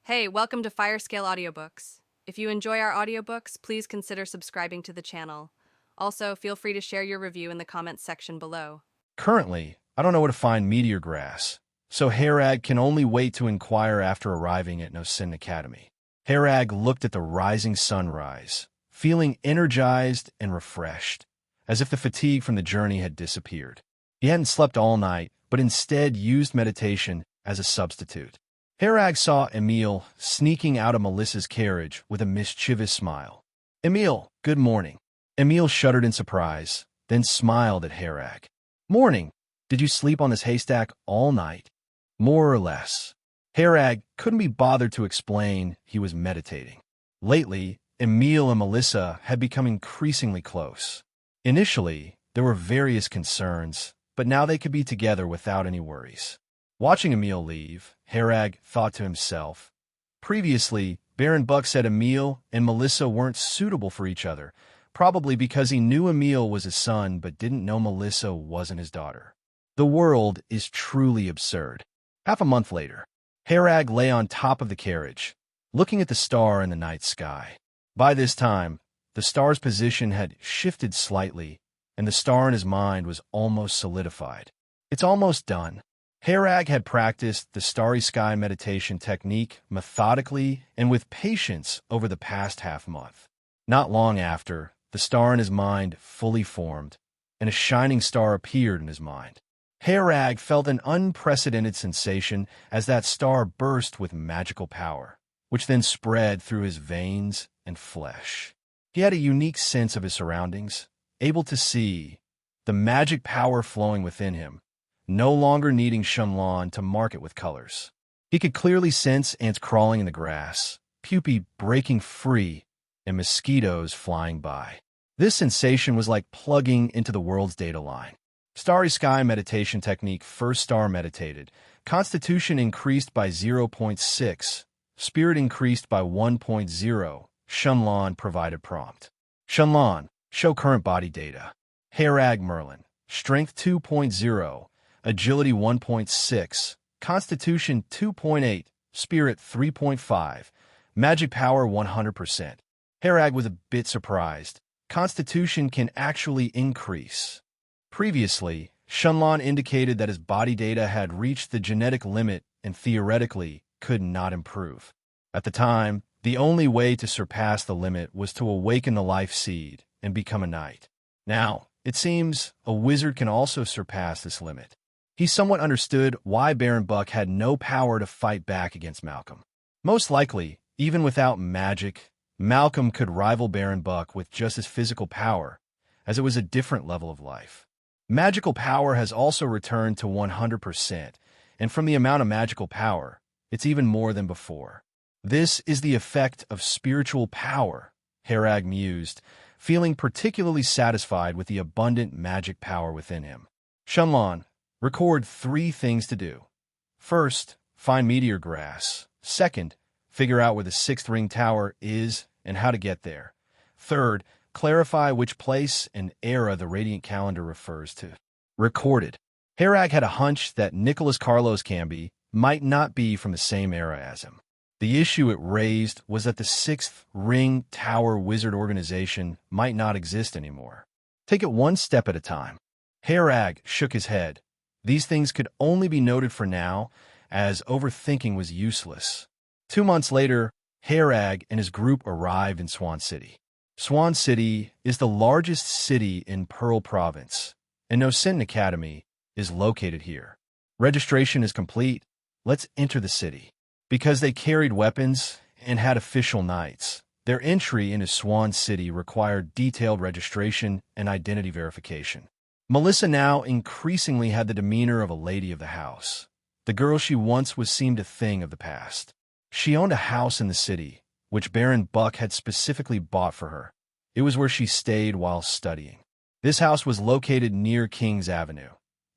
Hey, welcome to Firescale Audiobooks. If you enjoy our audiobooks, please consider subscribing to the channel. Also, feel free to share your review in the comments section below. Currently, I don't know where to find meteor grass, so Harag can only wait to inquire after arriving at Nosin Academy. Harag looked at the rising sunrise, feeling energized and refreshed, as if the fatigue from the journey had disappeared. He hadn't slept all night, but instead used meditation as a substitute. Harag saw Emil sneaking out of Melissa's carriage with a mischievous smile. "Emil, good morning." Emil shuddered in surprise, then smiled at Harag. "Morning. Did you sleep on this haystack all night?" "More or less." Harag couldn't be bothered to explain he was meditating. Lately, Emil and Melissa had become increasingly close. Initially, there were various concerns, but now they could be together without any worries. Watching Emil leave, Harag thought to himself. Previously, Baron Buck said Emil and Melissa weren't suitable for each other, probably because he knew Emil was his son but didn't know Melissa wasn't his daughter. The world is truly absurd. Half a month later, Harag lay on top of the carriage, looking at the star in the night sky. By this time, the star's position had shifted slightly, and the star in his mind was almost solidified. "It's almost done." Harag had practiced the starry sky meditation technique methodically and with patience over the past half-month. Not long after, the star in his mind fully formed, and a shining star appeared in his mind. Harag felt an unprecedented sensation as that star burst with magical power, which then spread through his veins and flesh. He had a unique sense of his surroundings, able to see the magic power flowing within him, no longer needing Shenlong to mark it with colors. He could clearly sense ants crawling in the grass, pupae breaking free, and mosquitoes flying by. This sensation was like plugging into the world's data line. Starry Sky meditation technique. First star meditated. Constitution increased by 0.6. Spirit increased by 1.0. Shenlong provided prompt. Shenlong, show current body data. Harag Merlin, Strength 2.0. Agility 1.6, Constitution 2.8, Spirit 3.5, Magic Power 100%. Harag was a bit surprised. Constitution can actually increase. Previously, Shenlong indicated that his body data had reached the genetic limit and theoretically could not improve. At the time, the only way to surpass the limit was to awaken the life seed and become a knight. Now, it seems a wizard can also surpass this limit. He somewhat understood why Baron Buck had no power to fight back against Malcolm. Most likely, even without magic, Malcolm could rival Baron Buck with just his physical power, as it was a different level of life. Magical power has also returned to 100%, and from the amount of magical power, it's even more than before. This is the effect of spiritual power, Harag mused, feeling particularly satisfied with the abundant magic power within him. Shenlong, record 3 things to do. First, find meteor grass. Second, figure out where the 6th ring tower is and how to get there. Third, clarify which place and era the radiant calendar refers to. Recorded. Harag had a hunch that Nicholas Carlos Camby might not be from the same era as him. The issue it raised was that the 6th ring tower wizard organization might not exist anymore. Take it one step at a time. Harag shook his head. These things could only be noted for now, as overthinking was useless. 2 months later, Harag and his group arrived in Swan City. Swan City is the largest city in Pearl Province, and Nosin Academy is located here. Registration is complete. Let's enter the city. Because they carried weapons and had official knights, their entry into Swan City required detailed registration and identity verification. Melissa now increasingly had the demeanor of a lady of the house. The girl she once was seemed a thing of the past. She owned a house in the city, which Baron Buck had specifically bought for her. It was where she stayed while studying. This house was located near Kings Avenue.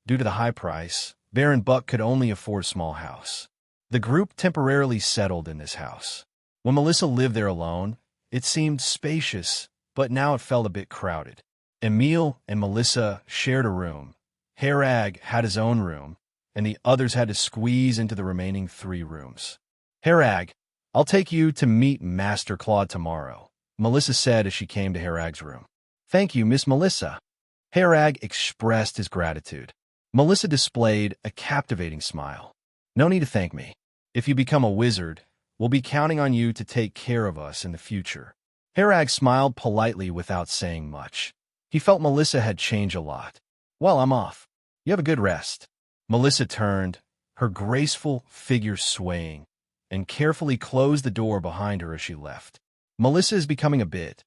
Due to the high price, Baron Buck could only afford a small house. The group temporarily settled in this house. When Melissa lived there alone, it seemed spacious, but now it felt a bit crowded. Emil and Melissa shared a room. Harag had his own room, and the others had to squeeze into the remaining 3 rooms. Harag, I'll take you to meet Master Claude tomorrow, Melissa said as she came to Harag's room. Thank you, Miss Melissa. Harag expressed his gratitude. Melissa displayed a captivating smile. No need to thank me. If you become a wizard, we'll be counting on you to take care of us in the future. Harag smiled politely without saying much. He felt Melissa had changed a lot. Well, I'm off. You have a good rest. Melissa turned, her graceful figure swaying, and carefully closed the door behind her as she left. Melissa is becoming a bit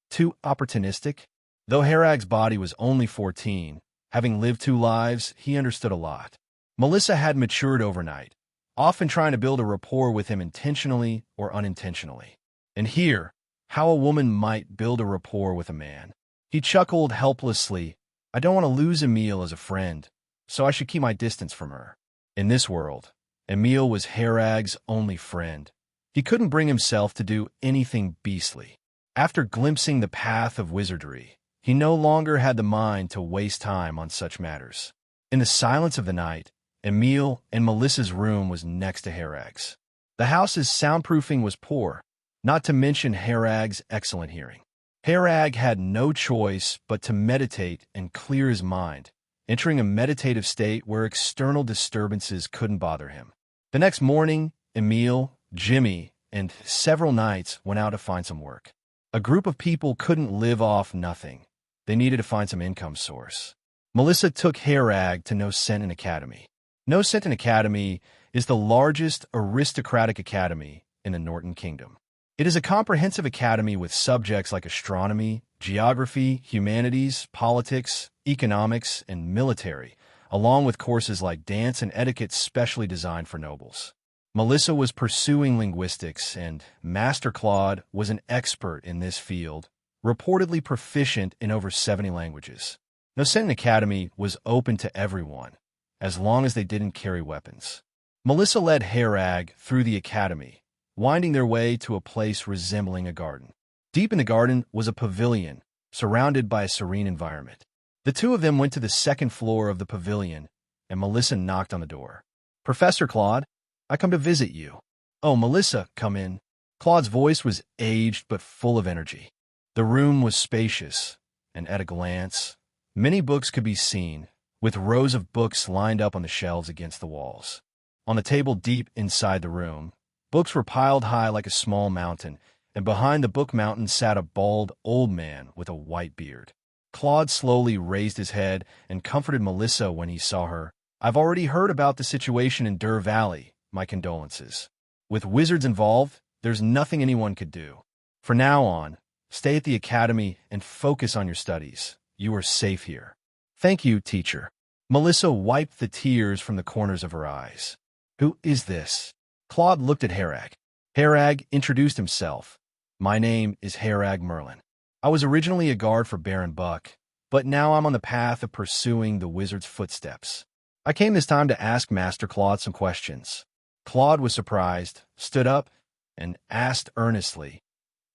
too opportunistic. Though Harag's body was only 14, having lived 2 lives, he understood a lot. Melissa had matured overnight, often trying to build a rapport with him intentionally or unintentionally. And here, how a woman might build a rapport with a man. He chuckled helplessly. I don't want to lose Emile as a friend, so I should keep my distance from her. In this world, Emile was Harag's only friend. He couldn't bring himself to do anything beastly. After glimpsing the path of wizardry, he no longer had the mind to waste time on such matters. In the silence of the night, Emile and Melissa's room was next to Harag's. The house's soundproofing was poor, not to mention Harag's excellent hearing. Harag had no choice but to meditate and clear his mind, entering a meditative state where external disturbances couldn't bother him. The next morning, Emile, Jimmy, and several knights went out to find some work. A group of people couldn't live off nothing. They needed to find some income source. Melissa took Harag to No Sentin Academy. No Sentin Academy is the largest aristocratic academy in the Norton Kingdom. It is a comprehensive academy with subjects like astronomy, geography, humanities, politics, economics, and military, along with courses like dance and etiquette specially designed for nobles. Melissa was pursuing linguistics, and Master Claude was an expert in this field, reportedly proficient in over 70 languages. No Sentin Academy was open to everyone, as long as they didn't carry weapons. Melissa led Harag through the academy, winding their way to a place resembling a garden. Deep in the garden was a pavilion, surrounded by a serene environment. The two of them went to the second floor of the pavilion, and Melissa knocked on the door. Professor Claude, I come to visit you. Oh, Melissa, come in. Claude's voice was aged but full of energy. The room was spacious, and at a glance, many books could be seen, with rows of books lined up on the shelves against the walls. On the table deep inside the room, books were piled high like a small mountain, and behind the book mountain sat a bald old man with a white beard. Claude slowly raised his head and comforted Melissa when he saw her. I've already heard about the situation in Dur Valley. My condolences. With wizards involved, there's nothing anyone could do. For now on, stay at the academy and focus on your studies. You are safe here. Thank you, teacher. Melissa wiped the tears from the corners of her eyes. Who is this? Claude looked at Harag. Harag introduced himself. My name is Harag Merlin. I was originally a guard for Baron Buck, but now I'm on the path of pursuing the wizard's footsteps. I came this time to ask Master Claude some questions. Claude was surprised, stood up, and asked earnestly,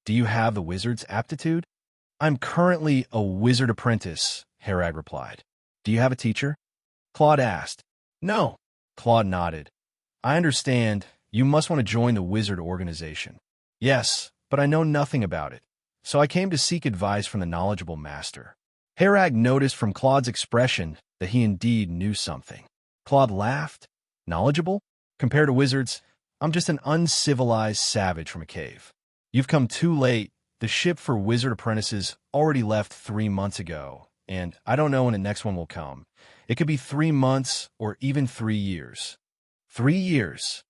Do you have the wizard's aptitude? I'm currently a wizard apprentice, Harag replied. Do you have a teacher? Claude asked. No. Claude nodded. I understand. You must want to join the wizard organization. Yes, but I know nothing about it, so I came to seek advice from the knowledgeable master. Harag noticed from Claude's expression that he indeed knew something. Claude laughed. Knowledgeable? Compared to wizards, I'm just an uncivilized savage from a cave. You've come too late. The ship for wizard apprentices already left 3 months ago, and I don't know when the next one will come. It could be 3 months or even 3 years. 3 years.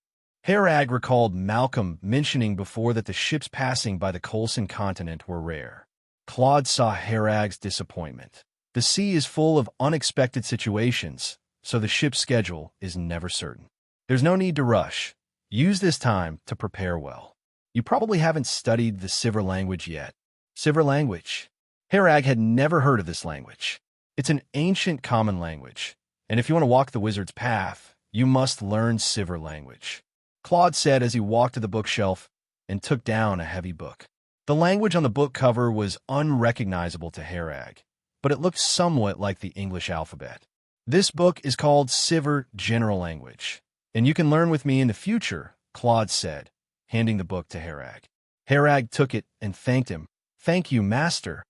Harag recalled Malcolm mentioning before that the ships passing by the Colson continent were rare. Claude saw Harag's disappointment. The sea is full of unexpected situations, so the ship's schedule is never certain. There's no need to rush. Use this time to prepare well. You probably haven't studied the Sivir language yet. Sivir language. Harag had never heard of this language. It's an ancient common language, and if you want to walk the wizard's path, you must learn Sivir language. Claude said as he walked to the bookshelf and took down a heavy book. The language on the book cover was unrecognizable to Harag, but it looked somewhat like the English alphabet. This book is called Sivir General Language, and you can learn with me in the future, Claude said. handing the book to Harag. Harag took it and thanked him. "Thank you, master."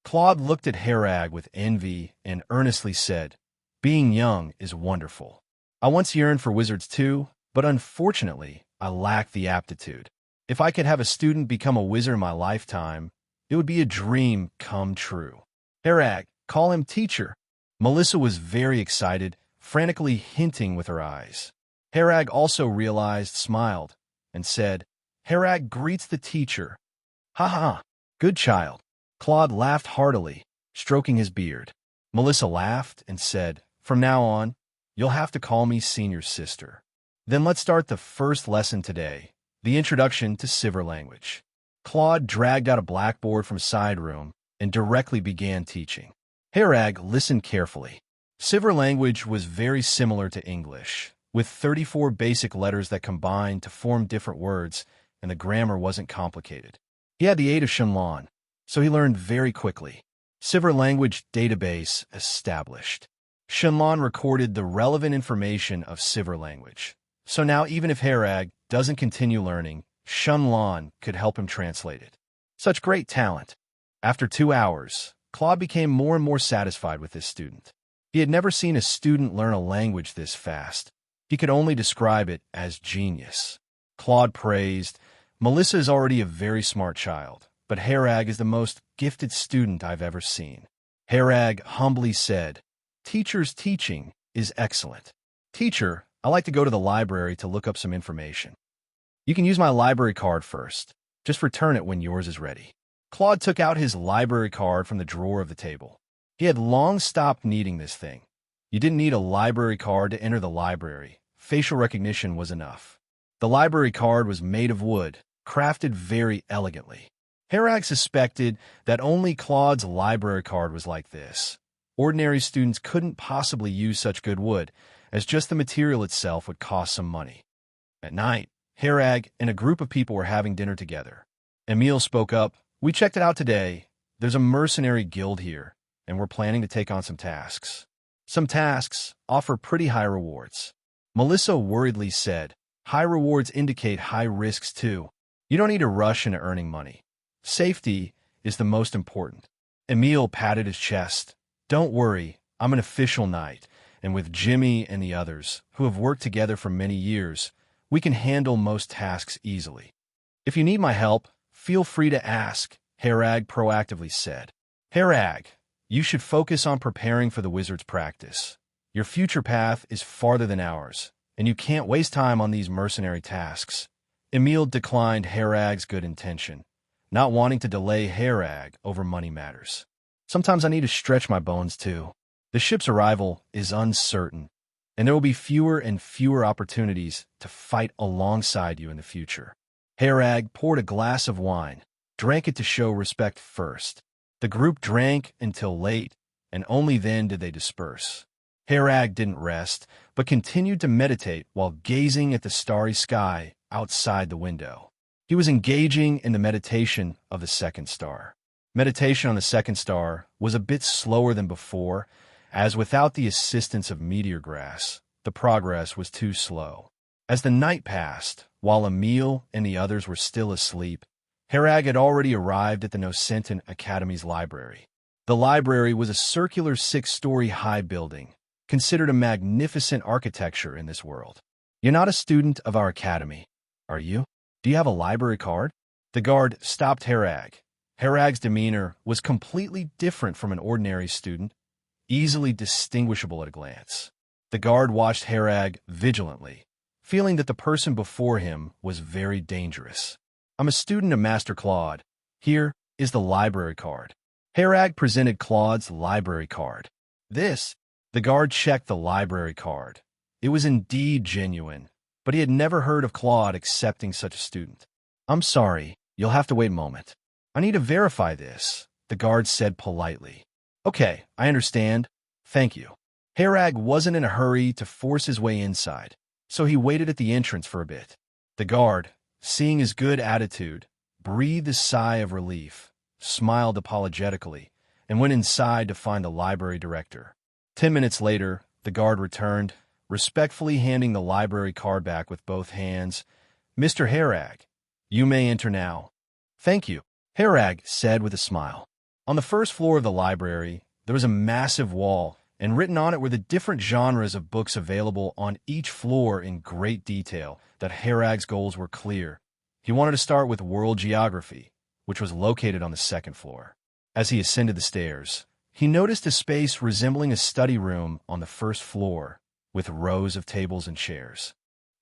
Claude looked at Harag with envy and earnestly said, "Being young is wonderful. I once yearned for wizards too, but unfortunately, I lack the aptitude. If I could have a student become a wizard in my lifetime, it would be a dream come true." "Harag, call him teacher." Melissa was very excited, frantically hinting with her eyes. Harag also realized, smiled, and said, "Harag greets the teacher." "Ha ha, good child." Claude laughed heartily, stroking his beard. Melissa laughed and said, "From now on, you'll have to call me senior sister." "Then let's start the first lesson today, the introduction to Sivir language." Claude dragged out a blackboard from a side room and directly began teaching. Harag listened carefully. Sivir language was very similar to English, with 34 basic letters that combined to form different words, and the grammar wasn't complicated. He had the aid of Shenlong, so he learned very quickly. Sivir language database established. Shenlong recorded the relevant information of Sivir language. So now even if Harag doesn't continue learning, Shenlong could help him translate it. Such great talent. After 2 hours, Claude became more and more satisfied with this student. He had never seen a student learn a language this fast. He could only describe it as genius. Claude praised, "Melissa is already a very smart child, but Harag is the most gifted student I've ever seen." Harag humbly said, "Teacher's teaching is excellent. Teacher, I like to go to the library to look up some information." "You can use my library card first. Just return it when yours is ready." Claude took out his library card from the drawer of the table. He had long stopped needing this thing. You didn't need a library card to enter the library. Facial recognition was enough. The library card was made of wood, crafted very elegantly. Harag suspected that only Claude's library card was like this. Ordinary students couldn't possibly use such good wood, as just the material itself would cost some money. At night, Harag and a group of people were having dinner together. Emil spoke up, "We checked it out today. There's a mercenary guild here, and we're planning to take on some tasks. Some tasks offer pretty high rewards." Melissa worriedly said, "High rewards indicate high risks too. You don't need to rush into earning money. Safety is the most important." Emil patted his chest. "Don't worry, I'm an official knight, and with Jimmy and the others, who have worked together for many years, we can handle most tasks easily. If you need my help, feel free to ask," Harag proactively said. "Harag, you should focus on preparing for the wizard's practice. Your future path is farther than ours, and you can't waste time on these mercenary tasks." Emil declined Harag's good intention, not wanting to delay Harag over money matters. "Sometimes I need to stretch my bones too. The ship's arrival is uncertain, and there will be fewer and fewer opportunities to fight alongside you in the future." Harag poured a glass of wine, drank it to show respect first. The group drank until late, and only then did they disperse. Harag didn't rest, but continued to meditate while gazing at the starry sky outside the window. He was engaging in the meditation of the second star. Meditation on the second star was a bit slower than before, as without the assistance of meteor grass, the progress was too slow. As the night passed, while Emil and the others were still asleep, Harag had already arrived at the Nocentan Academy's library. The library was a circular 6-story high building, considered a magnificent architecture in this world. "You're not a student of our academy, are you? Do you have a library card?" The guard stopped Harag. Harag's demeanor was completely different from an ordinary student, easily distinguishable at a glance. The guard watched Harag vigilantly, feeling that the person before him was very dangerous. "I'm a student of Master Claude. Here is the library card." Harag presented Claude's library card. The guard checked the library card. It was indeed genuine, but he had never heard of Claude accepting such a student. "I'm sorry, you'll have to wait a moment. I need to verify this," the guard said politely. "Okay, I understand. Thank you." Harag wasn't in a hurry to force his way inside, so he waited at the entrance for a bit. The guard, seeing his good attitude, breathed a sigh of relief, smiled apologetically, and went inside to find the library director. 10 minutes later, the guard returned, respectfully handing the library card back with both hands. "Mr. Harag, You may enter now. Thank you, Harag said with a smile. On the first floor of the library, there was a massive wall, and written on it were the different genres of books available on each floor in great detail. That Harag's goals were clear. He wanted to start with world geography, which was located on the second floor. As he ascended the stairs, he noticed a space resembling a study room on the first floor, with rows of tables and chairs.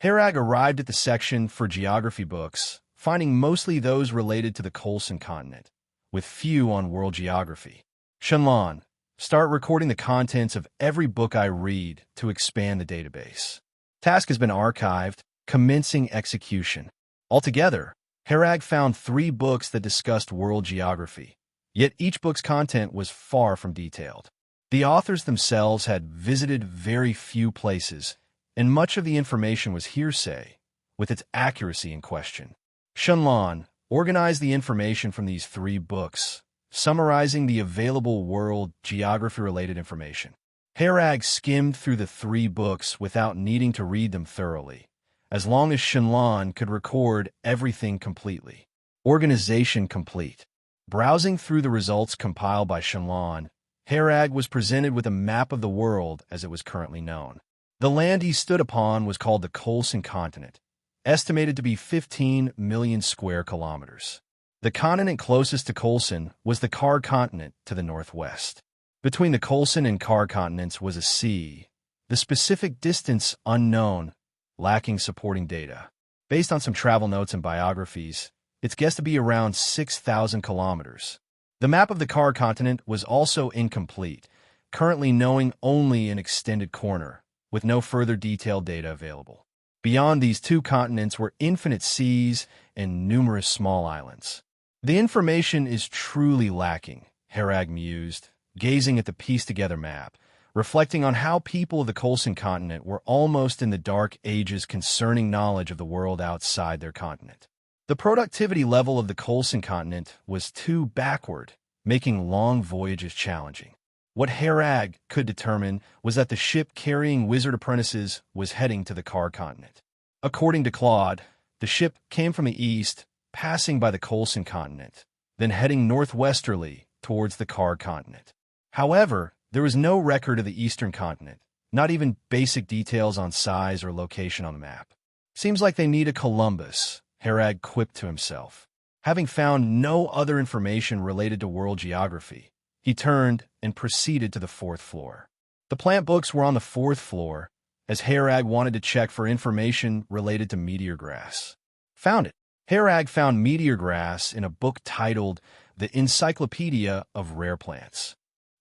Harag arrived at the section for geography books, finding mostly those related to the Colson continent, with few on world geography. Shenlong, start recording the contents of every book I read to expand the database. Task has been archived, commencing execution. Altogether, Harag found 3 books that discussed world geography, yet each book's content was far from detailed. The authors themselves had visited very few places, and much of the information was hearsay, with its accuracy in question. Shenlong organized the information from these 3 books, summarizing the available world geography-related information. Harag skimmed through the 3 books without needing to read them thoroughly, as long as Shenlong could record everything completely. Organization complete. Browsing through the results compiled by Shenlong, Harag was presented with a map of the world as it was currently known. The land he stood upon was called the Colson continent, estimated to be 15 million square kilometers. The continent closest to Colson was the Kar continent to the northwest. Between the Colson and Kar continents was a sea, the specific distance unknown, lacking supporting data. Based on some travel notes and biographies, it's guessed to be around 6,000 kilometers. The map of the Kar continent was also incomplete, currently knowing only an extended corner, with no further detailed data available. Beyond these 2 continents were infinite seas and numerous small islands. The information is truly lacking, Harag mused, gazing at the pieced-together map, reflecting on how people of the Colson continent were almost in the dark ages concerning knowledge of the world outside their continent. The productivity level of the Colson continent was too backward, making long voyages challenging. What Harag could determine was that the ship carrying wizard apprentices was heading to the Kar continent. According to Claude, the ship came from the east, passing by the Colson continent, then heading northwesterly towards the Kar continent. However, there was no record of the eastern continent, not even basic details on size or location on the map. Seems like they need a Columbus, Harag quipped to himself. Having found no other information related to world geography, he turned and proceeded to the 4th floor. The plant books were on the 4th floor, as Harag wanted to check for information related to meteor grass. Found it. Harag found meteor grass in a book titled The Encyclopedia of Rare Plants.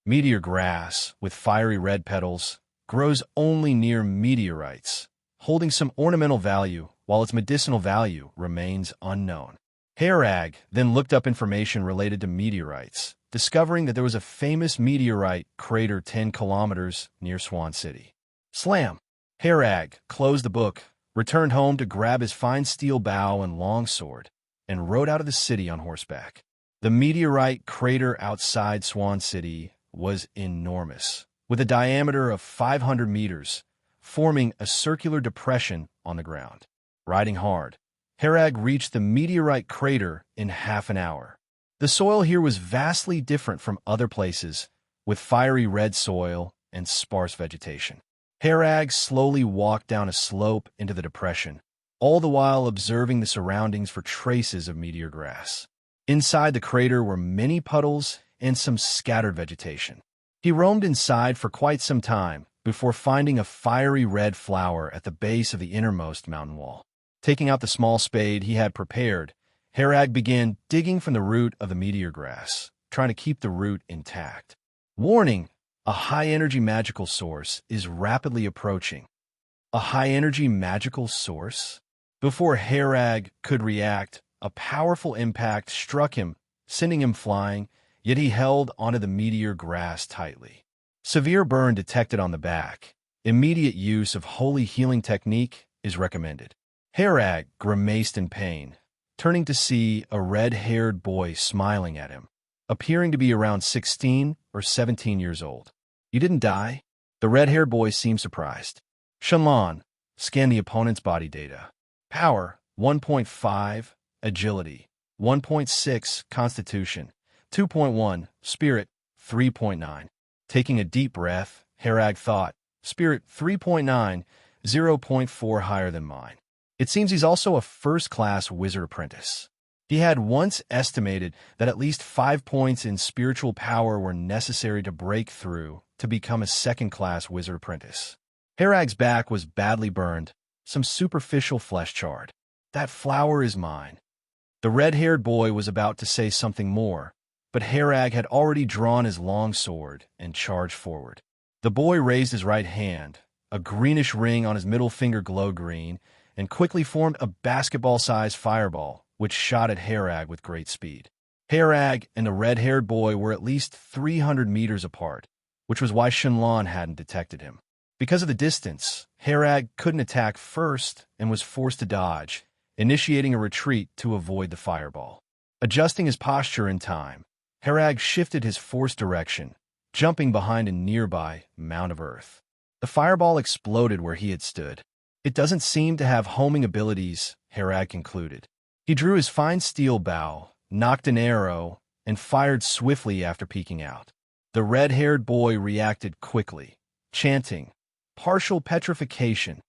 Meteor grass, with fiery red petals, grows only near meteorites, holding some ornamental value, while its medicinal value remains unknown. Harag then looked up information related to meteorites, discovering that there was a famous meteorite crater 10 kilometers near Swan City. Slam! Harag closed the book, returned home to grab his fine steel bow and longsword, and rode out of the city on horseback. The meteorite crater outside Swan City was enormous, with a diameter of 500 meters, forming a circular depression on the ground. Riding hard, Harag reached the meteorite crater in half an hour. The soil here was vastly different from other places, with fiery red soil and sparse vegetation. Harag slowly walked down a slope into the depression, all the while observing the surroundings for traces of meteor grass. Inside the crater were many puddles and some scattered vegetation. He roamed inside for quite some time before finding a fiery red flower at the base of the innermost mountain wall. Taking out the small spade he had prepared, Harag began digging from the root of the meteor grass, trying to keep the root intact. Warning! A high-energy magical source is rapidly approaching. A high-energy magical source? Before Harag could react, a powerful impact struck him, sending him flying, yet he held onto the meteor grass tightly. Severe burn detected on the back. Immediate use of holy healing technique is recommended. Harag grimaced in pain, turning to see a red-haired boy smiling at him, appearing to be around 16 or 17 years old. "You didn't die?" The red-haired boy seemed surprised. Shenlong scanned the opponent's body data. Power 1.5, Agility, 1.6 Constitution, 2.1 Spirit, 3.9. Taking a deep breath, Harag thought, Spirit 3.9, 0.4 higher than mine. It seems he's also a first-class wizard apprentice. He had once estimated that at least 5 points in spiritual power were necessary to break through to become a second-class wizard apprentice. Harag's back was badly burned, some superficial flesh charred. That flower is mine. The red-haired boy was about to say something more, but Harag had already drawn his long sword and charged forward. The boy raised his right hand. A greenish ring on his middle finger glowed green, and quickly formed a basketball-sized fireball, which shot at Harag with great speed. Harag and the red-haired boy were at least 300 meters apart, which was why Shenlong hadn't detected him. Because of the distance, Harag couldn't attack first and was forced to dodge, initiating a retreat to avoid the fireball. Adjusting his posture in time, Harag shifted his force direction, jumping behind a nearby mound of earth. The fireball exploded where he had stood. It doesn't seem to have homing abilities, Harag concluded. He drew his fine steel bow, knocked an arrow, and fired swiftly after peeking out. The red-haired boy reacted quickly, chanting, "Partial petrification."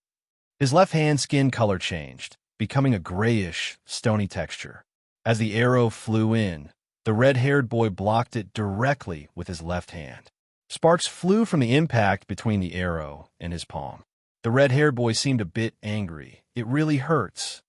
His left hand skin color changed, becoming a grayish, stony texture. As the arrow flew in, the red-haired boy blocked it directly with his left hand. Sparks flew from the impact between the arrow and his palm. The red-haired boy seemed a bit angry. It really hurts.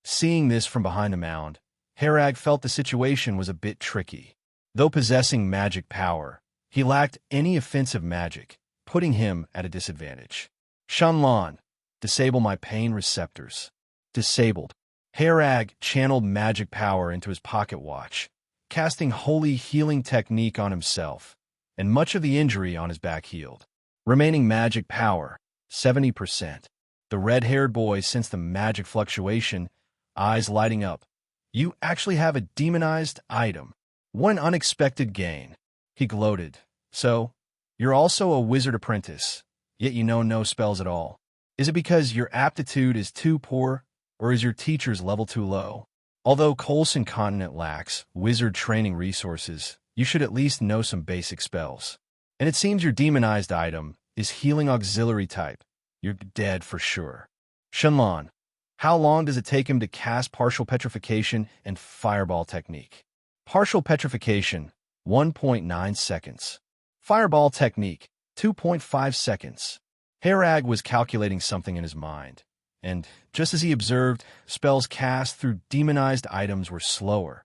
Seeing this from behind the mound, Harag felt the situation was a bit tricky. Though possessing magic power, he lacked any offensive magic, putting him at a disadvantage. Shenlong, disable my pain receptors. Disabled. Harag channeled magic power into his pocket watch, casting holy healing technique on himself, and much of the injury on his back healed. Remaining magic power, 70%. The red-haired boy sensed the magic fluctuation, eyes lighting up. You actually have a demonized item. One unexpected gain. He gloated. So, you're also a wizard apprentice, yet you know no spells at all. Is it because your aptitude is too poor, or is your teacher's level too low? Although Colson Continent lacks wizard training resources, you should at least know some basic spells. And it seems your demonized item is healing auxiliary type. You're dead for sure. Shenlong, how long does it take him to cast partial petrification and fireball technique? Partial petrification, 1.9 seconds. Fireball technique, 2.5 seconds. Harag was calculating something in his mind, and just as he observed, spells cast through demonized items were slower,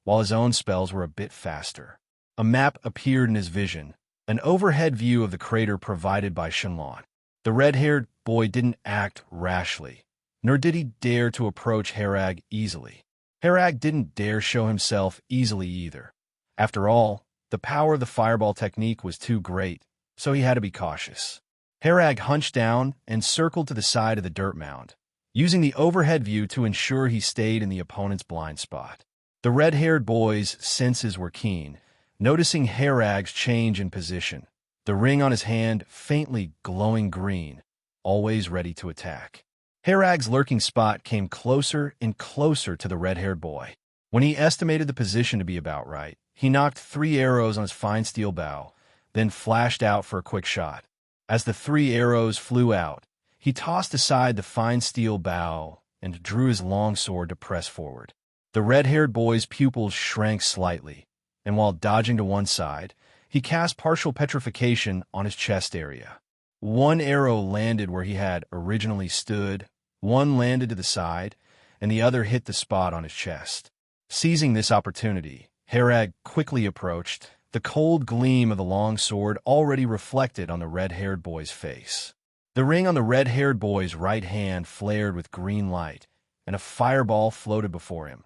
while his own spells were a bit faster. A map appeared in his vision, an overhead view of the crater provided by Shenlong. The red-haired boy didn't act rashly, nor did he dare to approach Harag easily. Harag didn't dare show himself easily either. After all, the power of the fireball technique was too great, so he had to be cautious. Harag hunched down and circled to the side of the dirt mound, using the overhead view to ensure he stayed in the opponent's blind spot. The red-haired boy's senses were keen, noticing Harag's change in position, the ring on his hand faintly glowing green, always ready to attack. Harag's lurking spot came closer and closer to the red-haired boy. When he estimated the position to be about right, he knocked 3 arrows on his fine steel bow, then flashed out for a quick shot. As the 3 arrows flew out, he tossed aside the fine steel bow and drew his long sword to press forward. The red-haired boy's pupils shrank slightly, and while dodging to one side, he cast partial petrification on his chest area. 1 arrow landed where he had originally stood, 1 landed to the side, and the other hit the spot on his chest. Seizing this opportunity, Harag quickly approached, the cold gleam of the long sword already reflected on the red-haired boy's face. The ring on the red-haired boy's right hand flared with green light, and a fireball floated before him.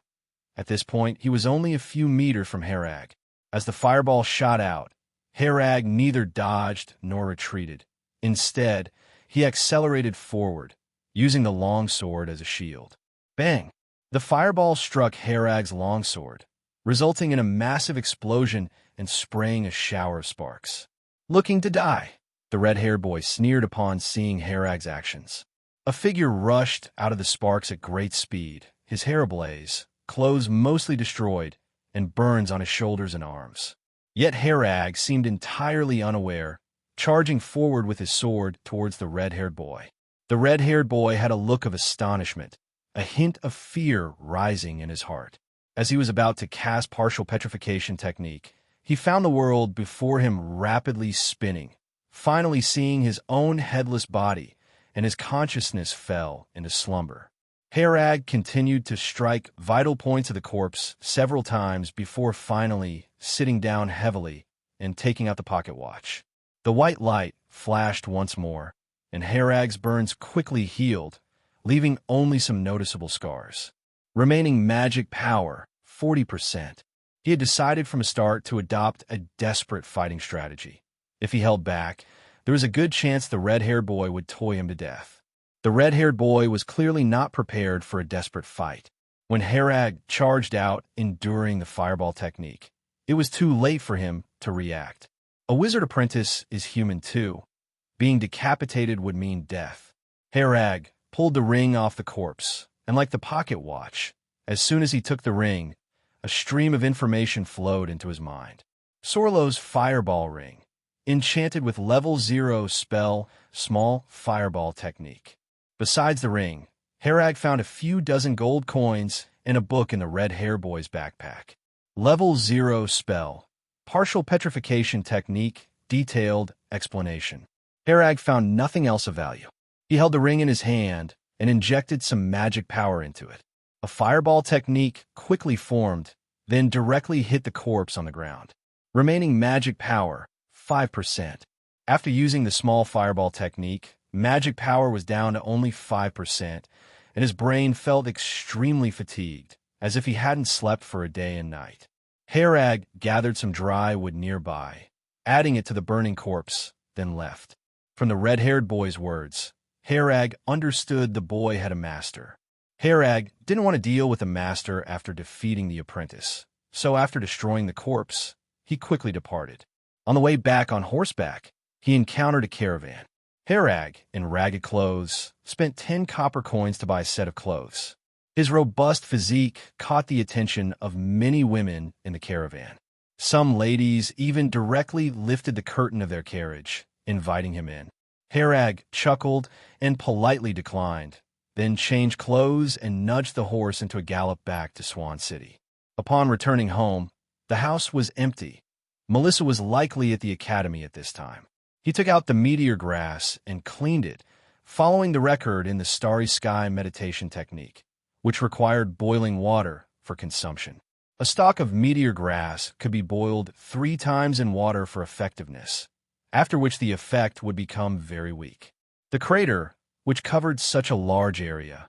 At this point, he was only a few meters from Harag. As the fireball shot out, Harag neither dodged nor retreated. Instead, he accelerated forward, using the long sword as a shield. Bang! The fireball struck Harag's longsword, resulting in a massive explosion and spraying a shower of sparks. Looking to die, the red-haired boy sneered upon seeing Harag's actions. A figure rushed out of the sparks at great speed, his hair ablaze, clothes mostly destroyed, and burns on his shoulders and arms. Yet Harag seemed entirely unaware, charging forward with his sword towards the red-haired boy. The red-haired boy had a look of astonishment, a hint of fear rising in his heart. As he was about to cast partial petrification technique, he found the world before him rapidly spinning, finally seeing his own headless body, and his consciousness fell into slumber. Harag continued to strike vital points of the corpse several times before finally sitting down heavily and taking out the pocket watch. The white light flashed once more, and Harag's burns quickly healed, leaving only some noticeable scars. Remaining magic power, 40%. He had decided from the start to adopt a desperate fighting strategy. If he held back, there was a good chance the red-haired boy would toy him to death. The red-haired boy was clearly not prepared for a desperate fight. When Harag charged out, enduring the fireball technique, it was too late for him to react. A wizard apprentice is human too. Being decapitated would mean death. Harag pulled the ring off the corpse, and like the pocket watch, as soon as he took the ring, a stream of information flowed into his mind. Sorlo's fireball ring, enchanted with level 0 spell, small fireball technique. Besides the ring, Harag found a few dozen gold coins and a book in the red-hair boy's backpack. Level 0 spell, partial petrification technique, detailed explanation. Harag found nothing else of value. He held the ring in his hand and injected some magic power into it. A fireball technique quickly formed, then directly hit the corpse on the ground. Remaining magic power, 5%. After using the small fireball technique, magic power was down to only 5%, and his brain felt extremely fatigued, as if he hadn't slept for a day and night. Harag gathered some dry wood nearby, adding it to the burning corpse, then left. From the red-haired boy's words, Harag understood the boy had a master. Harag didn't want to deal with the master after defeating the apprentice, so after destroying the corpse, he quickly departed. On the way back on horseback, he encountered a caravan. Harag, in ragged clothes, spent 10 copper coins to buy a set of clothes. His robust physique caught the attention of many women in the caravan. Some ladies even directly lifted the curtain of their carriage, inviting him in. Harag chuckled and politely declined, then changed clothes and nudged the horse into a gallop back to Swan City. Upon returning home, the house was empty. Melissa was likely at the academy at this time. He took out the meteor grass and cleaned it, following the record in the Starry Sky meditation technique, which required boiling water for consumption. A stalk of meteor grass could be boiled 3 times in water for effectiveness, after which the effect would become very weak. The crater, which covered such a large area,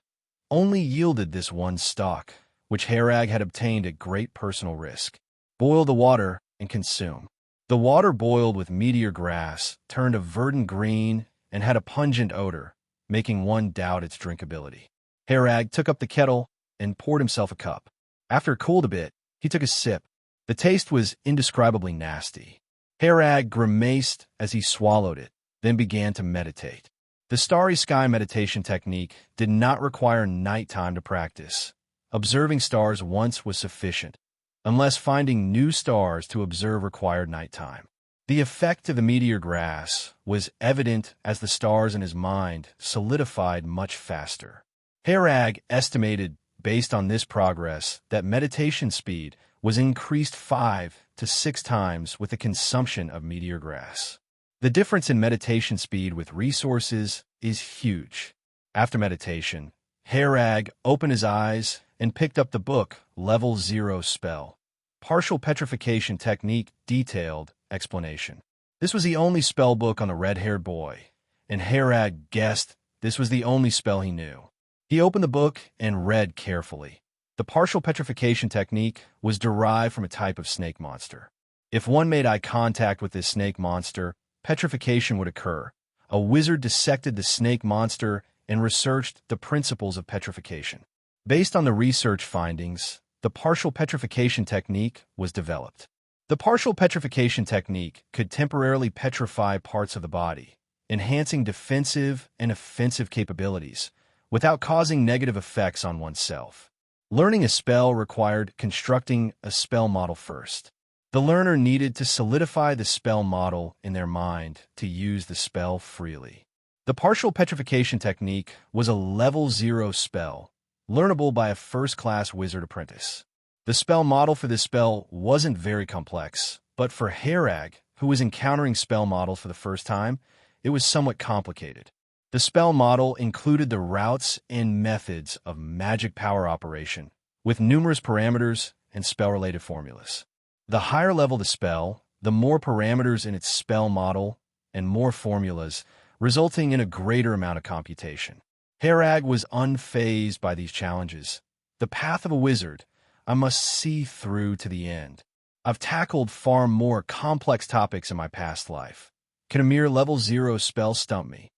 only yielded this one stalk, which Harag had obtained at great personal risk. Boil the water and consume. The water boiled with meteor grass turned a verdant green and had a pungent odor, making one doubt its drinkability. Harag took up the kettle and poured himself a cup. After it cooled a bit, he took a sip. The taste was indescribably nasty. Harag grimaced as he swallowed it, then began to meditate. The Starry Sky meditation technique did not require nighttime to practice. Observing stars once was sufficient, unless finding new stars to observe required nighttime. The effect of the meteor grass was evident as the stars in his mind solidified much faster. Harag estimated, based on this progress, that meditation speed was increased 5 to 6 times with the consumption of meteor grass. The difference in meditation speed with resources is huge. After meditation, Harag opened his eyes and picked up the book Level 0 Spell, Partial Petrification Technique, Detailed Explanation. This was the only spell book on the red-haired boy, and Harag guessed this was the only spell he knew. He opened the book and read carefully. The partial petrification technique was derived from a type of snake monster. If one made eye contact with this snake monster, petrification would occur. A wizard dissected the snake monster and researched the principles of petrification. Based on the research findings, the partial petrification technique was developed. The partial petrification technique could temporarily petrify parts of the body, enhancing defensive and offensive capabilities, without causing negative effects on oneself. Learning a spell required constructing a spell model first. The learner needed to solidify the spell model in their mind to use the spell freely. The partial petrification technique was a level 0 spell, learnable by a first-class wizard apprentice. The spell model for this spell wasn't very complex, but for Harag, who was encountering spell models for the first time, it was somewhat complicated. The spell model included the routes and methods of magic power operation, with numerous parameters and spell-related formulas. The higher level the spell, the more parameters in its spell model and more formulas, resulting in a greater amount of computation. Harag was unfazed by these challenges. The path of a wizard, I must see through to the end. I've tackled far more complex topics in my past life. Can a mere level 0 spell stump me?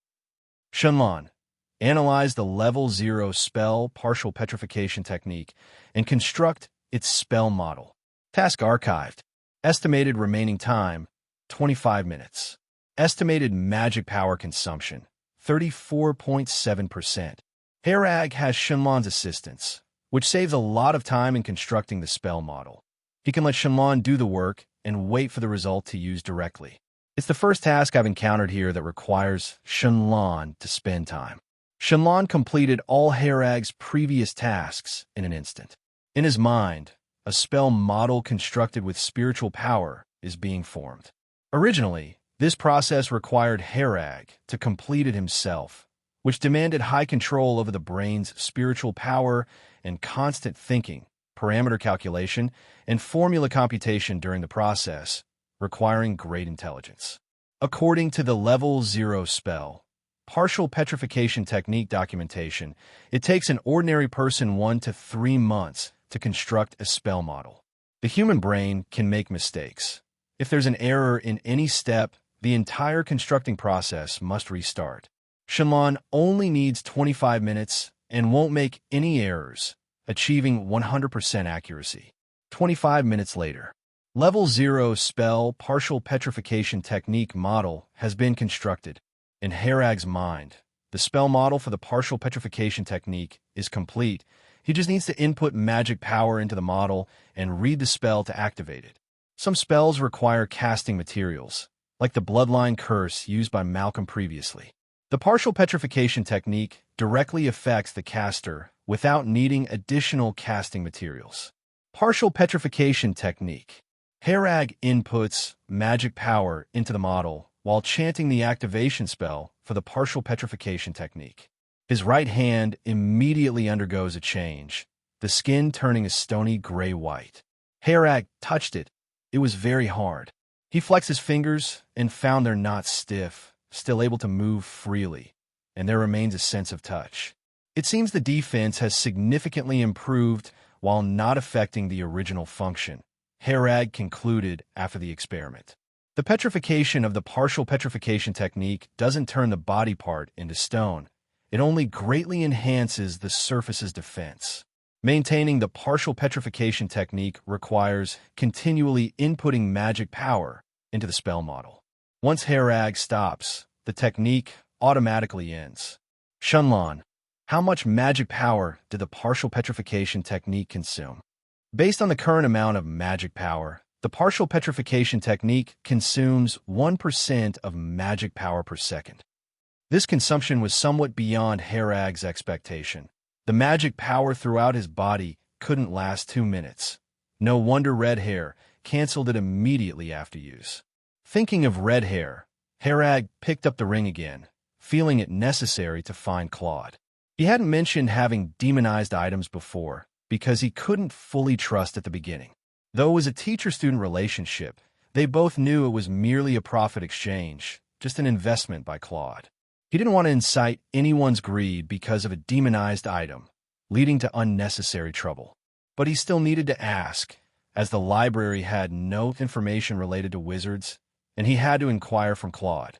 Shenlong. Analyze the level 0 spell partial petrification technique and construct its spell model. Task archived. Estimated remaining time, 25 minutes. Estimated magic power consumption, 34.7%. Harag has Shenlong's assistance, which saves a lot of time in constructing the spell model. He can let Shenlong do the work and wait for the result to use directly. It's the first task I've encountered here that requires Shenlong to spend time. Shenlong completed all Harag's previous tasks in an instant. In his mind, a spell model constructed with spiritual power is being formed. Originally, this process required Harag to complete it himself, which demanded high control over the brain's spiritual power and constant thinking, parameter calculation, and formula computation during the process, requiring great intelligence. According to the level 0 spell, partial petrification technique documentation, it takes an ordinary person 1 to 3 months to construct a spell model. The human brain can make mistakes. If there's an error in any step, the entire constructing process must restart. Shenlong only needs 25 minutes and won't make any errors, achieving 100% accuracy. 25 minutes later, Level 0 spell partial petrification technique model has been constructed. In Harag's mind, the spell model for the partial petrification technique is complete. He just needs to input magic power into the model and read the spell to activate it. Some spells require casting materials, like the Bloodline Curse used by Malcolm previously. The partial petrification technique directly affects the caster without needing additional casting materials. Partial petrification technique. Harag inputs magic power into the model while chanting the activation spell for the partial petrification technique. His right hand immediately undergoes a change, the skin turning a stony gray-white. Harag touched it. It was very hard. He flexed his fingers and found they're not stiff, still able to move freely, and there remains a sense of touch. It seems the defense has significantly improved while not affecting the original function, Harag concluded after the experiment. The petrification of the partial petrification technique doesn't turn the body part into stone. It only greatly enhances the surface's defense. Maintaining the partial petrification technique requires continually inputting magic power into the spell model. Once Harag stops, the technique automatically ends. Shenlong, how much magic power did the partial petrification technique consume? Based on the current amount of magic power, the partial petrification technique consumes 1% of magic power per second. This consumption was somewhat beyond Harag's expectation. The magic power throughout his body couldn't last 2 minutes. No wonder Red Hair canceled it immediately after use. Thinking of Red Hair, Harag picked up the ring again, feeling it necessary to find Claude. He hadn't mentioned having demonized items before, because he couldn't fully trust at the beginning. Though it was a teacher-student relationship, they both knew it was merely a profit exchange, just an investment by Claude. He didn't want to incite anyone's greed because of a demonized item, leading to unnecessary trouble. But he still needed to ask, as the library had no information related to wizards, and he had to inquire from Claude.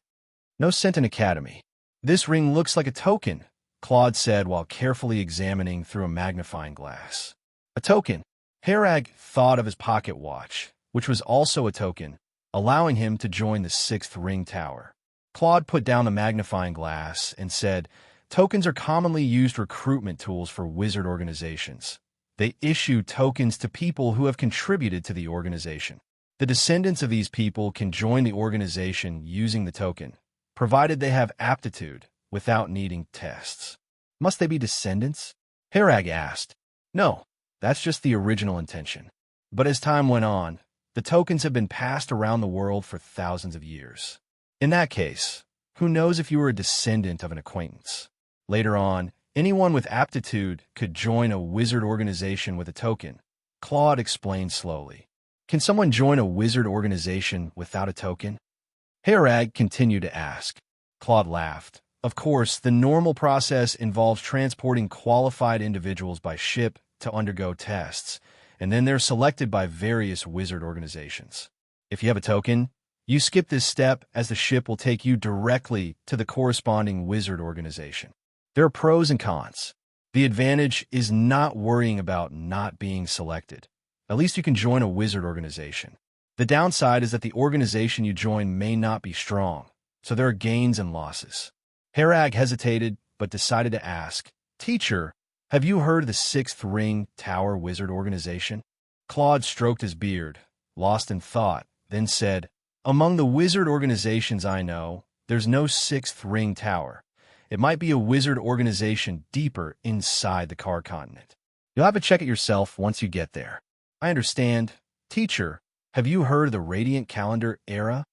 No Senton Academy. This ring looks like a token, Claude said while carefully examining through a magnifying glass. A token. Harag thought of his pocket watch, which was also a token, allowing him to join the 6th ring tower. Claude put down the magnifying glass and said, "Tokens are commonly used recruitment tools for wizard organizations. They issue tokens to people who have contributed to the organization. The descendants of these people can join the organization using the token, provided they have aptitude without needing tests. Must they be descendants? Harag asked. No, that's just the original intention. But as time went on, the tokens have been passed around the world for thousands of years. In that case, who knows if you were a descendant of an acquaintance? Later on, anyone with aptitude could join a wizard organization with a token. Claude explained slowly. Can someone join a wizard organization without a token? Harag continued to ask. Claude laughed. Of course, the normal process involves transporting qualified individuals by ship to undergo tests, and then they're selected by various wizard organizations. If you have a token, you skip this step as the ship will take you directly to the corresponding wizard organization. There are pros and cons. The advantage is not worrying about not being selected. At least you can join a wizard organization. The downside is that the organization you join may not be strong, so there are gains and losses. Harag hesitated, but decided to ask, Teacher, have you heard of the Sixth Ring Tower Wizard Organization? Claude stroked his beard, lost in thought, then said, Among the wizard organizations I know, there's no Sixth Ring Tower. It might be a wizard organization deeper inside the Car Continent. You'll have to check it yourself once you get there. I understand. Teacher, have you heard of the Radiant Calendar era?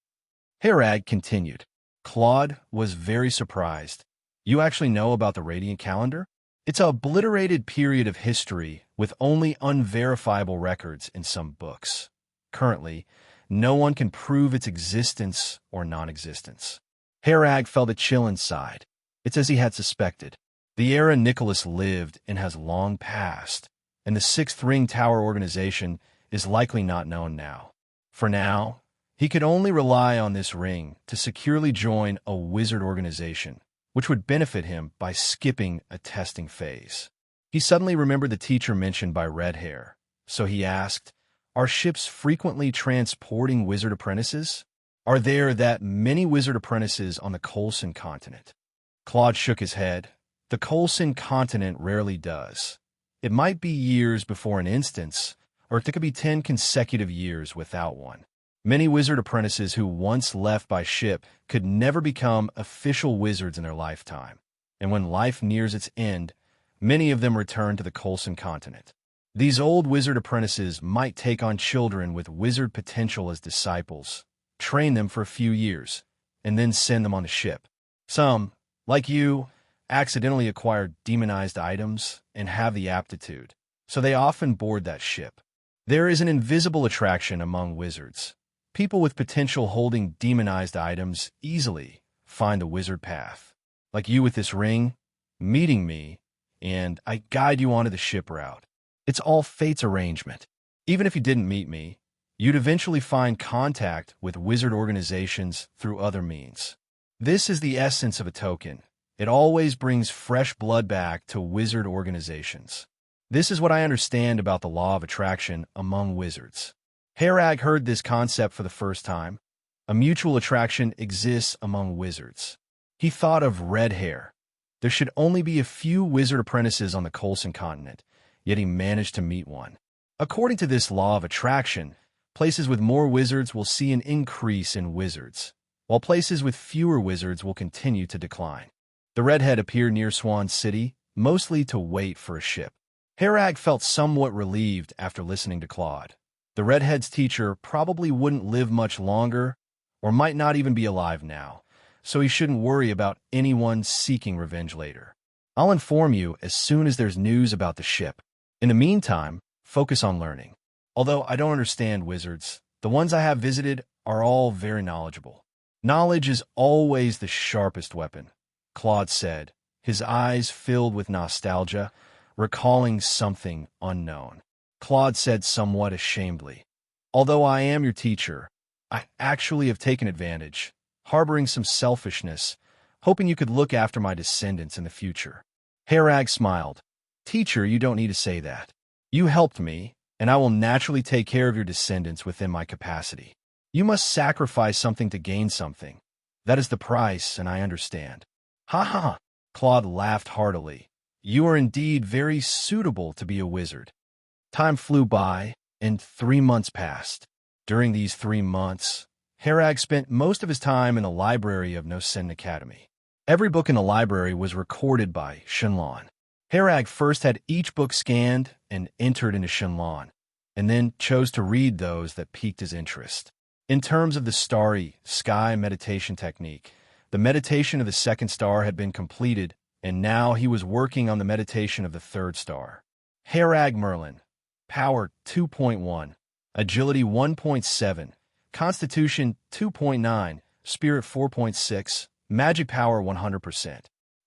Harag continued. Claude was very surprised. You actually know about the Radiant Calendar? It's a obliterated period of history with only unverifiable records in some books. Currently, no one can prove its existence or non-existence. Harag felt a chill inside. It's as he had suspected. The era Nicholas lived in has long passed, and the Sixth Ring Tower organization is likely not known now. For now, he could only rely on this ring to securely join a wizard organization, which would benefit him by skipping a testing phase. He suddenly remembered the teacher mentioned by Red Hair, so he asked, Are ships frequently transporting wizard apprentices? Are there that many wizard apprentices on the Colson continent? Claude shook his head. The Colson continent rarely does. It might be years before an instance, or it could be 10 consecutive years without one. Many wizard apprentices who once left by ship could never become official wizards in their lifetime, and when life nears its end, many of them return to the Colson continent. These old wizard apprentices might take on children with wizard potential as disciples, train them for a few years, and then send them on the ship. Some, like you, accidentally acquire demonized items and have the aptitude, so they often board that ship. There is an invisible attraction among wizards. People with potential holding demonized items easily find the wizard path. Like you with this ring, meeting me, and I guide you onto the ship route. It's all fate's arrangement. Even if you didn't meet me, you'd eventually find contact with wizard organizations through other means. This is the essence of a token. It always brings fresh blood back to wizard organizations. This is what I understand about the law of attraction among wizards. Harag heard this concept for the first time. A mutual attraction exists among wizards. He thought of Red Hair. There should only be a few wizard apprentices on the Colson continent, yet he managed to meet one. According to this law of attraction, places with more wizards will see an increase in wizards, while places with fewer wizards will continue to decline. The redhead appeared near Swan City, mostly to wait for a ship. Harag felt somewhat relieved after listening to Claude. The redhead's teacher probably wouldn't live much longer, or might not even be alive now, so he shouldn't worry about anyone seeking revenge later. I'll inform you as soon as there's news about the ship. In the meantime, focus on learning. Although I don't understand wizards, the ones I have visited are all very knowledgeable. Knowledge is always the sharpest weapon, Claude said, his eyes filled with nostalgia, recalling something unknown. Claude said somewhat ashamedly, Although I am your teacher, I actually have taken advantage, harboring some selfishness, hoping you could look after my descendants in the future. Harag smiled. Teacher, you don't need to say that. You helped me, and I will naturally take care of your descendants within my capacity. You must sacrifice something to gain something. That is the price, and I understand. Ha ha! Claude laughed heartily. You are indeed very suitable to be a wizard. Time flew by, and 3 months passed. During these 3 months, Harag spent most of his time in the library of No Sin Academy. Every book in the library was recorded by Shenlong. Harag first had each book scanned and entered into Shenlong, and then chose to read those that piqued his interest. In terms of the starry sky meditation technique, the meditation of the second star had been completed, and now he was working on the meditation of the third star. Harag Merlin, Power 2.1, Agility 1.7, Constitution 2.9, Spirit 4.6, Magic Power 100%.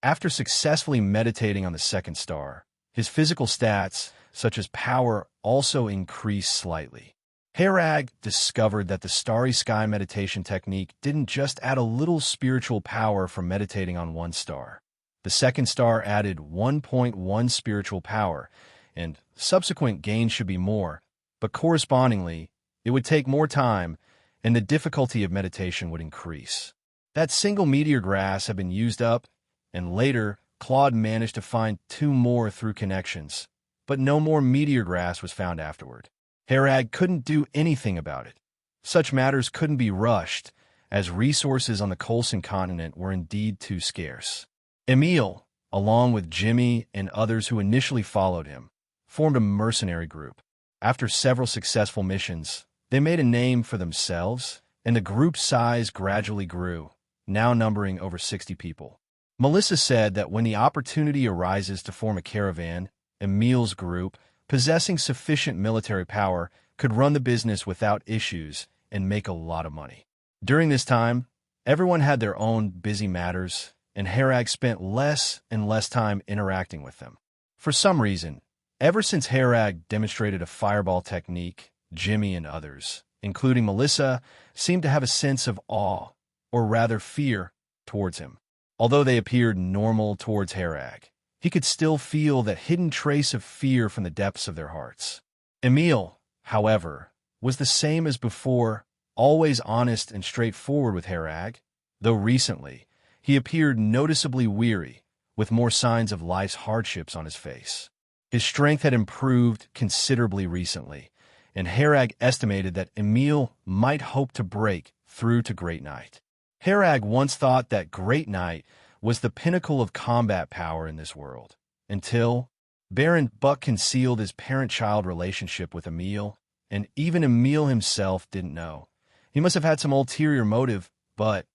After successfully meditating on the second star, his physical stats, such as power, also increased slightly. Harag discovered that the starry sky meditation technique didn't just add a little spiritual power from meditating on one star. The second star added 1.1 spiritual power, and subsequent gains should be more, but correspondingly, it would take more time, and the difficulty of meditation would increase. That single meteor grass had been used up, and later, Claude managed to find 2 more through connections, but no more meteor grass was found afterward. Harag couldn't do anything about it. Such matters couldn't be rushed, as resources on the Colson continent were indeed too scarce. Emile, along with Jimmy and others who initially followed him, formed a mercenary group. After several successful missions, they made a name for themselves, and the group's size gradually grew, now numbering over 60 people. Melissa said that when the opportunity arises to form a caravan, Emile's group, possessing sufficient military power, could run the business without issues and make a lot of money. During this time, everyone had their own busy matters, and Harag spent less and less time interacting with them. For some reason, ever since Harag demonstrated a fireball technique, Jimmy and others, including Melissa, seemed to have a sense of awe, or rather fear, towards him. Although they appeared normal towards Harag, he could still feel that hidden trace of fear from the depths of their hearts. Emile, however, was the same as before, always honest and straightforward with Harag, though recently he appeared noticeably weary, with more signs of life's hardships on his face. His strength had improved considerably recently, and Harag estimated that Emile might hope to break through to Great Knight. Harag once thought that Great Knight was the pinnacle of combat power in this world, until Baron Buck concealed his parent-child relationship with Emile, and even Emile himself didn't know. He must have had some ulterior motive, but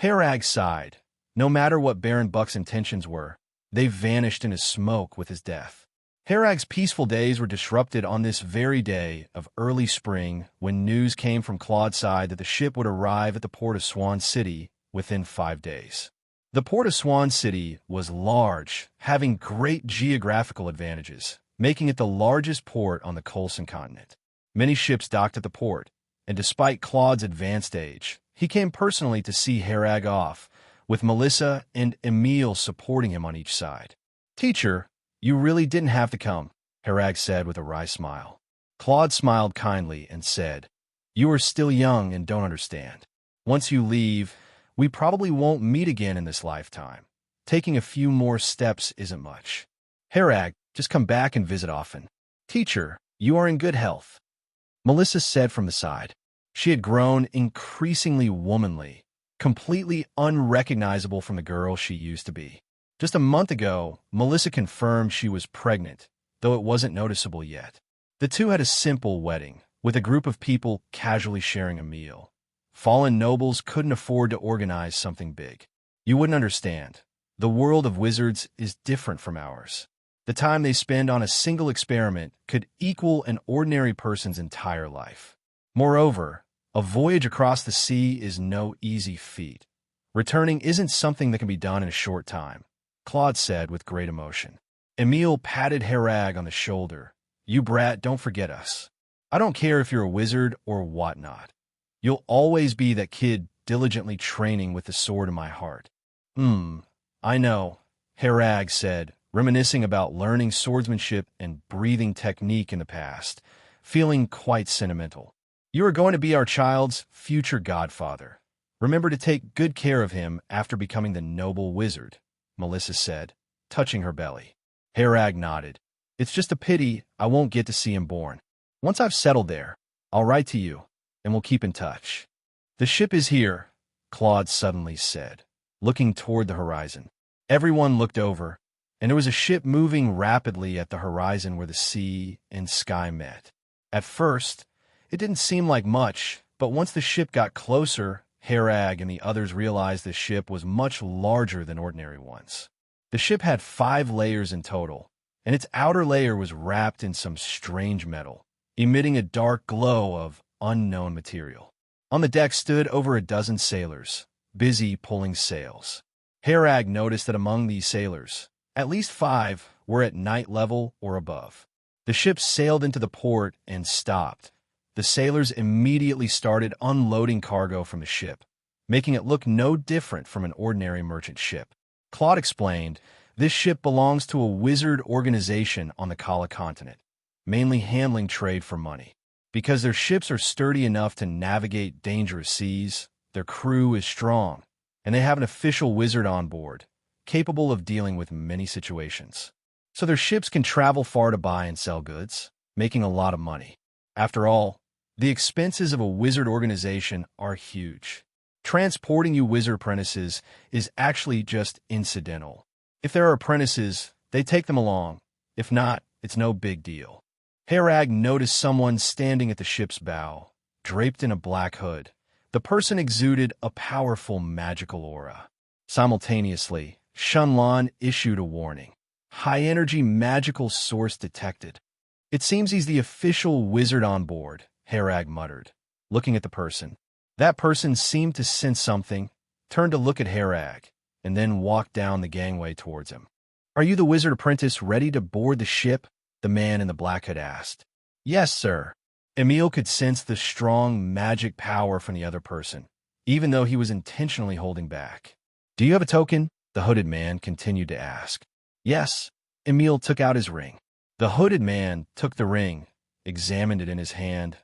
Harag sighed. No matter what Baron Buck's intentions were, they vanished into smoke with his death. Harag's peaceful days were disrupted on this very day of early spring when news came from Claude's side that the ship would arrive at the port of Swan City within 5 days. The port of Swan City was large, having great geographical advantages, making it the largest port on the Colson continent. Many ships docked at the port, and despite Claude's advanced age, he came personally to see Harag off, with Melissa and Emile supporting him on each side. "Teacher, you really didn't have to come," Harag said with a wry smile. Claude smiled kindly and said, "You are still young and don't understand. Once you leave, we probably won't meet again in this lifetime. Taking a few more steps isn't much. Harag, just come back and visit often. Teacher, you are in good health," Melissa said from the side. She had grown increasingly womanly, completely unrecognizable from the girl she used to be. Just a month ago, Melissa confirmed she was pregnant, though it wasn't noticeable yet. The two had a simple wedding, with a group of people casually sharing a meal. Fallen nobles couldn't afford to organize something big. You wouldn't understand. The world of wizards is different from ours. The time they spend on a single experiment could equal an ordinary person's entire life. Moreover, a voyage across the sea is no easy feat. Returning isn't something that can be done in a short time, Claude said with great emotion. Emile patted Harag on the shoulder. "You brat, don't forget us. I don't care if you're a wizard or whatnot. You'll always be that kid diligently training with the sword in my heart." I know," Harag said, reminiscing about learning swordsmanship and breathing technique in the past, feeling quite sentimental. "You are going to be our child's future godfather. Remember to take good care of him after becoming the noble wizard," Melissa said, touching her belly. Harag nodded. It's just a pity I won't get to see him born. Once I've settled there, I'll write to you, and we'll keep in touch. The ship is here, Claude suddenly said, looking toward the horizon. Everyone looked over, and there was a ship moving rapidly at the horizon where the sea and sky met. At first, it didn't seem like much, but once the ship got closer, Herag and the others realized the ship was much larger than ordinary ones. The ship had 5 layers in total, and its outer layer was wrapped in some strange metal, emitting a dark glow of unknown material. On the deck stood over a dozen sailors, busy pulling sails. Herag noticed that among these sailors, at least 5 were at night level or above. The ship sailed into the port and stopped. The sailors immediately started unloading cargo from the ship, making it look no different from an ordinary merchant ship. Claude explained, this ship belongs to a wizard organization on the Kala continent, mainly handling trade for money. Because their ships are sturdy enough to navigate dangerous seas, their crew is strong, and they have an official wizard on board, capable of dealing with many situations. So their ships can travel far to buy and sell goods, making a lot of money. After all, the expenses of a wizard organization are huge. Transporting you wizard apprentices is actually just incidental. If there are apprentices, they take them along. If not, it's no big deal. Herag noticed someone standing at the ship's bow, draped in a black hood. The person exuded a powerful magical aura. Simultaneously, Shunlan issued a warning. High-energy magical source detected. It seems he's the official wizard on board, Herag muttered, looking at the person. That person seemed to sense something, turned to look at Herag, and then walked down the gangway towards him. Are you the wizard apprentice ready to board the ship? The man in the black hood asked. Yes, sir. Emil could sense the strong magic power from the other person, even though he was intentionally holding back. Do you have a token? The hooded man continued to ask. Yes. Emil took out his ring. The hooded man took the ring, examined it in his hand.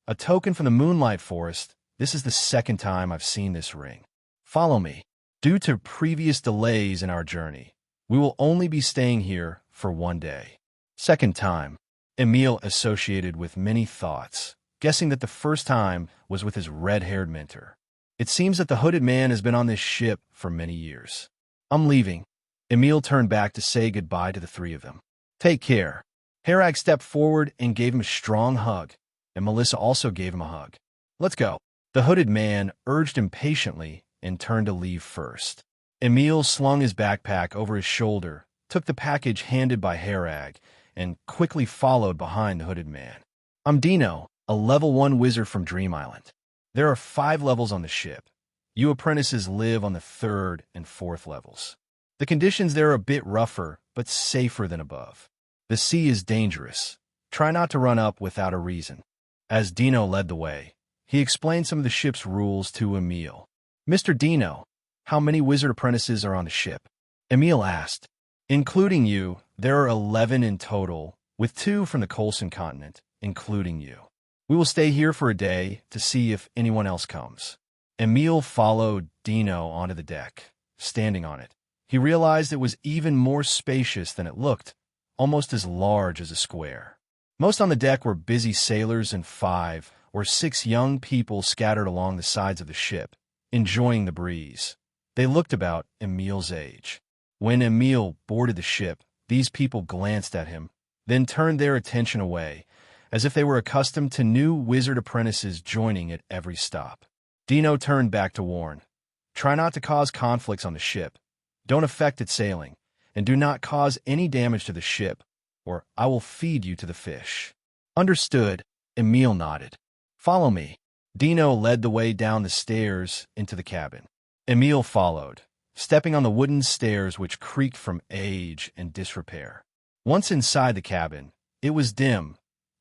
A token from the Moonlight Forest. This is the second time I've seen this ring. Follow me. Due to previous delays in our journey, we will only be staying here for 1 day. Second time. Emil associated with many thoughts, guessing that the first time was with his red-haired mentor. It seems that the hooded man has been on this ship for many years. I'm leaving. Emil turned back to say goodbye to the 3 of them. Take care. Herag stepped forward and gave him a strong hug, and Melissa also gave him a hug. Let's go. The hooded man urged impatiently and turned to leave first. Emil slung his backpack over his shoulder, took the package handed by Herag, and quickly followed behind the hooded man. I'm Dino, a level 1 wizard from Dream Island. There are 5 levels on the ship. You apprentices live on the 3rd and 4th levels. The conditions there are a bit rougher, but safer than above. The sea is dangerous. Try not to run up without a reason. As Dino led the way, he explained some of the ship's rules to Emil. Mr. Dino, how many wizard apprentices are on the ship? Emil asked. Including you, there are 11 in total, with 2 from the Colson continent, including you. We will stay here for a day to see if anyone else comes. Emil followed Dino onto the deck. Standing on it, he realized it was even more spacious than it looked, almost as large as a square. Most on the deck were busy sailors and 5 or 6 young people scattered along the sides of the ship, enjoying the breeze. They looked about Emil's age. When Emil boarded the ship, these people glanced at him, then turned their attention away, as if they were accustomed to new wizard apprentices joining at every stop. Dino turned back to warn. Try not to cause conflicts on the ship. Don't affect its sailing, and do not cause any damage to the ship, or I will feed you to the fish. Understood, Emil nodded. Follow me. Dino led the way down the stairs into the cabin. Emil followed, stepping on the wooden stairs which creaked from age and disrepair. Once inside the cabin, it was dim.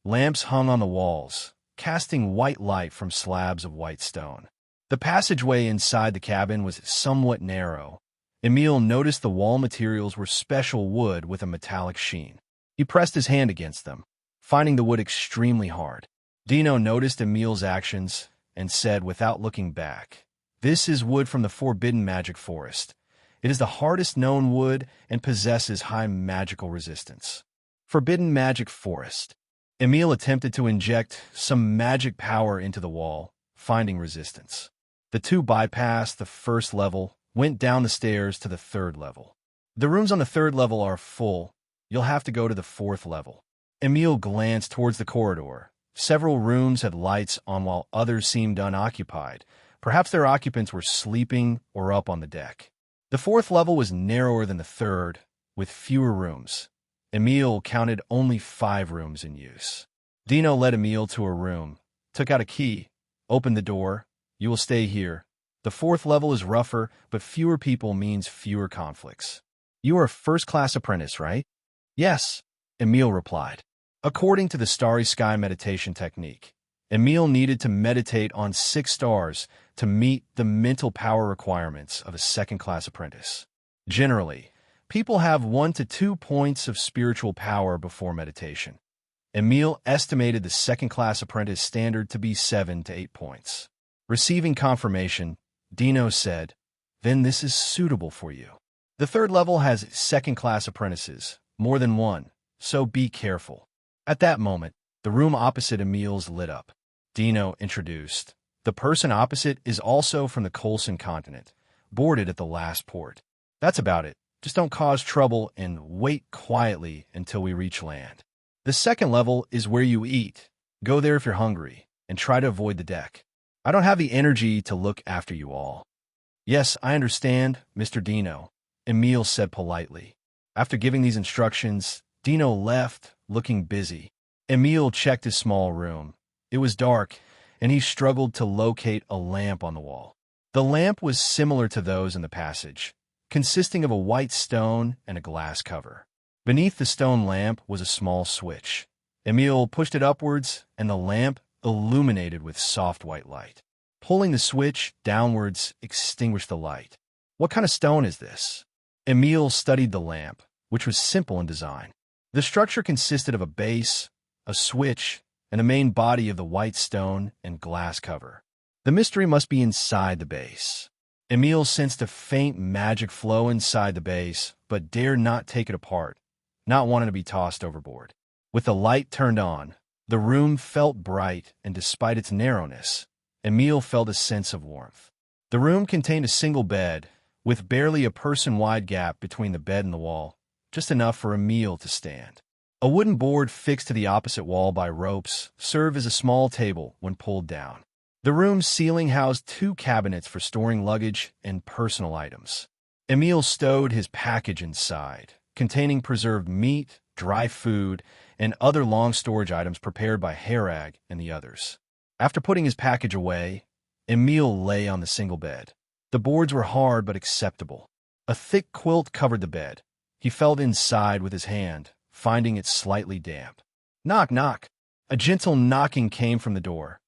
Lamps hung on the walls, casting white light from slabs of white stone. The passageway inside the cabin was somewhat narrow. Emil noticed the wall materials were special wood with a metallic sheen. He pressed his hand against them, finding the wood extremely hard. Dino noticed Emil's actions and said without looking back, This is wood from the Forbidden Magic Forest. It is the hardest known wood and possesses high magical resistance. Forbidden Magic Forest. Emil attempted to inject some magic power into the wall, finding resistance. The two bypassed the first level, went down the stairs to the third level. The rooms on the third level are full. You'll have to go to the fourth level. Emil glanced towards the corridor. Several rooms had lights on while others seemed unoccupied. Perhaps their occupants were sleeping or up on the deck. The fourth level was narrower than the third, with fewer rooms. Emil counted only 5 rooms in use. Dino led Emil to a room, took out a key, opened the door. You will stay here. The fourth level is rougher, but fewer people means fewer conflicts. You are a first-class apprentice, right? Yes, Emil replied. According to the Starry Sky meditation technique, Emil needed to meditate on 6 stars to meet the mental power requirements of a second-class apprentice. Generally, people have 1 to 2 points of spiritual power before meditation. Emil estimated the second-class apprentice standard to be 7 to 8 points. Receiving confirmation, Dino said, "Then this is suitable for you. The third level has second-class apprentices, more than 1, so be careful." At that moment, the room opposite Emil's lit up. Dino introduced. The person opposite is also from the Colson continent, boarded at the last port. That's about it. Just don't cause trouble and wait quietly until we reach land. The second level is where you eat. Go there if you're hungry, and try to avoid the deck. I don't have the energy to look after you all. Yes, I understand, Mr. Dino, Emil said politely. After giving these instructions, Dino left, looking busy. Emil checked his small room. It was dark, and he struggled to locate a lamp on the wall. The lamp was similar to those in the passage, consisting of a white stone and a glass cover. Beneath the stone lamp was a small switch. Emil pushed it upwards, and the lamp illuminated with soft white light. Pulling the switch downwards extinguished the light. What kind of stone is this? Emil studied the lamp, which was simple in design. The structure consisted of a base, a switch, and a main body of the white stone and glass cover. The mystery must be inside the base. Emil sensed a faint magic flow inside the base, but dared not take it apart, not wanting to be tossed overboard. With the light turned on, the room felt bright, and despite its narrowness, Emil felt a sense of warmth. The room contained a single bed, with barely a person-wide gap between the bed and the wall, just enough for Emil to stand. A wooden board fixed to the opposite wall by ropes served as a small table when pulled down. The room's ceiling housed 2 cabinets for storing luggage and personal items. Emil stowed his package inside, containing preserved meat, dry food, and other long storage items prepared by Harag and the others. After putting his package away, Emil lay on the single bed. The boards were hard but acceptable. A thick quilt covered the bed. He felt inside with his hand, finding it slightly damp. Knock, knock. A gentle knocking came from the door.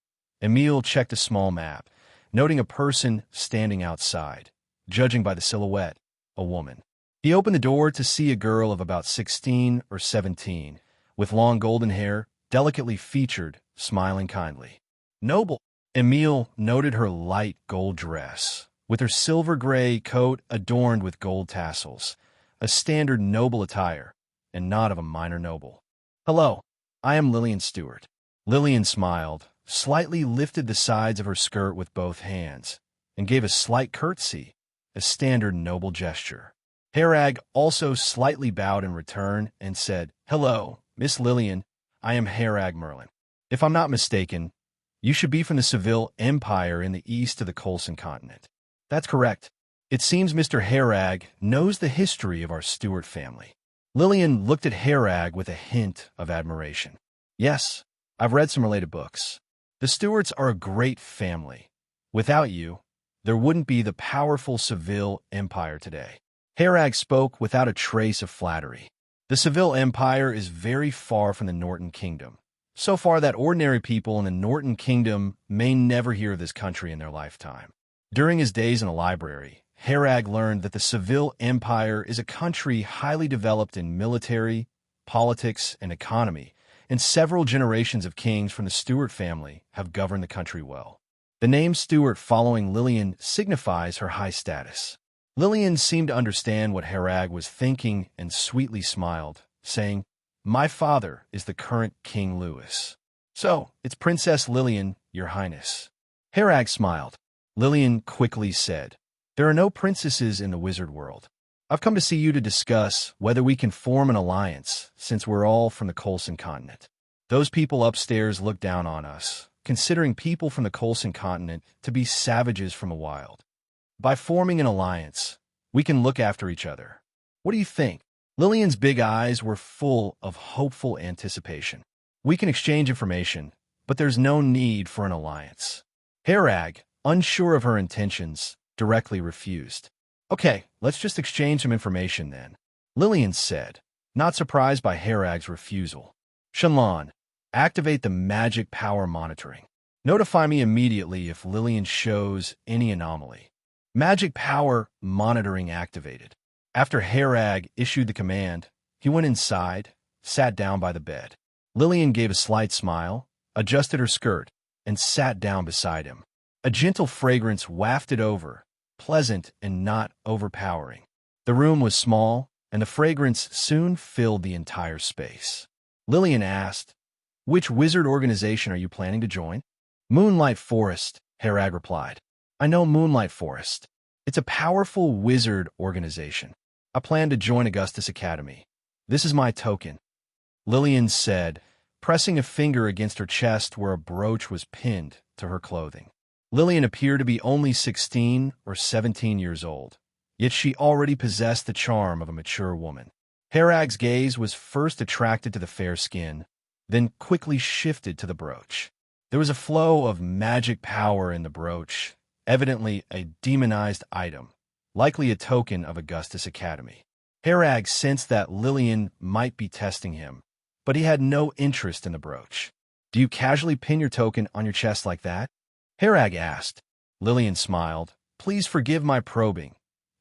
Emil checked a small map, noting a person standing outside. Judging by the silhouette, a woman. He opened the door to see a girl of about 16 or 17, with long golden hair, delicately featured, smiling kindly. Noble. Emil noted her light gold dress, with her silver-gray coat adorned with gold tassels, a standard noble attire, and not of a minor noble. "Hello, I am Lillian Stewart." Lillian smiled, slightly lifted the sides of her skirt with both hands, and gave a slight curtsy, a standard noble gesture. Harag also slightly bowed in return and said, "Hello, Miss Lillian, I am Harag Merlin. If I'm not mistaken, you should be from the Seville Empire in the east of the Colson continent." "That's correct. It seems Mr. Harag knows the history of our Stewart family." Lillian looked at Harag with a hint of admiration. "Yes, I've read some related books. The Stewarts are a great family. Without you, there wouldn't be the powerful Seville Empire today." Harag spoke without a trace of flattery. The Seville Empire is very far from the Norton Kingdom, so far that ordinary people in the Norton Kingdom may never hear of this country in their lifetime. During his days in the library, Harag learned that the Seville Empire is a country highly developed in military, politics, and economy, and several generations of kings from the Stewart family have governed the country well. The name Stewart following Lillian signifies her high status. Lillian seemed to understand what Harag was thinking and sweetly smiled, saying, My father is the current King Louis. So, it's Princess Lillian, Your Highness. Herag smiled. Lillian quickly said, There are no princesses in the wizard world. I've come to see you to discuss whether we can form an alliance, since we're all from the Colson continent. Those people upstairs look down on us, considering people from the Colson continent to be savages from the wild. By forming an alliance, we can look after each other. What do you think? Lillian's big eyes were full of hopeful anticipation. We can exchange information, but there's no need for an alliance. Herag, unsure of her intentions, directly refused. Okay, let's just exchange some information then, Lillian said, not surprised by Herag's refusal. Shenlong, activate the magic power monitoring. Notify me immediately if Lillian shows any anomaly. Magic power monitoring activated. After Herag issued the command, he went inside, sat down by the bed. Lillian gave a slight smile, adjusted her skirt, and sat down beside him. A gentle fragrance wafted over, pleasant and not overpowering. The room was small, and the fragrance soon filled the entire space. Lillian asked, Which wizard organization are you planning to join? Moonlight Forest, Herag replied. I know Moonlight Forest. It's a powerful wizard organization. I plan to join Augustus Academy. This is my token, Lillian said, pressing a finger against her chest where a brooch was pinned to her clothing. Lillian appeared to be only 16 or 17 years old, yet she already possessed the charm of a mature woman. Herag's gaze was first attracted to the fair skin, then quickly shifted to the brooch. There was a flow of magic power in the brooch, evidently a demonized item, likely a token of Augustus Academy. Herag sensed that Lillian might be testing him, but he had no interest in the brooch. Do you casually pin your token on your chest like that? Herag asked. Lillian smiled. Please forgive my probing.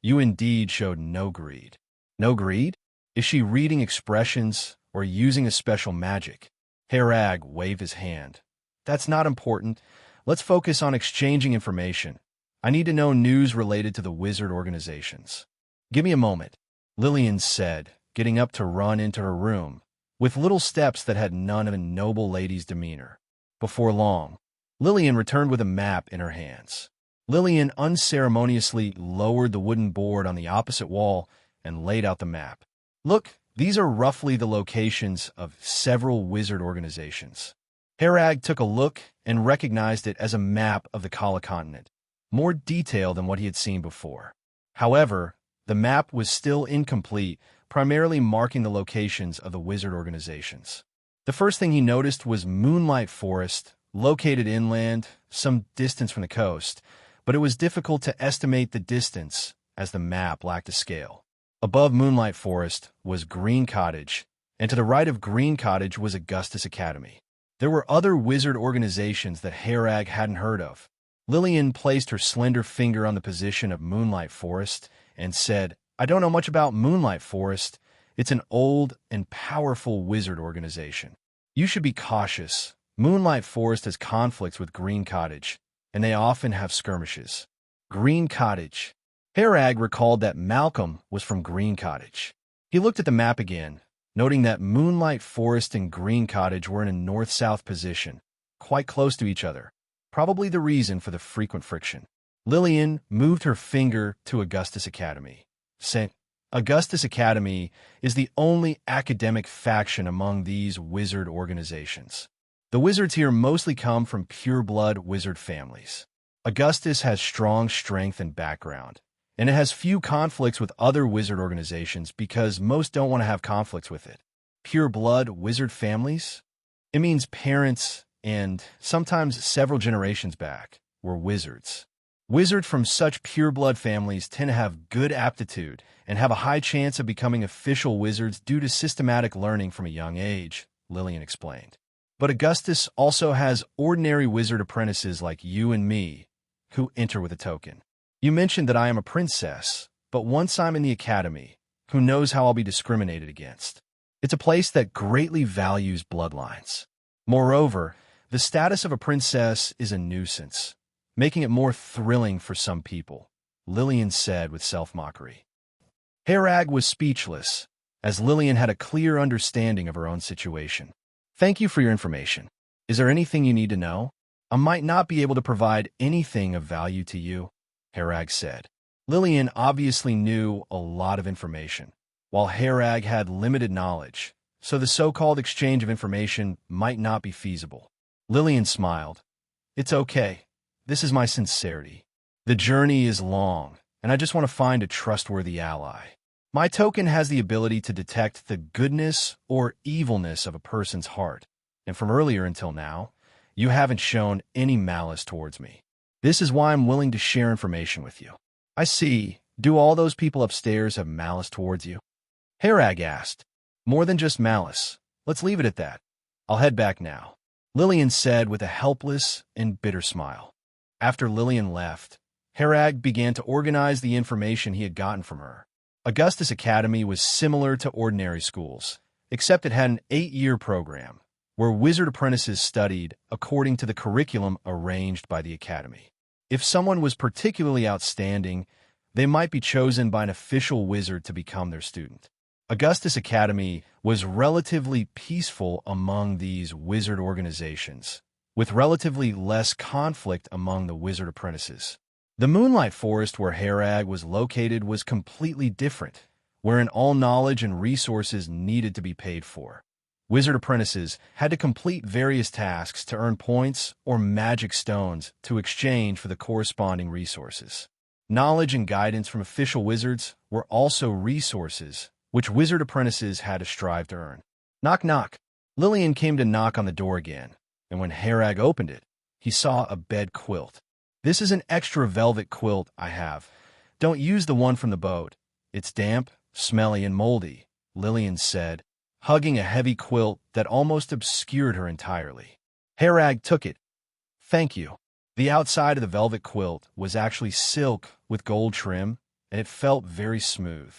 You indeed showed no greed. No greed? Is she reading expressions or using a special magic? Herag waved his hand. That's not important. Let's focus on exchanging information. I need to know news related to the wizard organizations. Give me a moment, Lillian said, getting up to run into her room, with little steps that had none of a noble lady's demeanor. Before long, Lillian returned with a map in her hands. Lillian unceremoniously lowered the wooden board on the opposite wall and laid out the map. Look, these are roughly the locations of several wizard organizations. Herag took a look and recognized it as a map of the Kala continent, more detailed than what he had seen before. However, the map was still incomplete, primarily marking the locations of the wizard organizations. The first thing he noticed was Moonlight Forest, located inland, some distance from the coast, but it was difficult to estimate the distance as the map lacked a scale. Above Moonlight Forest was Green Cottage, and to the right of Green Cottage was Augustus Academy. There were other wizard organizations that Herag hadn't heard of. Lillian placed her slender finger on the position of Moonlight Forest and said, I don't know much about Moonlight Forest. It's an old and powerful wizard organization. You should be cautious. Moonlight Forest has conflicts with Green Cottage, and they often have skirmishes. Green Cottage. Herag recalled that Malcolm was from Green Cottage. He looked at the map again, noting that Moonlight Forest and Green Cottage were in a north-south position, quite close to each other, probably the reason for the frequent friction. Lillian moved her finger to Augustus Academy, saying, Augustus Academy is the only academic faction among these wizard organizations. The wizards here mostly come from pure-blood wizard families. Augustus has strong strength and background, and it has few conflicts with other wizard organizations because most don't want to have conflicts with it. Pure-blood wizard families? It means parents and, sometimes several generations back, were wizards. Wizards from such pure-blood families tend to have good aptitude and have a high chance of becoming official wizards due to systematic learning from a young age, Lillian explained. But Augustus also has ordinary wizard apprentices like you and me, who enter with a token. You mentioned that I am a princess, but once I'm in the academy, who knows how I'll be discriminated against? It's a place that greatly values bloodlines. Moreover, the status of a princess is a nuisance, making it more thrilling for some people, Lillian said with self-mockery. Herag was speechless, as Lillian had a clear understanding of her own situation. Thank you for your information. Is there anything you need to know? I might not be able to provide anything of value to you, Harag said. Lillian obviously knew a lot of information, while Harag had limited knowledge, so the so-called exchange of information might not be feasible. Lillian smiled. It's okay. This is my sincerity. The journey is long, and I just want to find a trustworthy ally. My token has the ability to detect the goodness or evilness of a person's heart, and from earlier until now, you haven't shown any malice towards me. This is why I'm willing to share information with you. I see. Do all those people upstairs have malice towards you? Harag asked. More than just malice. Let's leave it at that. I'll head back now, Lillian said with a helpless and bitter smile. After Lillian left, Harag began to organize the information he had gotten from her. Augustus Academy was similar to ordinary schools, except it had an 8-year program, where wizard apprentices studied according to the curriculum arranged by the Academy. If someone was particularly outstanding, they might be chosen by an official wizard to become their student. Augustus Academy was relatively peaceful among these wizard organizations, with relatively less conflict among the wizard apprentices. The Moonlight Forest where Harag was located was completely different, wherein all knowledge and resources needed to be paid for. Wizard apprentices had to complete various tasks to earn points or magic stones to exchange for the corresponding resources. Knowledge and guidance from official wizards were also resources which wizard apprentices had to strive to earn. Knock, knock. Lillian came to knock on the door again, and when Harag opened it, he saw a bed quilt. This is an extra velvet quilt I have. Don't use the one from the boat. It's damp, smelly, and moldy, Lillian said, hugging a heavy quilt that almost obscured her entirely. Harag took it. Thank you. The outside of the velvet quilt was actually silk with gold trim, and it felt very smooth.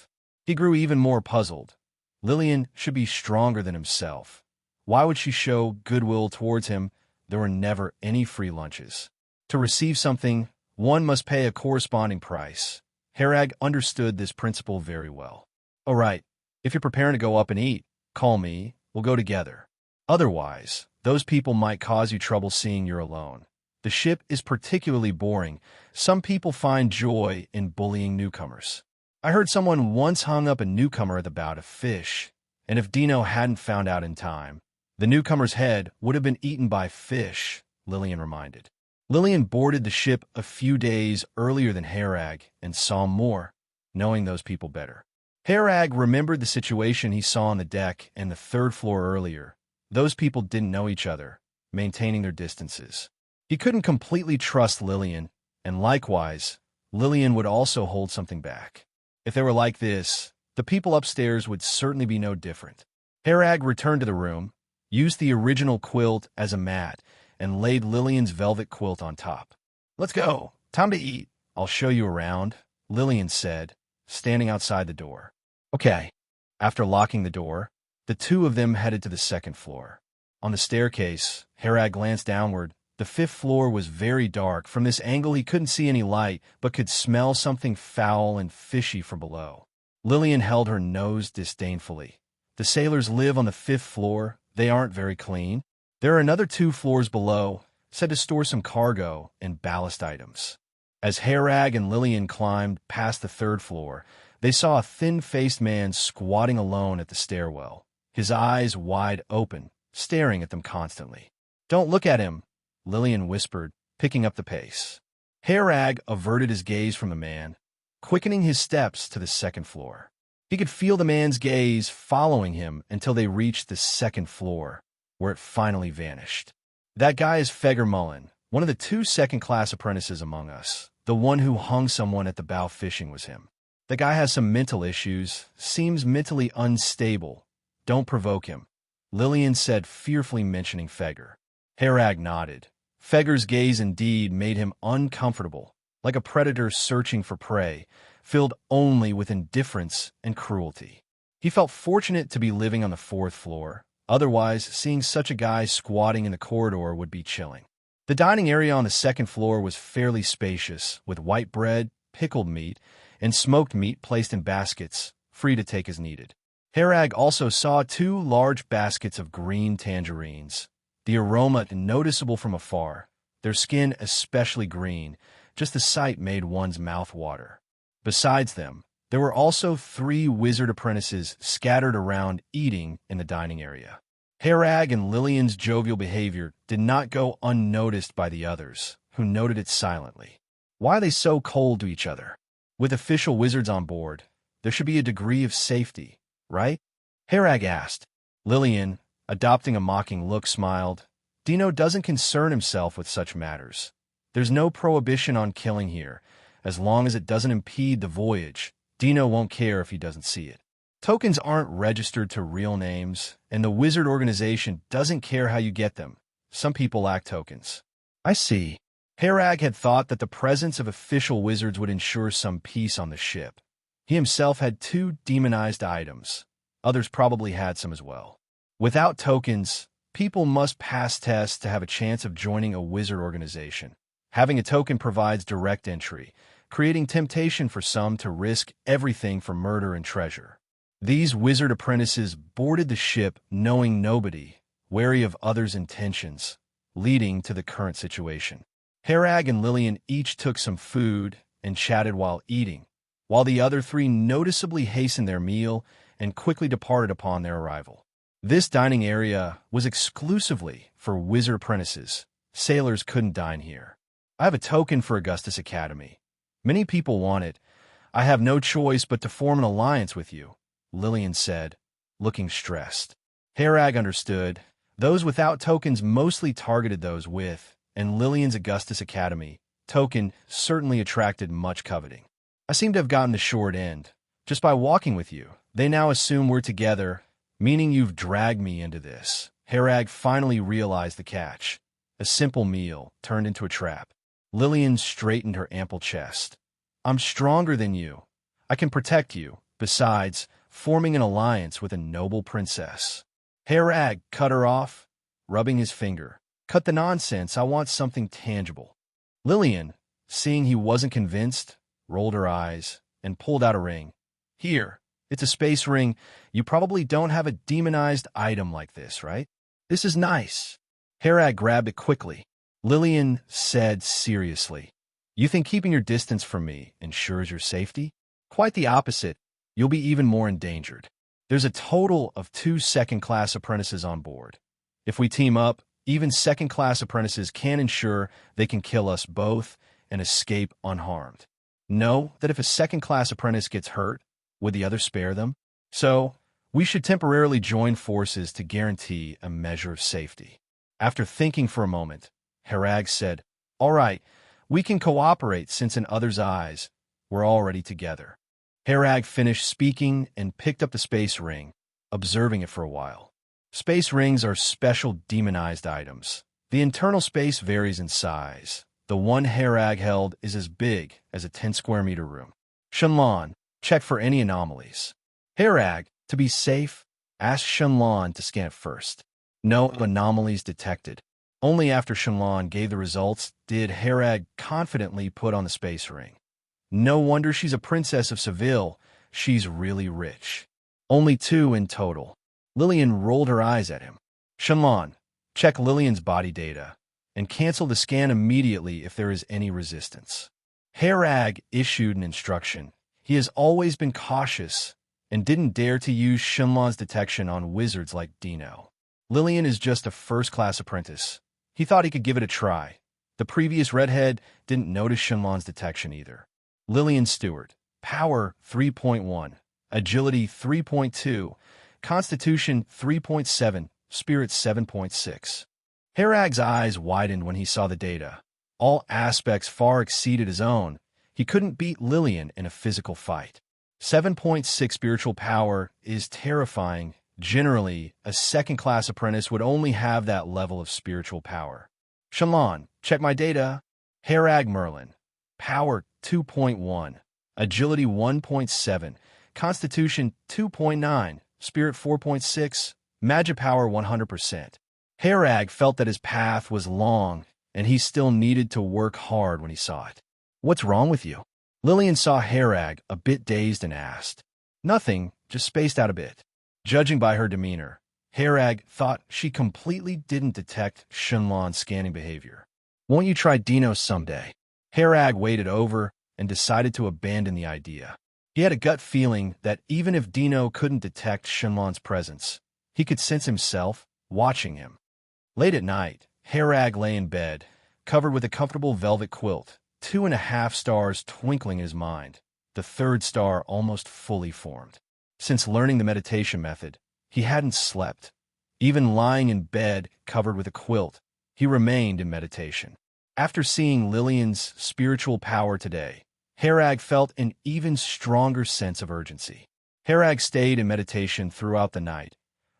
He grew even more puzzled. Lillian should be stronger than himself. Why would she show goodwill towards him? There were never any free lunches. To receive something, one must pay a corresponding price. Harag understood this principle very well. All right, if you're preparing to go up and eat, call me, we'll go together. Otherwise, those people might cause you trouble seeing you're alone. The ship is particularly boring. Some people find joy in bullying newcomers. I heard someone once hung up a newcomer at the bout of fish, and if Dino hadn't found out in time, the newcomer's head would have been eaten by fish, Lillian reminded. Lillian boarded the ship a few days earlier than Harag and saw more, knowing those people better. Harag remembered the situation he saw on the deck and the third floor earlier. Those people didn't know each other, maintaining their distances. He couldn't completely trust Lillian, and likewise, Lillian would also hold something back. If they were like this, the people upstairs would certainly be no different. Harag returned to the room, used the original quilt as a mat, and laid Lillian's velvet quilt on top. Let's go. Time to eat. I'll show you around, Lillian said, standing outside the door. Okay. After locking the door, the two of them headed to the second floor. On the staircase, Harag glanced downward. The fifth floor was very dark. From this angle, he couldn't see any light, but could smell something foul and fishy from below. Lillian held her nose disdainfully. The sailors live on the fifth floor. They aren't very clean. There are another 2 floors below, said to store some cargo and ballast items. As Harag and Lillian climbed past the 3rd floor, they saw a thin-faced man squatting alone at the stairwell, his eyes wide open, staring at them constantly. Don't look at him, Lillian whispered, picking up the pace. Harag averted his gaze from the man, quickening his steps to the 2nd floor. He could feel the man's gaze following him until they reached the 2nd floor, where it finally vanished. That guy is Fegar Mullen, one of the 2 second-class apprentices among us. The one who hung someone at the bow fishing was him. The guy has some mental issues, seems mentally unstable. Don't provoke him, Lillian said, fearfully mentioning Fegar. Harag nodded. Fegar's gaze indeed made him uncomfortable, like a predator searching for prey, filled only with indifference and cruelty. He felt fortunate to be living on the 4th floor. Otherwise, seeing such a guy squatting in the corridor would be chilling. The dining area on the 2nd floor was fairly spacious, with white bread, pickled meat, and smoked meat placed in baskets, free to take as needed. Harag also saw 2 large baskets of green tangerines, the aroma noticeable from afar, their skin especially green. Just the sight made one's mouth water. Besides them, there were also 3 wizard apprentices scattered around eating in the dining area. Harag and Lillian's jovial behavior did not go unnoticed by the others, who noted it silently. Why are they so cold to each other? With official wizards on board, there should be a degree of safety, right? Harag asked. Lillian, adopting a mocking look, smiled. Dino doesn't concern himself with such matters. There's no prohibition on killing here. As long as it doesn't impede the voyage, Dino won't care if he doesn't see it. Tokens aren't registered to real names, and the wizard organization doesn't care how you get them. Some people lack tokens. I see. Harag had thought that the presence of official wizards would ensure some peace on the ship. He himself had 2 demonized items. Others probably had some as well. Without tokens, people must pass tests to have a chance of joining a wizard organization. Having a token provides direct entry, creating temptation for some to risk everything for murder and treasure. These wizard apprentices boarded the ship knowing nobody, wary of others' intentions, leading to the current situation. Harag and Lillian each took some food and chatted while eating, while the other 3 noticeably hastened their meal and quickly departed upon their arrival. This dining area was exclusively for wizard apprentices. Sailors couldn't dine here. I have a token for Augustus Academy. Many people want it. I have no choice but to form an alliance with you, Lillian said, looking stressed. Harag understood. Those without tokens mostly targeted those with, and Lillian's Augustus Academy token certainly attracted much coveting. I seem to have gotten the short end. Just by walking with you, they now assume we're together, meaning you've dragged me into this. Harag finally realized the catch. A simple meal turned into a trap. Lillian straightened her ample chest. I'm stronger than you. I can protect you. Besides, forming an alliance with a noble princess. Harag cut her off, rubbing his finger. Cut the nonsense. I want something tangible. Lillian, seeing he wasn't convinced, rolled her eyes and pulled out a ring. Here, it's a space ring. You probably don't have a demonized item like this, right? This is nice. Harag grabbed it quickly. Lillian said seriously, You think keeping your distance from me ensures your safety? Quite the opposite. You'll be even more endangered. There's a total of 2 second-class apprentices on board. If we team up, even second-class apprentices can ensure they can kill us both and escape unharmed. Know that if a second-class apprentice gets hurt, would the other spare them? So, we should temporarily join forces to guarantee a measure of safety. After thinking for a moment, Harag said, All right, we can cooperate since in others' eyes, we're already together. Harag finished speaking and picked up the space ring, observing it for a while. Space rings are special demonized items. The internal space varies in size. The one Harag held is as big as a 10-square-meter room. Shenlong, check for any anomalies. Harag, to be safe, asked Shenlong to scan it first. No anomalies detected. Only after Shenlong gave the results did Harag confidently put on the space ring. No wonder she's a princess of Seville. She's really rich. Only 2 in total. Lillian rolled her eyes at him. Shenlong, check Lillian's body data and cancel the scan immediately if there is any resistance. Harag issued an instruction. He has always been cautious and didn't dare to use Shenlong's detection on wizards like Dino. Lillian is just a first-class apprentice. He thought he could give it a try. The previous redhead didn't notice Shenlong's detection either. Lillian Stewart, Power 3.1, Agility 3.2, Constitution 3.7, Spirit 7.6. Harag's eyes widened when he saw the data. All aspects far exceeded his own. He couldn't beat Lillian in a physical fight. 7.6 spiritual power is terrifying. Generally, a second-class apprentice would only have that level of spiritual power. Shenlong, check my data. Harag Merlin, Power 2.1, Agility 1.7, Constitution 2.9, Spirit 4.6, Magic Power 100%. Harag felt that his path was long, and he still needed to work hard when he saw it. What's wrong with you? Lillian saw Harag a bit dazed and asked. Nothing, just spaced out a bit. Judging by her demeanor, Herag thought she completely didn't detect Shenlong's scanning behavior. Won't you try Dino someday? Herag waited over and decided to abandon the idea. He had a gut feeling that even if Dino couldn't detect Shenlong's presence, he could sense himself watching him. Late at night, Herag lay in bed, covered with a comfortable velvet quilt, 2.5 stars twinkling in his mind, the third star almost fully formed. Since learning the meditation method, he hadn't slept. Even lying in bed, covered with a quilt, he remained in meditation. After seeing Lillian's spiritual power today, Herag felt an even stronger sense of urgency. Herag stayed in meditation throughout the night,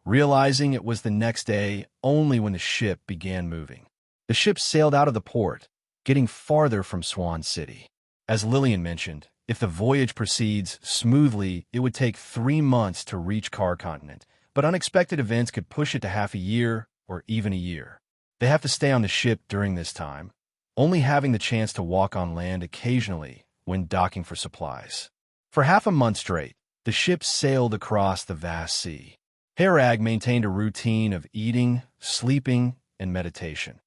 realizing it was the next day only when the ship began moving. The ship sailed out of the port, getting farther from Swan City. As Lillian mentioned, if the voyage proceeds smoothly, it would take 3 months to reach Car Continent, but unexpected events could push it to half a year or even a year. They have to stay on the ship during this time, only having the chance to walk on land occasionally when docking for supplies. For half a month straight, the ship sailed across the vast sea. Herag maintained a routine of eating, sleeping, and meditation.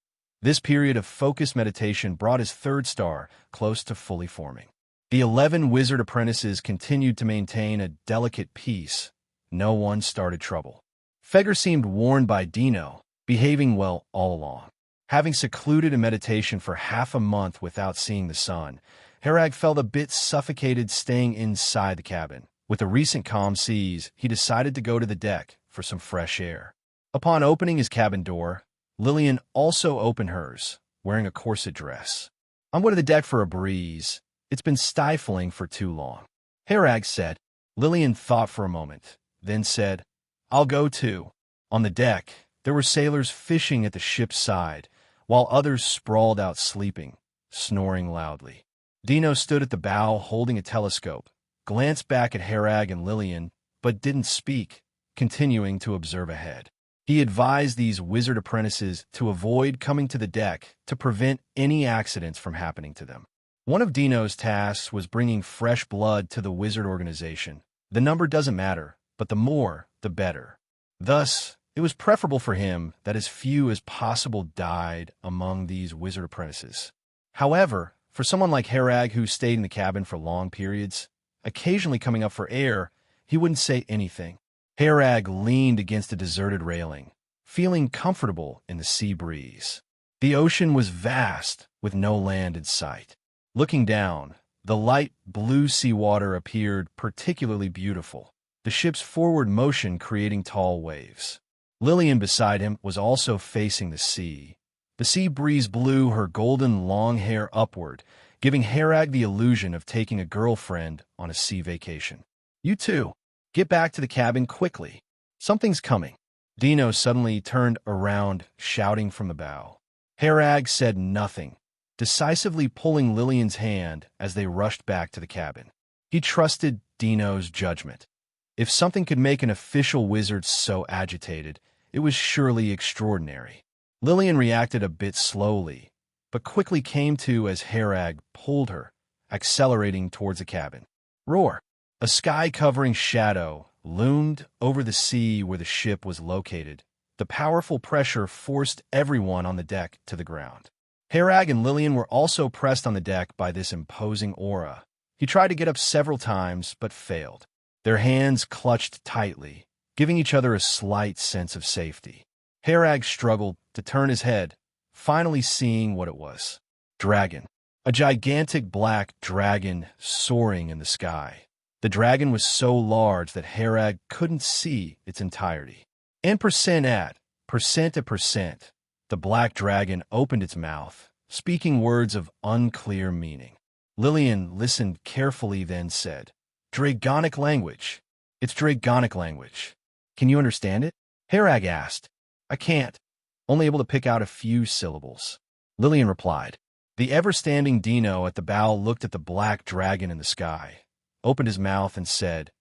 This period of focused meditation brought his third star close to fully forming. The 11 wizard apprentices continued to maintain a delicate peace. No one started trouble. Feger seemed warned by Dino, behaving well all along. Having secluded in meditation for half a month without seeing the sun, Herag felt a bit suffocated staying inside the cabin. With the recent calm seas, he decided to go to the deck for some fresh air. Upon opening his cabin door, Lillian also opened hers, wearing a corset dress. "I'm going to the deck for a breeze. It's been stifling for too long," Herag said. Lillian thought for a moment, then said, "I'll go too." On the deck, there were sailors fishing at the ship's side, while others sprawled out sleeping, snoring loudly. Dino stood at the bow holding a telescope, glanced back at Herag and Lillian, but didn't speak, continuing to observe ahead. He advised these wizard apprentices to avoid coming to the deck to prevent any accidents from happening to them. One of Dino's tasks was bringing fresh blood to the wizard organization. The number doesn't matter, but the more, the better. Thus, it was preferable for him that as few as possible died among these wizard apprentices. However, for someone like Herag who stayed in the cabin for long periods, occasionally coming up for air, he wouldn't say anything. Herag leaned against a deserted railing, feeling comfortable in the sea breeze. The ocean was vast, with no land in sight. Looking down, the light blue seawater appeared particularly beautiful, the ship's forward motion creating tall waves. Lillian beside him was also facing the sea. The sea breeze blew her golden long hair upward, giving Herag the illusion of taking a girlfriend on a sea vacation. "You two, get back to the cabin quickly. Something's coming." Dino suddenly turned around, shouting from the bow. Herag said nothing, decisively pulling Lillian's hand as they rushed back to the cabin. He trusted Dino's judgment. If something could make an official wizard so agitated, it was surely extraordinary. Lillian reacted a bit slowly, but quickly came to as Herag pulled her, accelerating towards the cabin. Roar! A sky-covering shadow loomed over the sea where the ship was located. The powerful pressure forced everyone on the deck to the ground. Herag and Lillian were also pressed on the deck by this imposing aura. He tried to get up several times, but failed. Their hands clutched tightly, giving each other a slight sense of safety. Herag struggled to turn his head, finally seeing what it was. Dragon. A gigantic black dragon soaring in the sky. The dragon was so large that Herag couldn't see its entirety. And percent at percent, the black dragon opened its mouth, speaking words of unclear meaning. Lillian listened carefully, then said, "Dragonic language. It's Dragonic language. Can you understand it?" Herag asked. "I can't. Only able to pick out a few syllables." Lillian replied. The ever-standing Dino at the bow looked at the black dragon in the sky, opened his mouth and said,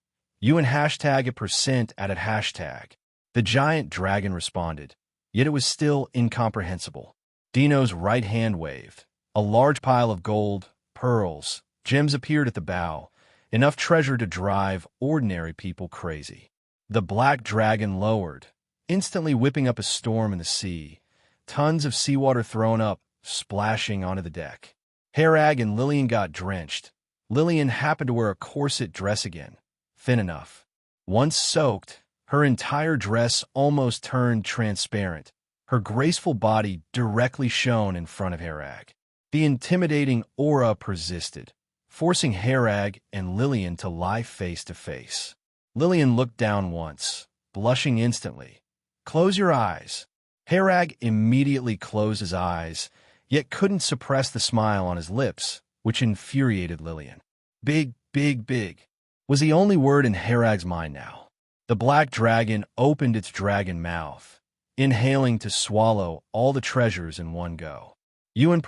"You and hashtag at percent at hashtag." The giant dragon responded, yet it was still incomprehensible. Dino's right hand waved. A large pile of gold, pearls, gems appeared at the bow, enough treasure to drive ordinary people crazy. The black dragon lowered, instantly whipping up a storm in the sea. Tons of seawater thrown up, splashing onto the deck. Herag and Lillian got drenched. Lillian happened to wear a corset dress again, thin enough. Once soaked, her entire dress almost turned transparent. Her graceful body directly shone in front of Herag. The intimidating aura persisted, forcing Herag and Lillian to lie face to face. Lillian looked down once, blushing instantly. "Close your eyes." Herag immediately closed his eyes, yet couldn't suppress the smile on his lips, which infuriated Lillian. Big, big, big was the only word in Herag's mind now. The black dragon opened its dragon mouth, inhaling to swallow all the treasures in one go. Ewan,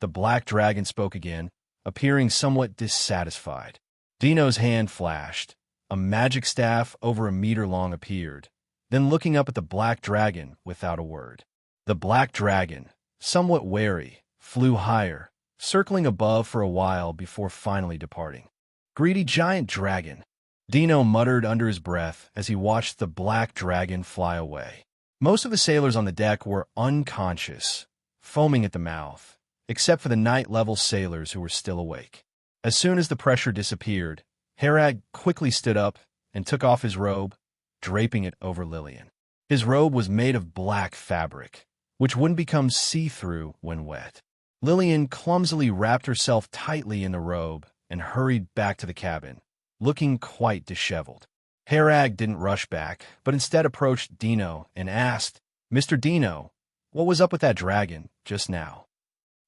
the black dragon spoke again, appearing somewhat dissatisfied. Dino's hand flashed. A magic staff over 1 meter long appeared, then looking up at the black dragon without a word. The black dragon, somewhat wary, flew higher, circling above for a while before finally departing. "Greedy giant dragon," Dino muttered under his breath as he watched the black dragon fly away. Most of the sailors on the deck were unconscious, foaming at the mouth, except for the night-level sailors who were still awake. As soon as the pressure disappeared, Herag quickly stood up and took off his robe, draping it over Lillian. His robe was made of black fabric, which wouldn't become see-through when wet. Lillian clumsily wrapped herself tightly in the robe and hurried back to the cabin, looking quite disheveled. Herag didn't rush back, but instead approached Dino and asked, "Mr. Dino, what was up with that dragon just now?"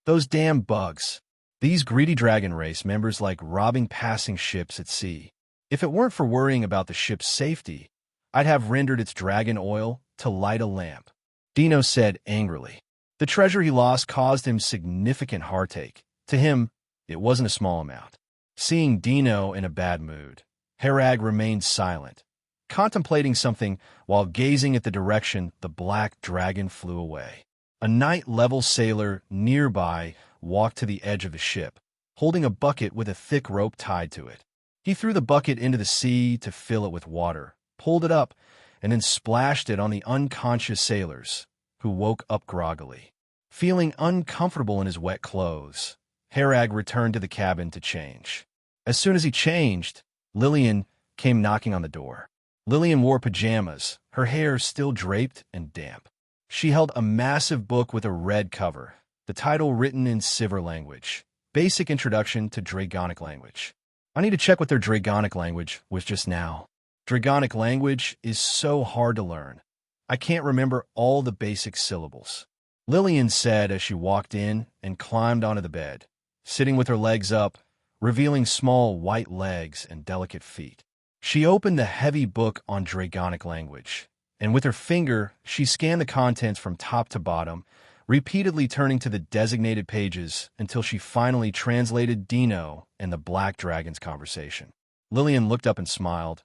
"Those damn bugs. These greedy dragon race members like robbing passing ships at sea. If it weren't for worrying about the ship's safety, I'd have rendered its dragon oil to light a lamp," Dino said angrily. The treasure he lost caused him significant heartache. To him, it wasn't a small amount. Seeing Dino in a bad mood, Herag remained silent, contemplating something while gazing at the direction the black dragon flew away. A night-level sailor nearby walked to the edge of the ship, holding a bucket with a thick rope tied to it. He threw the bucket into the sea to fill it with water, pulled it up, and then splashed it on the unconscious sailors, who woke up groggily. Feeling uncomfortable in his wet clothes, Herag returned to the cabin to change. As soon as he changed, Lillian came knocking on the door. Lillian wore pajamas, her hair still draped and damp. She held a massive book with a red cover, the title written in Sivir language, Basic Introduction to Dragonic Language. "I need to check what their Dragonic language was just now. Dragonic language is so hard to learn. I can't remember all the basic syllables," Lillian said as she walked in and climbed onto the bed, sitting with her legs up, revealing small white legs and delicate feet. She opened the heavy book on Dragonic language, and with her finger, she scanned the contents from top to bottom, repeatedly turning to the designated pages until she finally translated Dino and the Black Dragon's conversation. Lillian looked up and smiled.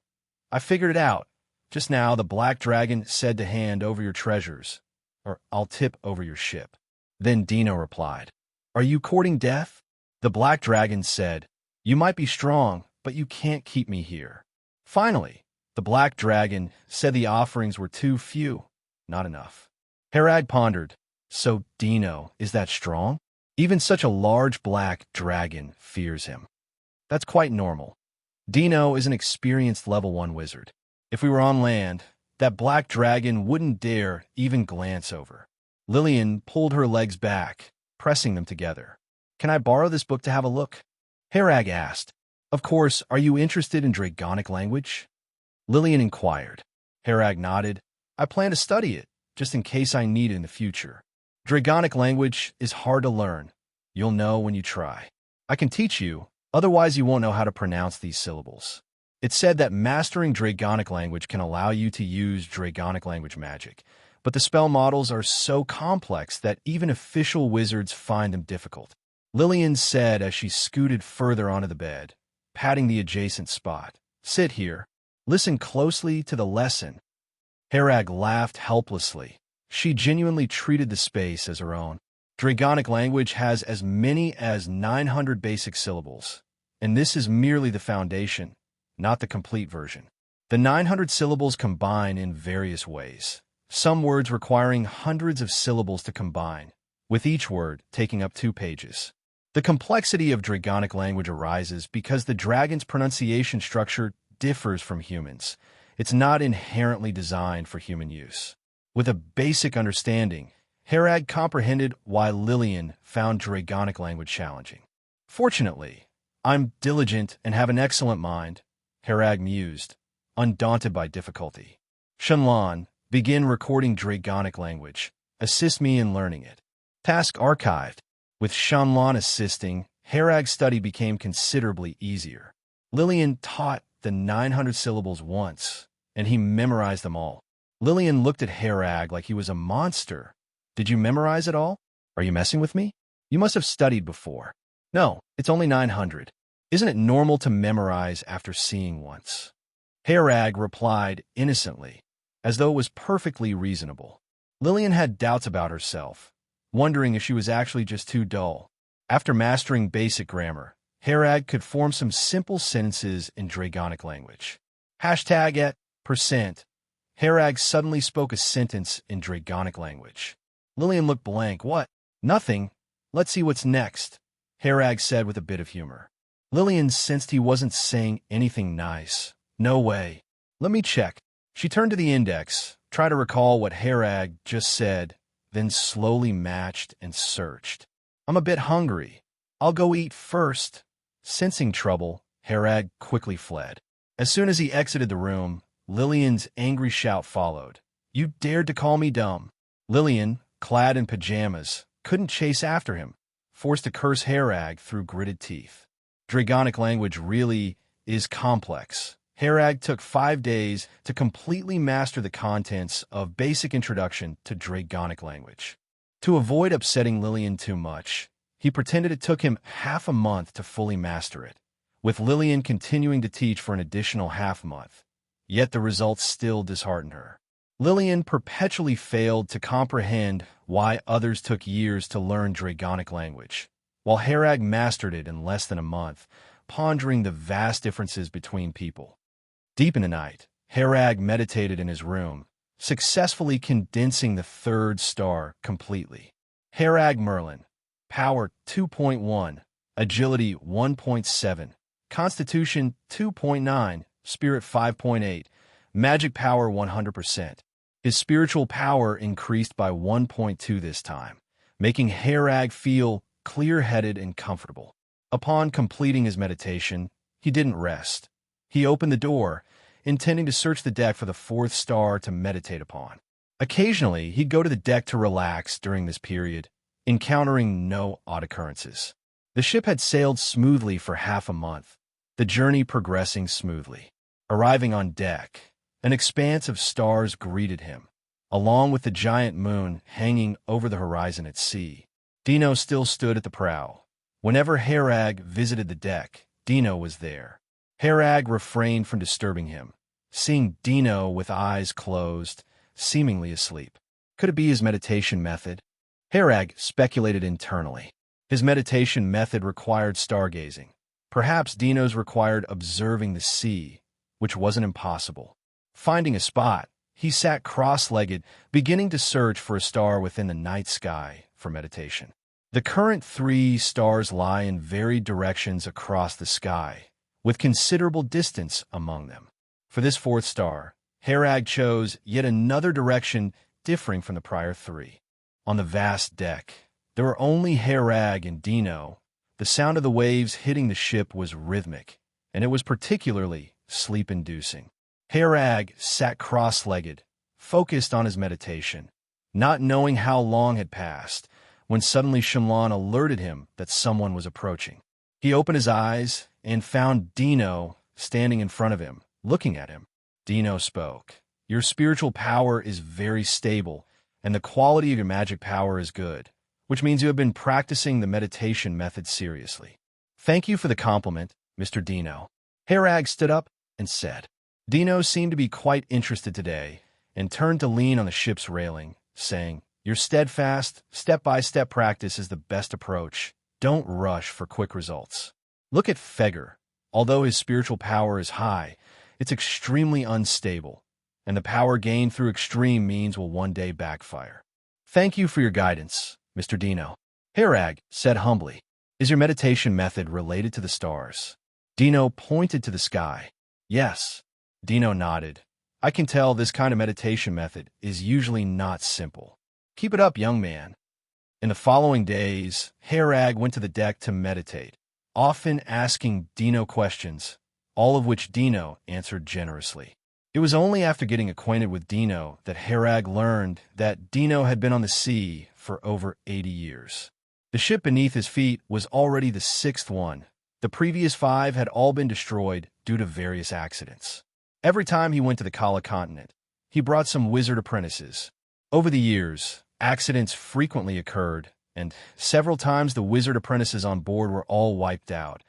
"I figured it out. Just now, the Black Dragon said to hand over your treasures, or I'll tip over your ship." Then Dino replied, "Are you courting death?" The Black Dragon said, "You might be strong, but you can't keep me here." Finally, the Black Dragon said the offerings were too few, not enough. Herag pondered, "So Dino is that strong? Even such a large black dragon fears him." "That's quite normal. Dino is an experienced level 1 wizard. If we were on land, that black dragon wouldn't dare even glance over." Lillian pulled her legs back, pressing them together. "Can I borrow this book to have a look?" Herag asked. "Of course, are you interested in Dragonic language?" Lillian inquired. Herag nodded. "I plan to study it, just in case I need it in the future. Dragonic language is hard to learn. You'll know when you try. I can teach you, otherwise you won't know how to pronounce these syllables." It's said that mastering Dragonic language can allow you to use Dragonic language magic, but the spell models are so complex that even official wizards find them difficult. Lillian said as she scooted further onto the bed, patting the adjacent spot. "Sit here. Listen closely to the lesson." Herag laughed helplessly. She genuinely treated the space as her own. Dragonic language has as many as 900 basic syllables, and this is merely the foundation. not the complete version. The 900 syllables combine in various ways, some words requiring hundreds of syllables to combine, with each word taking up 2 pages. The complexity of Dragonic language arises because the dragon's pronunciation structure differs from humans. It's not inherently designed for human use. With a basic understanding, Herag comprehended why Lillian found Dragonic language challenging. Fortunately, I'm diligent and have an excellent mind, Herag mused, undaunted by difficulty. Shenlan, begin recording Dragonic language. Assist me in learning it. Task archived. With Shenlan assisting, Herag's study became considerably easier. Lillian taught the 900 syllables once, and he memorized them all. Lillian looked at Herag like he was a monster. Did you memorize it all? Are you messing with me? You must have studied before. No, it's only 900. Isn't it normal to memorize after seeing once? Herag replied innocently, as though it was perfectly reasonable. Lillian had doubts about herself, wondering if she was actually just too dull. After mastering basic grammar, Herag could form some simple sentences in Dragonic language. Hashtag at %. Herag suddenly spoke a sentence in Dragonic language. Lillian looked blank. What? Nothing. Let's see what's next, Herag said with a bit of humor. Lillian sensed he wasn't saying anything nice. No way. Let me check. She turned to the index, tried to recall what Herag just said, then slowly matched and searched. I'm a bit hungry. I'll go eat first. Sensing trouble, Herag quickly fled. As soon as he exited the room, Lillian's angry shout followed. You dared to call me dumb. Lillian, clad in pajamas, couldn't chase after him, forced to curse Herag through gritted teeth. Dragonic language really is complex. Herag took 5 days to completely master the contents of Basic Introduction to Dragonic Language. To avoid upsetting Lillian too much, he pretended it took him half a month to fully master it, with Lillian continuing to teach for an additional half-month. Yet the results still disheartened her. Lillian perpetually failed to comprehend why others took years to learn Dragonic language, while Herag mastered it in less than a month, pondering the vast differences between people. Deep in the night, Herag meditated in his room, successfully condensing the 3rd star completely. Herag Merlin, Power 2.1, Agility 1.7, Constitution 2.9, Spirit 5.8, Magic Power 100%. His spiritual power increased by 1.2 this time, making Herag feel clear-headed and comfortable. Upon completing his meditation, he didn't rest. He opened the door, intending to search the deck for the 4th star to meditate upon. Occasionally, he'd go to the deck to relax during this period, encountering no odd occurrences. The ship had sailed smoothly for half a month, the journey progressing smoothly. Arriving on deck, an expanse of stars greeted him, along with the giant moon hanging over the horizon at sea. Dino still stood at the prow. Whenever Herag visited the deck, Dino was there. Herag refrained from disturbing him, seeing Dino with eyes closed, seemingly asleep. Could it be his meditation method? Herag speculated internally. His meditation method required stargazing. Perhaps Dino's required observing the sea, which wasn't impossible. Finding a spot, he sat cross-legged, beginning to search for a star within the night sky for meditation. The current 3 stars lie in varied directions across the sky, with considerable distance among them. For this 4th star, Herag chose yet another direction differing from the prior 3. On the vast deck, there were only Herag and Dino. The sound of the waves hitting the ship was rhythmic, and it was particularly sleep-inducing. Herag sat cross-legged, focused on his meditation, not knowing how long had passed, when suddenly Shenlan alerted him that someone was approaching. He opened his eyes and found Dino standing in front of him, looking at him. Dino spoke. Your spiritual power is very stable, and the quality of your magic power is good, which means you have been practicing the meditation method seriously. Thank you for the compliment, Mr. Dino. Herag stood up and said. Dino seemed to be quite interested today and turned to lean on the ship's railing, saying, Your steadfast, step-by-step practice is the best approach. Don't rush for quick results. Look at Feger. Although his spiritual power is high, it's extremely unstable, and the power gained through extreme means will one day backfire. Thank you for your guidance, Mr. Dino. Harag said humbly. Is your meditation method related to the stars? Dino pointed to the sky. Yes. Dino nodded. I can tell this kind of meditation method is usually not simple. Keep it up, young man. In the following days, Harag went to the deck to meditate, often asking Dino questions, all of which Dino answered generously. It was only after getting acquainted with Dino that Harag learned that Dino had been on the sea for over 80 years. The ship beneath his feet was already the sixth one. The previous 5 had all been destroyed due to various accidents. Every time he went to the Kala continent, he brought some wizard apprentices. Over the years, accidents frequently occurred, and several times the wizard apprentices on board were all wiped out,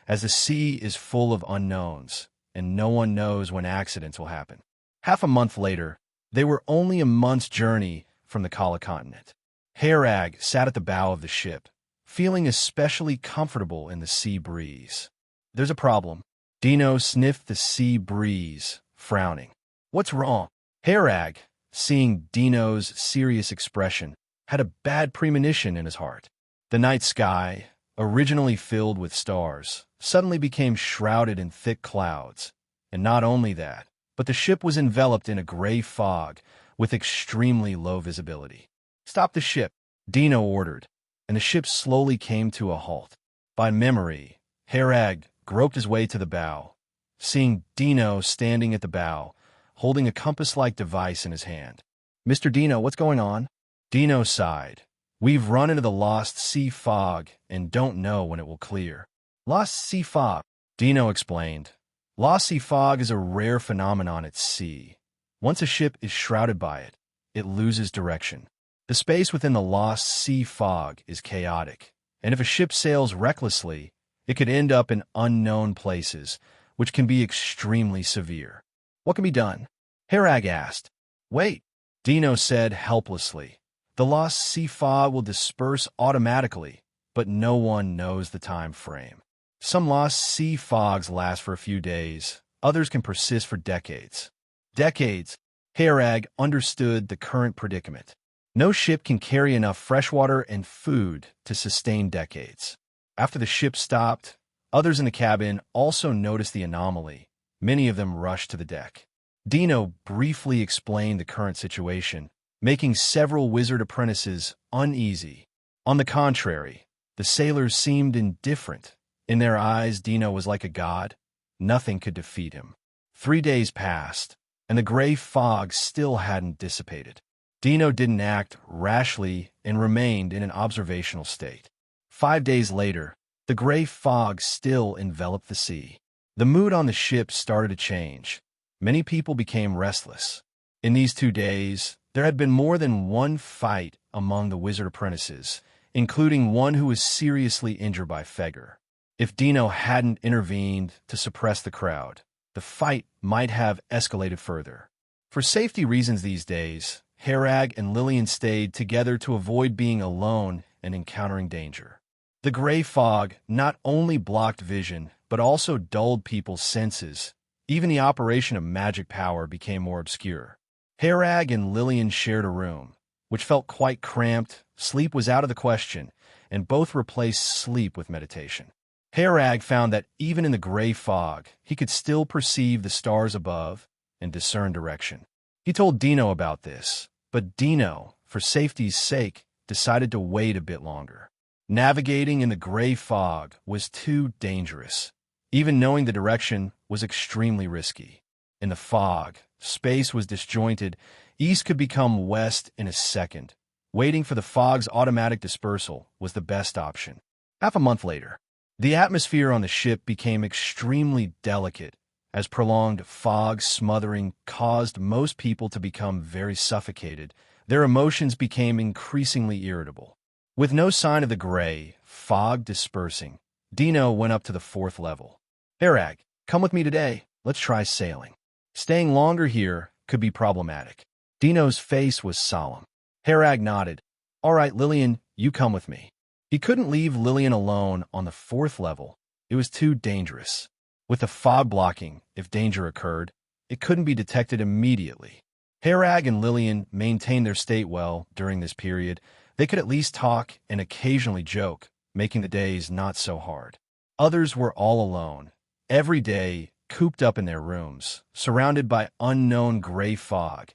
as the sea is full of unknowns, and no one knows when accidents will happen. Half a month later, they were only a month's journey from the Kala continent. Harag sat at the bow of the ship, feeling especially comfortable in the sea breeze. There's a problem. Dino sniffed the sea breeze, frowning. What's wrong? Harag, seeing Dino's serious expression, had a bad premonition in his heart. The night sky, originally filled with stars, suddenly became shrouded in thick clouds. And not only that, but the ship was enveloped in a gray fog with extremely low visibility. Stop the ship, Dino ordered, and the ship slowly came to a halt. By memory, Harag groped his way to the bow, seeing Dino standing at the bow, holding a compass-like device in his hand. Mr. Dino, what's going on? Dino sighed. We've run into the lost sea fog and don't know when it will clear. Lost sea fog, Dino explained. Lost sea fog is a rare phenomenon at sea. Once a ship is shrouded by it, it loses direction. The space within the lost sea fog is chaotic, and if a ship sails recklessly, it could end up in unknown places, which can be extremely severe. What can be done? Harag asked. Wait, Dino said helplessly. The lost sea fog will disperse automatically, but no one knows the time frame. Some lost sea fogs last for a few days, others can persist for decades. Decades? Harag understood the current predicament. No ship can carry enough freshwater and food to sustain decades. After the ship stopped, others in the cabin also noticed the anomaly. Many of them rushed to the deck. Dino briefly explained the current situation, making several wizard apprentices uneasy. On the contrary, the sailors seemed indifferent. In their eyes, Dino was like a god. Nothing could defeat him. 3 days passed, and the gray fog still hadn't dissipated. Dino didn't act rashly and remained in an observational state. 5 days later, the gray fog still enveloped the sea. The mood on the ship started to change. Many people became restless. In these 2 days, there had been more than one fight among the wizard apprentices, including one who was seriously injured by Feger. If Dino hadn't intervened to suppress the crowd, the fight might have escalated further. For safety reasons these days, Harag and Lillian stayed together to avoid being alone and encountering danger. The gray fog not only blocked vision, but also dulled people's senses. Even the operation of magic power became more obscure. Harag and Lillian shared a room, which felt quite cramped. Sleep was out of the question, and both replaced sleep with meditation. Harag found that even in the gray fog, he could still perceive the stars above and discern direction. He told Dino about this, but Dino, for safety's sake, decided to wait a bit longer. Navigating in the gray fog was too dangerous. Even knowing the direction was extremely risky. In the fog, space was disjointed. East could become west in a second. Waiting for the fog's automatic dispersal was the best option. Half a month later, the atmosphere on the ship became extremely delicate, as prolonged fog smothering caused most people to become very suffocated. Their emotions became increasingly irritable. With no sign of the gray fog dispersing, Dino went up to the 4th level. Harag, come with me today. Let's try sailing. Staying longer here could be problematic. Dino's face was solemn. Harag nodded. All right, Lillian, you come with me. He couldn't leave Lillian alone on the 4th level. It was too dangerous. With the fog blocking, if danger occurred, it couldn't be detected immediately. Harag and Lillian maintained their state well during this period. They could at least talk and occasionally joke, making the days not so hard. Others were all alone, every day cooped up in their rooms, surrounded by unknown gray fog.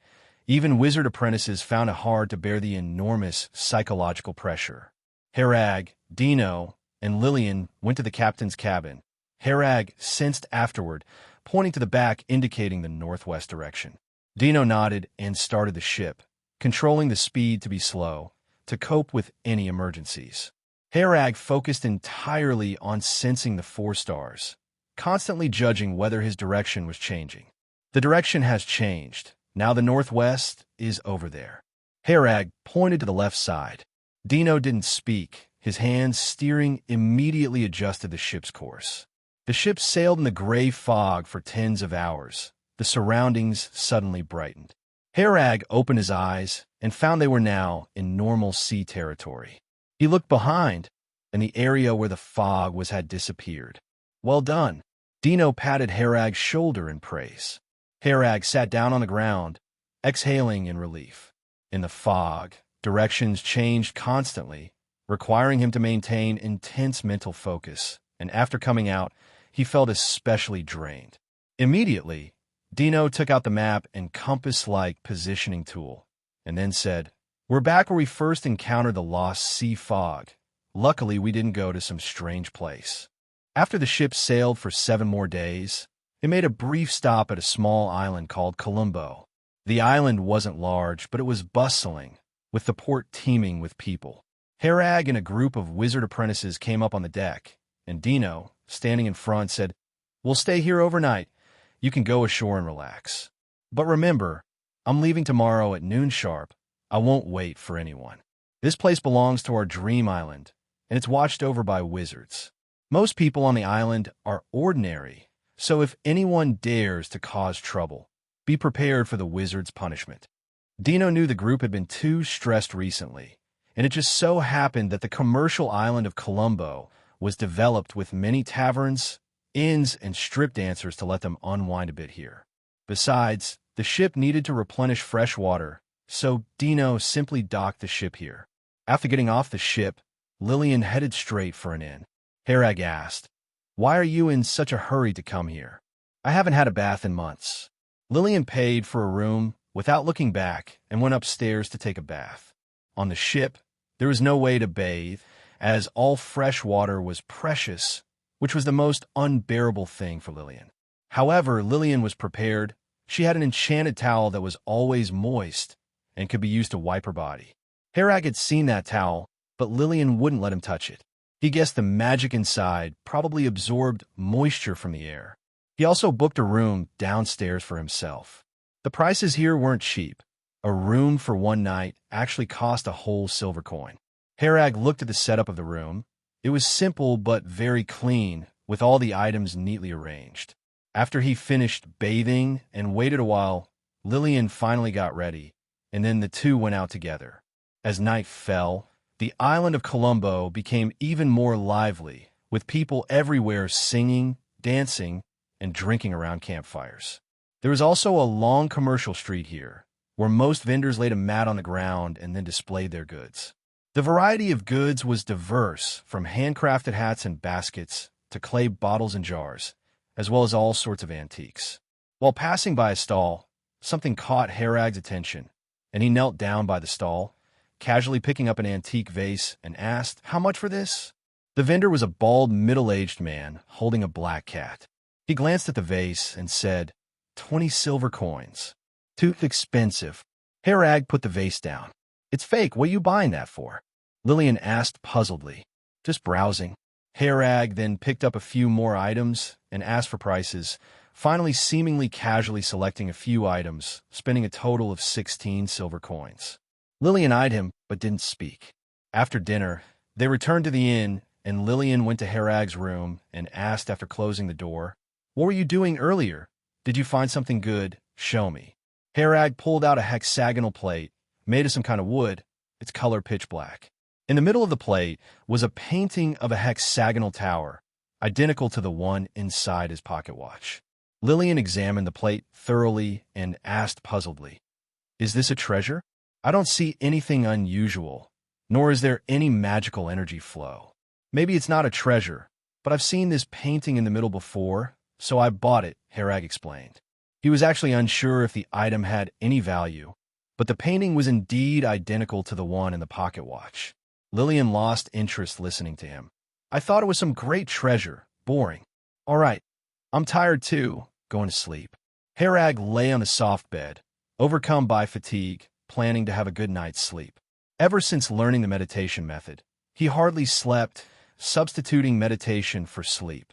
Even wizard apprentices found it hard to bear the enormous psychological pressure. Harag, Dino, and Lillian went to the captain's cabin. Harag sensed afterward, pointing to the back indicating the northwest direction. Dino nodded and started the ship, controlling the speed to be slow, to cope with any emergencies. Harag focused entirely on sensing the 4 stars, constantly judging whether his direction was changing. The direction has changed. Now the northwest is over there. Harag pointed to the left side. Dino didn't speak. His hands steering immediately adjusted the ship's course. The ship sailed in the gray fog for tens of hours. The surroundings suddenly brightened. Harag opened his eyes and found they were now in normal sea territory. He looked behind, and the area where the fog was had disappeared. Well done. Dino patted Harag's shoulder in praise. Harag sat down on the ground, exhaling in relief. In the fog, directions changed constantly, requiring him to maintain intense mental focus, and after coming out, he felt especially drained. Immediately, Dino took out the map and compass-like positioning tool, and then said, "We're back where we first encountered the lost sea fog. Luckily, we didn't go to some strange place." After the ship sailed for 7 more days, it made a brief stop at a small island called Colombo. The island wasn't large, but it was bustling, with the port teeming with people. Harag and a group of wizard apprentices came up on the deck, and Dino, standing in front, said, "We'll stay here overnight. You can go ashore and relax. But remember, I'm leaving tomorrow at noon sharp. I won't wait for anyone. This place belongs to our dream island, and it's watched over by wizards. Most people on the island are ordinary, so if anyone dares to cause trouble, be prepared for the wizard's punishment." Dino knew the group had been too stressed recently, and it just so happened that the commercial island of Colombo was developed with many taverns, inns, and strip dancers to let them unwind a bit here. Besides, the ship needed to replenish fresh water, so Dino simply docked the ship here. After getting off the ship, Lillian headed straight for an inn. Harag asked, "Why are you in such a hurry to come here?" "I haven't had a bath in months." Lillian paid for a room without looking back and went upstairs to take a bath. On the ship, there was no way to bathe, as all fresh water was precious, which was the most unbearable thing for Lillian. However, Lillian was prepared. She had an enchanted towel that was always moist and could be used to wipe her body. Harag had seen that towel, but Lillian wouldn't let him touch it. He guessed the magic inside probably absorbed moisture from the air. He also booked a room downstairs for himself. The prices here weren't cheap. A room for 1 night actually cost a whole silver coin. Harag looked at the setup of the room. It was simple but very clean, with all the items neatly arranged. After he finished bathing and waited a while, Lillian finally got ready, and then the two went out together. As night fell, the island of Colombo became even more lively, with people everywhere singing, dancing, and drinking around campfires. There was also a long commercial street here, where most vendors laid a mat on the ground and then displayed their goods. The variety of goods was diverse, from handcrafted hats and baskets to clay bottles and jars, as well as all sorts of antiques. While passing by a stall, something caught Harag's attention, and he knelt down by the stall, casually picking up an antique vase, and asked, "How much for this?" The vendor was a bald, middle-aged man holding a black cat. He glanced at the vase and said, 20 silver coins. Too expensive. Harag put the vase down. "It's fake. What are you buying that for?" Lillian asked puzzledly. "Just browsing." Harag then picked up a few more items and asked for prices, finally seemingly casually selecting a few items, spending a total of 16 silver coins. Lillian eyed him, but didn't speak. After dinner, they returned to the inn, and Lillian went to Harag's room and asked after closing the door, "What were you doing earlier? Did you find something good? Show me." Harag pulled out a hexagonal plate, made of some kind of wood, its color pitch black. In the middle of the plate was a painting of a hexagonal tower, identical to the one inside his pocket watch. Lillian examined the plate thoroughly and asked puzzledly, "Is this a treasure? I don't see anything unusual, nor is there any magical energy flow. Maybe it's not a treasure, but I've seen this painting in the middle before, so I bought it," Harag explained. He was actually unsure if the item had any value, but the painting was indeed identical to the one in the pocket watch. Lillian lost interest listening to him. "I thought it was some great treasure. Boring. All right, I'm tired too. Going to sleep." Harag lay on the soft bed, overcome by fatigue, planning to have a good night's sleep. Ever since learning the meditation method, he hardly slept, substituting meditation for sleep.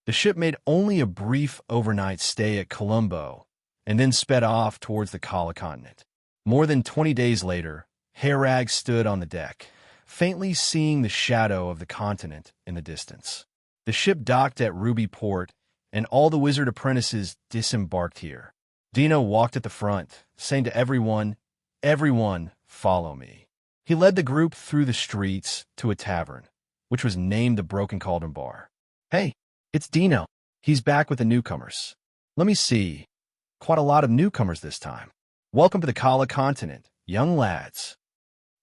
The ship made only a brief overnight stay at Colombo and then sped off towards the Kala continent. More than 20 days later, Harag stood on the deck, faintly seeing the shadow of the continent in the distance. The ship docked at Ruby Port, and all the wizard apprentices disembarked here. Dino walked at the front, saying to everyone, "Everyone, follow me." He led the group through the streets to a tavern, which was named the Broken Cauldron Bar. "Hey, it's Dino. He's back with the newcomers. Let me see. Quite a lot of newcomers this time. Welcome to the Kala continent, young lads."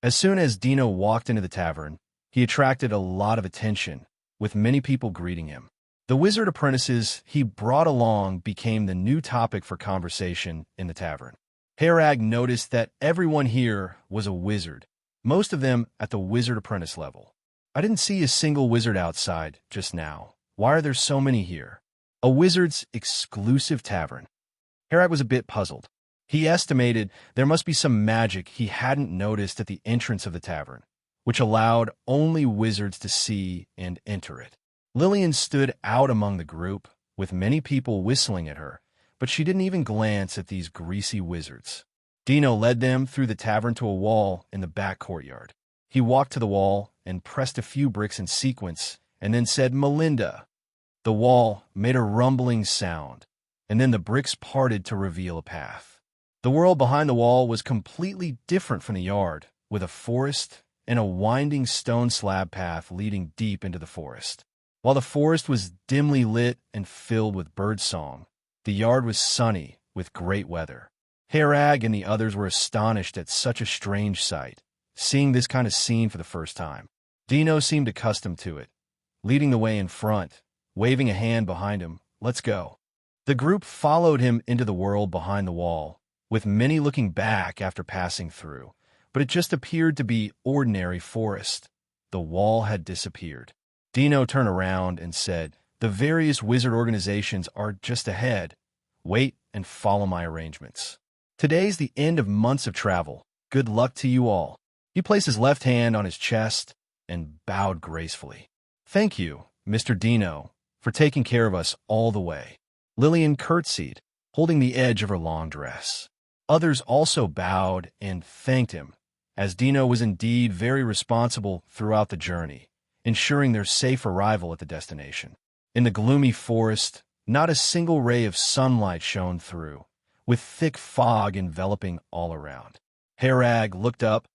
As soon as Dino walked into the tavern, he attracted a lot of attention, with many people greeting him. The wizard apprentices he brought along became the new topic for conversation in the tavern. Harag noticed that everyone here was a wizard, most of them at the wizard apprentice level. "I didn't see a single wizard outside just now. Why are there so many here? A wizard's exclusive tavern?" Harag was a bit puzzled. He estimated there must be some magic he hadn't noticed at the entrance of the tavern, which allowed only wizards to see and enter it. Lillian stood out among the group, with many people whistling at her, but she didn't even glance at these greasy wizards. Dino led them through the tavern to a wall in the back courtyard. He walked to the wall and pressed a few bricks in sequence, and then said, "Melinda." The wall made a rumbling sound, and then the bricks parted to reveal a path. The world behind the wall was completely different from the yard, with a forest and a winding stone slab path leading deep into the forest. While the forest was dimly lit and filled with birdsong, the yard was sunny with great weather. Harag and the others were astonished at such a strange sight, seeing this kind of scene for the first time. Dino seemed accustomed to it, leading the way in front, waving a hand behind him. "Let's go." The group followed him into the world behind the wall, with many looking back after passing through, but it just appeared to be ordinary forest. The wall had disappeared. Dino turned around and said, "The various wizard organizations are just ahead. Wait and follow my arrangements. Today's the end of months of travel. Good luck to you all." He placed his left hand on his chest and bowed gracefully. "Thank you, Mr. Dino, for taking care of us all the way." Lillian curtsied, holding the edge of her long dress. Others also bowed and thanked him, as Dino was indeed very responsible throughout the journey, ensuring their safe arrival at the destination. In the gloomy forest, not a single ray of sunlight shone through, with thick fog enveloping all around. Harag looked up,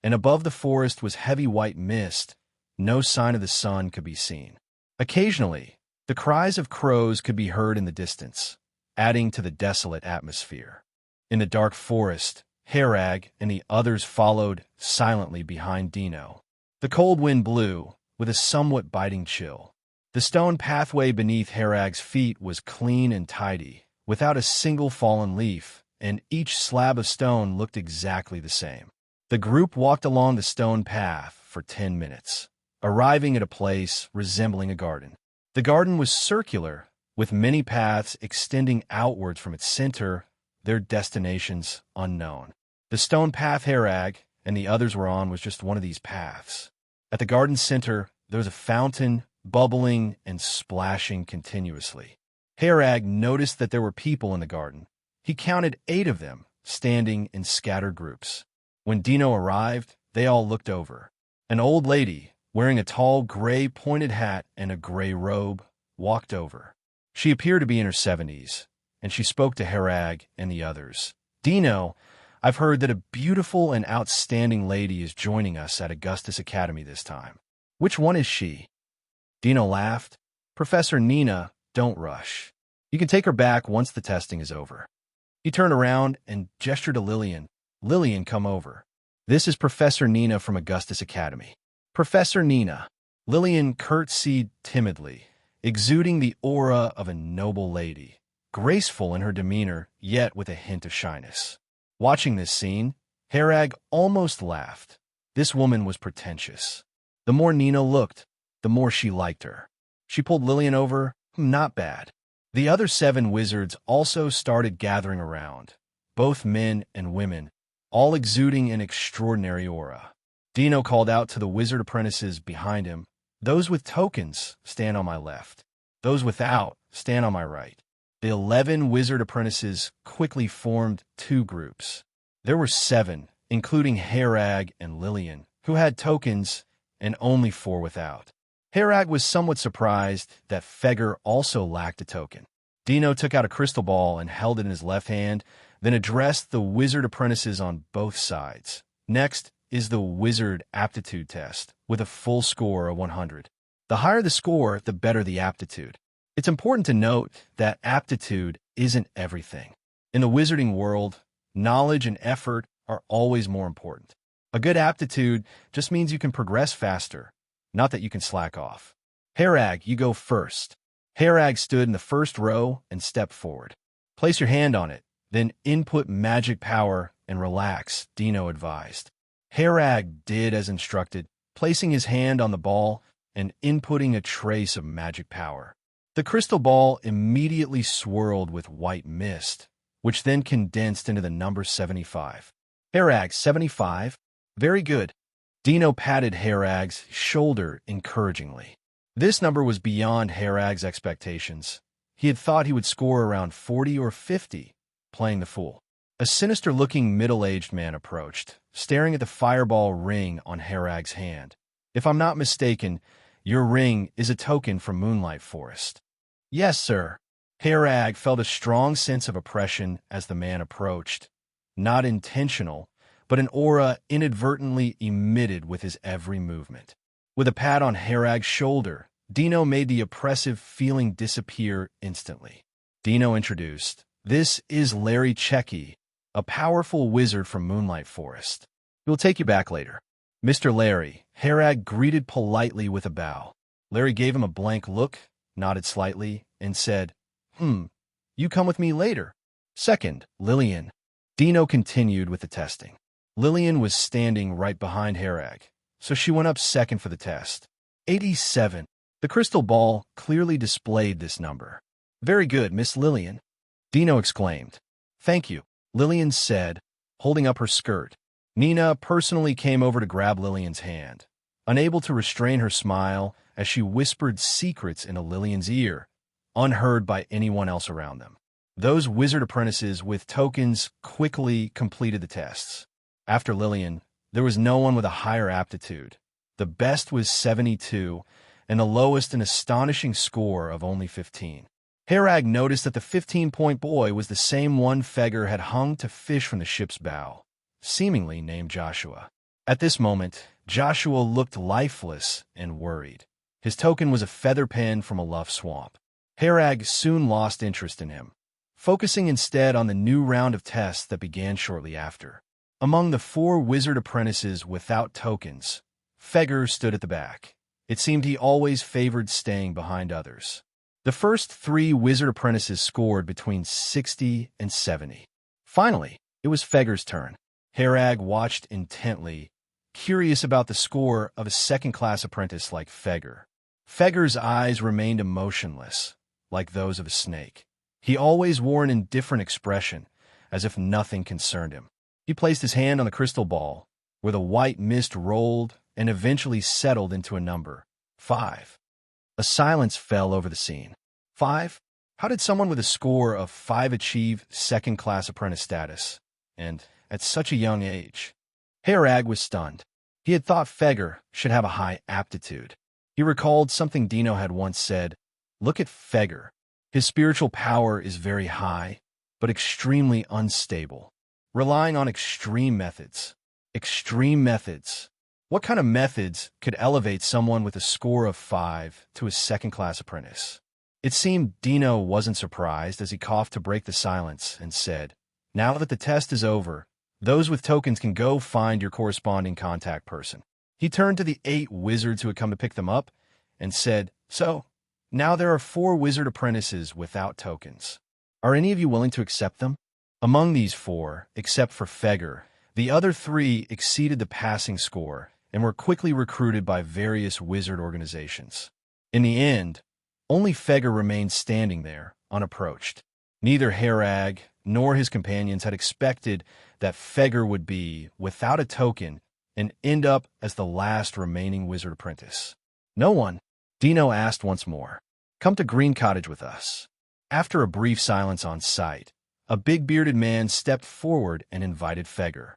and above the forest was heavy white mist. No sign of the sun could be seen. Occasionally, the cries of crows could be heard in the distance, adding to the desolate atmosphere. In the dark forest, Harag and the others followed silently behind Dino. The cold wind blew, with a somewhat biting chill. The stone pathway beneath Harag's feet was clean and tidy, without a single fallen leaf, and each slab of stone looked exactly the same. The group walked along the stone path for 10 minutes, arriving at a place resembling a garden. The garden was circular, with many paths extending outwards from its center, their destinations unknown. The stone path Harag and the others were on was just one of these paths. At the garden's center, there was a fountain, bubbling and splashing continuously. Harag noticed that there were people in the garden. He counted 8 of them, standing in scattered groups. When Dino arrived, they all looked over. An old lady, wearing a tall gray pointed hat and a gray robe, walked over. She appeared to be in her 70s, and she spoke to Harag and the others. "Dino, I've heard that a beautiful and outstanding lady is joining us at Augustus Academy this time. Which one is she?" Dino laughed. Professor Nina, don't rush. You can take her back once the testing is over. He turned around and gestured to Lillian. Lillian, come over. This is Professor Nina from Augustus Academy. Professor Nina. Lillian curtsied timidly, exuding the aura of a noble lady, graceful in her demeanor, yet with a hint of shyness. Watching this scene, Harag almost laughed. This woman was pretentious. The more Nina looked, the more she liked her. She pulled Lillian over. Not bad. The other 7 wizards also started gathering around, both men and women, all exuding an extraordinary aura. Dino called out to the wizard apprentices behind him, "Those with tokens, stand on my left. Those without, stand on my right." The 11 wizard apprentices quickly formed 2 groups. There were 7, including Harag and Lillian, who had tokens, and only 4 without. Harag was somewhat surprised that Feger also lacked a token. Dino took out a crystal ball and held it in his left hand, then addressed the wizard apprentices on both sides. Next is the wizard aptitude test, with a full score of 100. The higher the score, the better the aptitude. It's important to note that aptitude isn't everything. In the wizarding world, knowledge and effort are always more important. A good aptitude just means you can progress faster, not that you can slack off. Harag, you go first. Harag stood in the first row and stepped forward. Place your hand on it, then input magic power and relax, Dino advised. Harag did as instructed, placing his hand on the ball and inputting a trace of magic power. The crystal ball immediately swirled with white mist, which then condensed into the number 75. Harag, 75? Very good. Dino patted Harag's shoulder encouragingly. This number was beyond Harag's expectations. He had thought he would score around 40 or 50, playing the fool. A sinister-looking middle-aged man approached, staring at the fireball ring on Harag's hand. If I'm not mistaken, your ring is a token from Moonlight Forest. Yes, sir. Harag felt a strong sense of oppression as the man approached. Not intentional, but an aura inadvertently emitted with his every movement. With a pat on Harag's shoulder, Dino made the oppressive feeling disappear instantly. Dino introduced, "This is Larry Checky, a powerful wizard from Moonlight Forest. We'll take you back later." "Mr. Larry," Harag greeted politely with a bow. Larry gave him a blank look, nodded slightly, and said, "You come with me later." "Second, Lillian." Dino continued with the testing. Lillian was standing right behind Harag, so she went up second for the test. 87. The crystal ball clearly displayed this number. "Very good, Miss Lillian," Dino exclaimed. "Thank you," Lillian said, holding up her skirt. Nina personally came over to grab Lillian's hand, unable to restrain her smile as she whispered secrets into Lillian's ear, unheard by anyone else around them. Those wizard apprentices with tokens quickly completed the tests. After Lillian, there was no one with a higher aptitude. The best was 72, and the lowest an astonishing score of only 15. Harag noticed that the 15-point boy was the same one Feger had hung to fish from the ship's bow, seemingly named Joshua. At this moment, Joshua looked lifeless and worried. His token was a feather pen from a luff swamp. Harag soon lost interest in him, focusing instead on the new round of tests that began shortly after. Among the 4 wizard apprentices without tokens, Feger stood at the back. It seemed he always favored staying behind others. The first 3 wizard apprentices scored between 60 and 70. Finally, it was Feger's turn. Harag watched intently, curious about the score of a second-class apprentice like Feger. Feger's eyes remained emotionless, like those of a snake. He always wore an indifferent expression, as if nothing concerned him. He placed his hand on the crystal ball, where the white mist rolled and eventually settled into a number, 5. A silence fell over the scene. 5? How did someone with a score of 5 achieve second-class apprentice status? And at such a young age? Harag was stunned. He had thought Feger should have a high aptitude. He recalled something Dino had once said, "Look at Feger. His spiritual power is very high, but extremely unstable, relying on extreme methods. Extreme methods. What kind of methods could elevate someone with a score of 5 to a second-class apprentice? It seemed Dino wasn't surprised as he coughed to break the silence and said, "Now that the test is over, those with tokens can go find your corresponding contact person." He turned to the 8 wizards who had come to pick them up and said, "So, now there are 4 wizard apprentices without tokens. Are any of you willing to accept them?" Among these 4, except for Feger, the other 3 exceeded the passing score and were quickly recruited by various wizard organizations. In the end, only Feger remained standing there, unapproached. Neither Herag nor his companions had expected that Feger would be, without a token, and end up as the last remaining wizard apprentice. "No one?" Dino asked once more. "Come to Green Cottage with us." After a brief silence on site, a big bearded man stepped forward and invited Feger.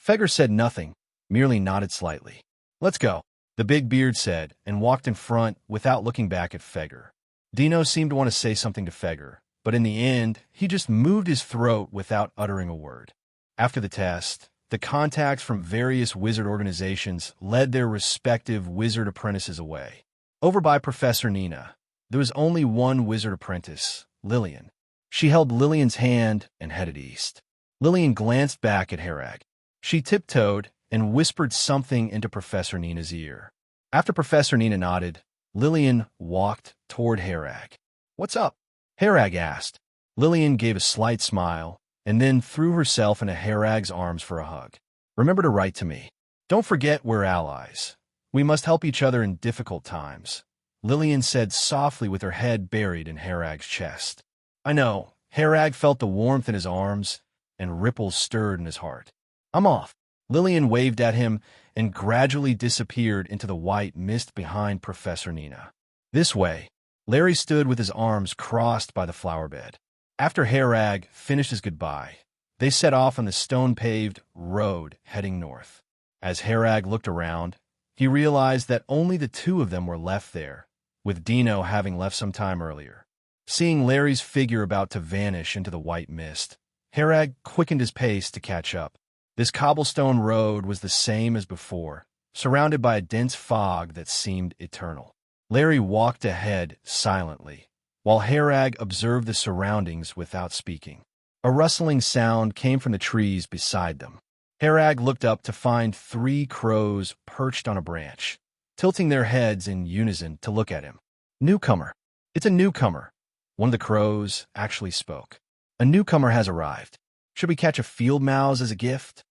Feger said nothing, merely nodded slightly. "Let's go," the big beard said, and walked in front without looking back at Feger. Dino seemed to want to say something to Feger, but in the end, he just moved his throat without uttering a word. After the test, the contacts from various wizard organizations led their respective wizard apprentices away. Over by Professor Nina, there was only one wizard apprentice, Lillian. She held Lillian's hand and headed east. Lillian glanced back at Herag. She tiptoed and whispered something into Professor Nina's ear. After Professor Nina nodded, Lillian walked toward Herag. "What's up?" Herag asked. Lillian gave a slight smile and then threw herself into Herag's arms for a hug. "Remember to write to me. Don't forget we're allies. We must help each other in difficult times," Lillian said softly with her head buried in Herag's chest. "I know." Herag felt the warmth in his arms, and ripples stirred in his heart. "I'm off." Lillian waved at him and gradually disappeared into the white mist behind Professor Nina. This way, Larry stood with his arms crossed by the flower bed. After Herag finished his goodbye, they set off on the stone-paved road heading north. As Herag looked around, he realized that only the 2 of them were left there, with Dino having left some time earlier. Seeing Larry's figure about to vanish into the white mist, Herag quickened his pace to catch up. This cobblestone road was the same as before, surrounded by a dense fog that seemed eternal. Larry walked ahead silently, while Herag observed the surroundings without speaking. A rustling sound came from the trees beside them. Herag looked up to find 3 crows perched on a branch, tilting their heads in unison to look at him. "Newcomer. It's a newcomer." One of the crows actually spoke. "A newcomer has arrived. Should we catch a field mouse as a gift?"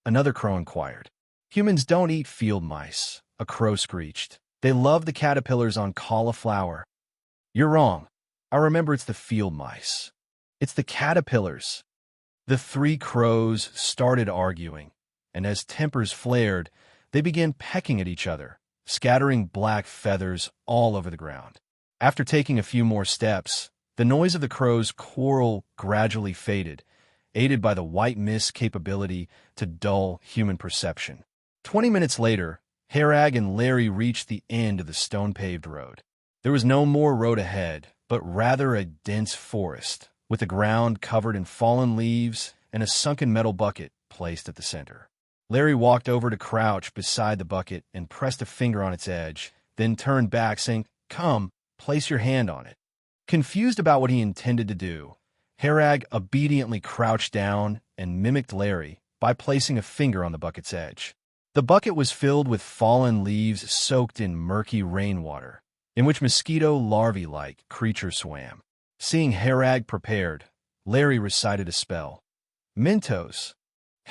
Another crow inquired. "Humans don't eat field mice," a crow screeched. "They love the caterpillars on cauliflower." "You're wrong. I remember it's the field mice. It's the caterpillars." The 3 crows started arguing, and as tempers flared, they began pecking at each other, scattering black feathers all over the ground. After taking a few more steps, the noise of the crows' quarrel gradually faded, aided by the white mist's capability to dull human perception. 20 minutes later, Herag and Larry reached the end of the stone-paved road. There was no more road ahead, but rather a dense forest, with the ground covered in fallen leaves and a sunken metal bucket placed at the center. Larry walked over to crouch beside the bucket and pressed a finger on its edge, then turned back, saying, "Come, place your hand on it." Confused about what he intended to do, Herag obediently crouched down and mimicked Larry by placing a finger on the bucket's edge. The bucket was filled with fallen leaves soaked in murky rainwater, in which mosquito larvae-like creatures swam. Seeing Herag prepared, Larry recited a spell. "Mentos."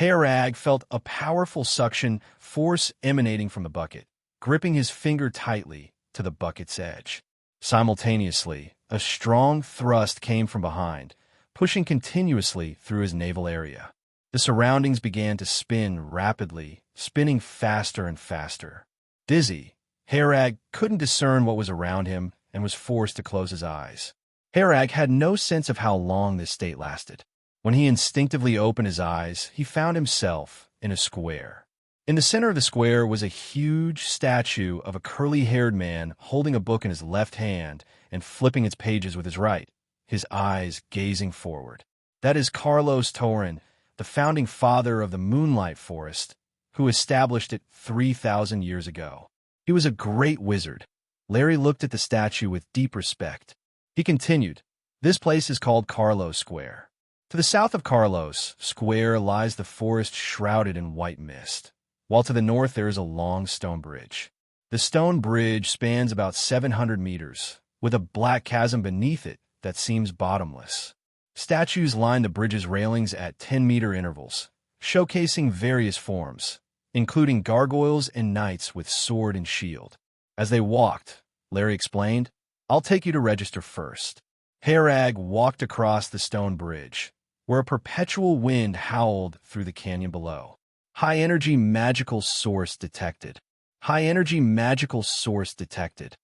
Herag felt a powerful suction force emanating from the bucket, gripping his finger tightly to the bucket's edge. Simultaneously, a strong thrust came from behind, pushing continuously through his navel area. The surroundings began to spin rapidly, spinning faster and faster. Dizzy, Herag couldn't discern what was around him and was forced to close his eyes. Herag had no sense of how long this state lasted. When he instinctively opened his eyes, he found himself in a square. In the center of the square was a huge statue of a curly-haired man holding a book in his left hand and flipping its pages with his right, his eyes gazing forward. That is Carlos Torren, the founding father of the Moonlight Forest, who established it 3,000 years ago. He was a great wizard. Larry looked at the statue with deep respect. He continued, "This place is called Carlos Square. To the south of Carlos Square lies the forest shrouded in white mist, while to the north there is a long stone bridge. The stone bridge spans about 700 meters, with a black chasm beneath it that seems bottomless. Statues line the bridge's railings at 10-meter intervals, showcasing various forms, including gargoyles and knights with sword and shield. As they walked, Larry explained, "I'll take you to register first." Harag walked across the stone bridge, where a perpetual wind howled through the canyon below. High-energy magical source detected. High-energy magical source detected.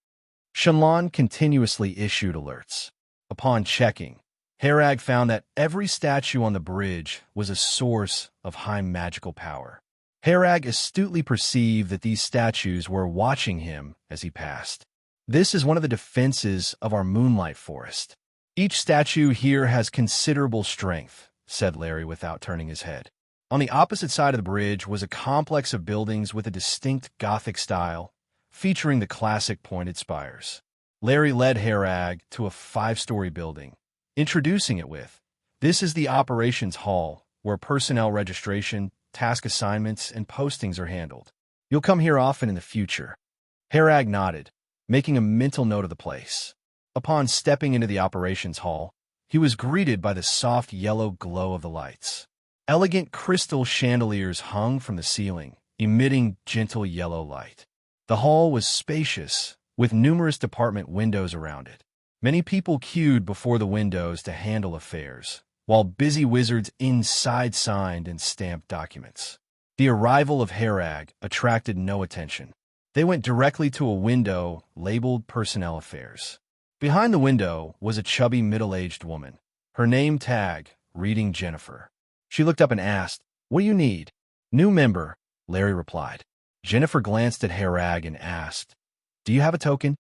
Shenlong continuously issued alerts. Upon checking, Harag found that every statue on the bridge was a source of high magical power. Harag astutely perceived that these statues were watching him as he passed. "This is one of the defenses of our moonlight forest. Each statue here has considerable strength," said Larry without turning his head. On the opposite side of the bridge was a complex of buildings with a distinct Gothic style, featuring the classic pointed spires. Larry led Harag to a 5-story building, introducing it with, "This is the operations hall, where personnel registration, task assignments, and postings are handled. You'll come here often in the future." Harag nodded, making a mental note of the place. Upon stepping into the operations hall, he was greeted by the soft yellow glow of the lights. Elegant crystal chandeliers hung from the ceiling, emitting gentle yellow light. The hall was spacious, with numerous department windows around it. Many people queued before the windows to handle affairs, while busy wizards inside signed and stamped documents. The arrival of Harag attracted no attention. They went directly to a window labeled Personnel Affairs. Behind the window was a chubby middle-aged woman, her name tag reading Jennifer. She looked up and asked, "What do you need?" "New member," Larry replied. Jennifer glanced at Harag and asked, "Do you have a token?"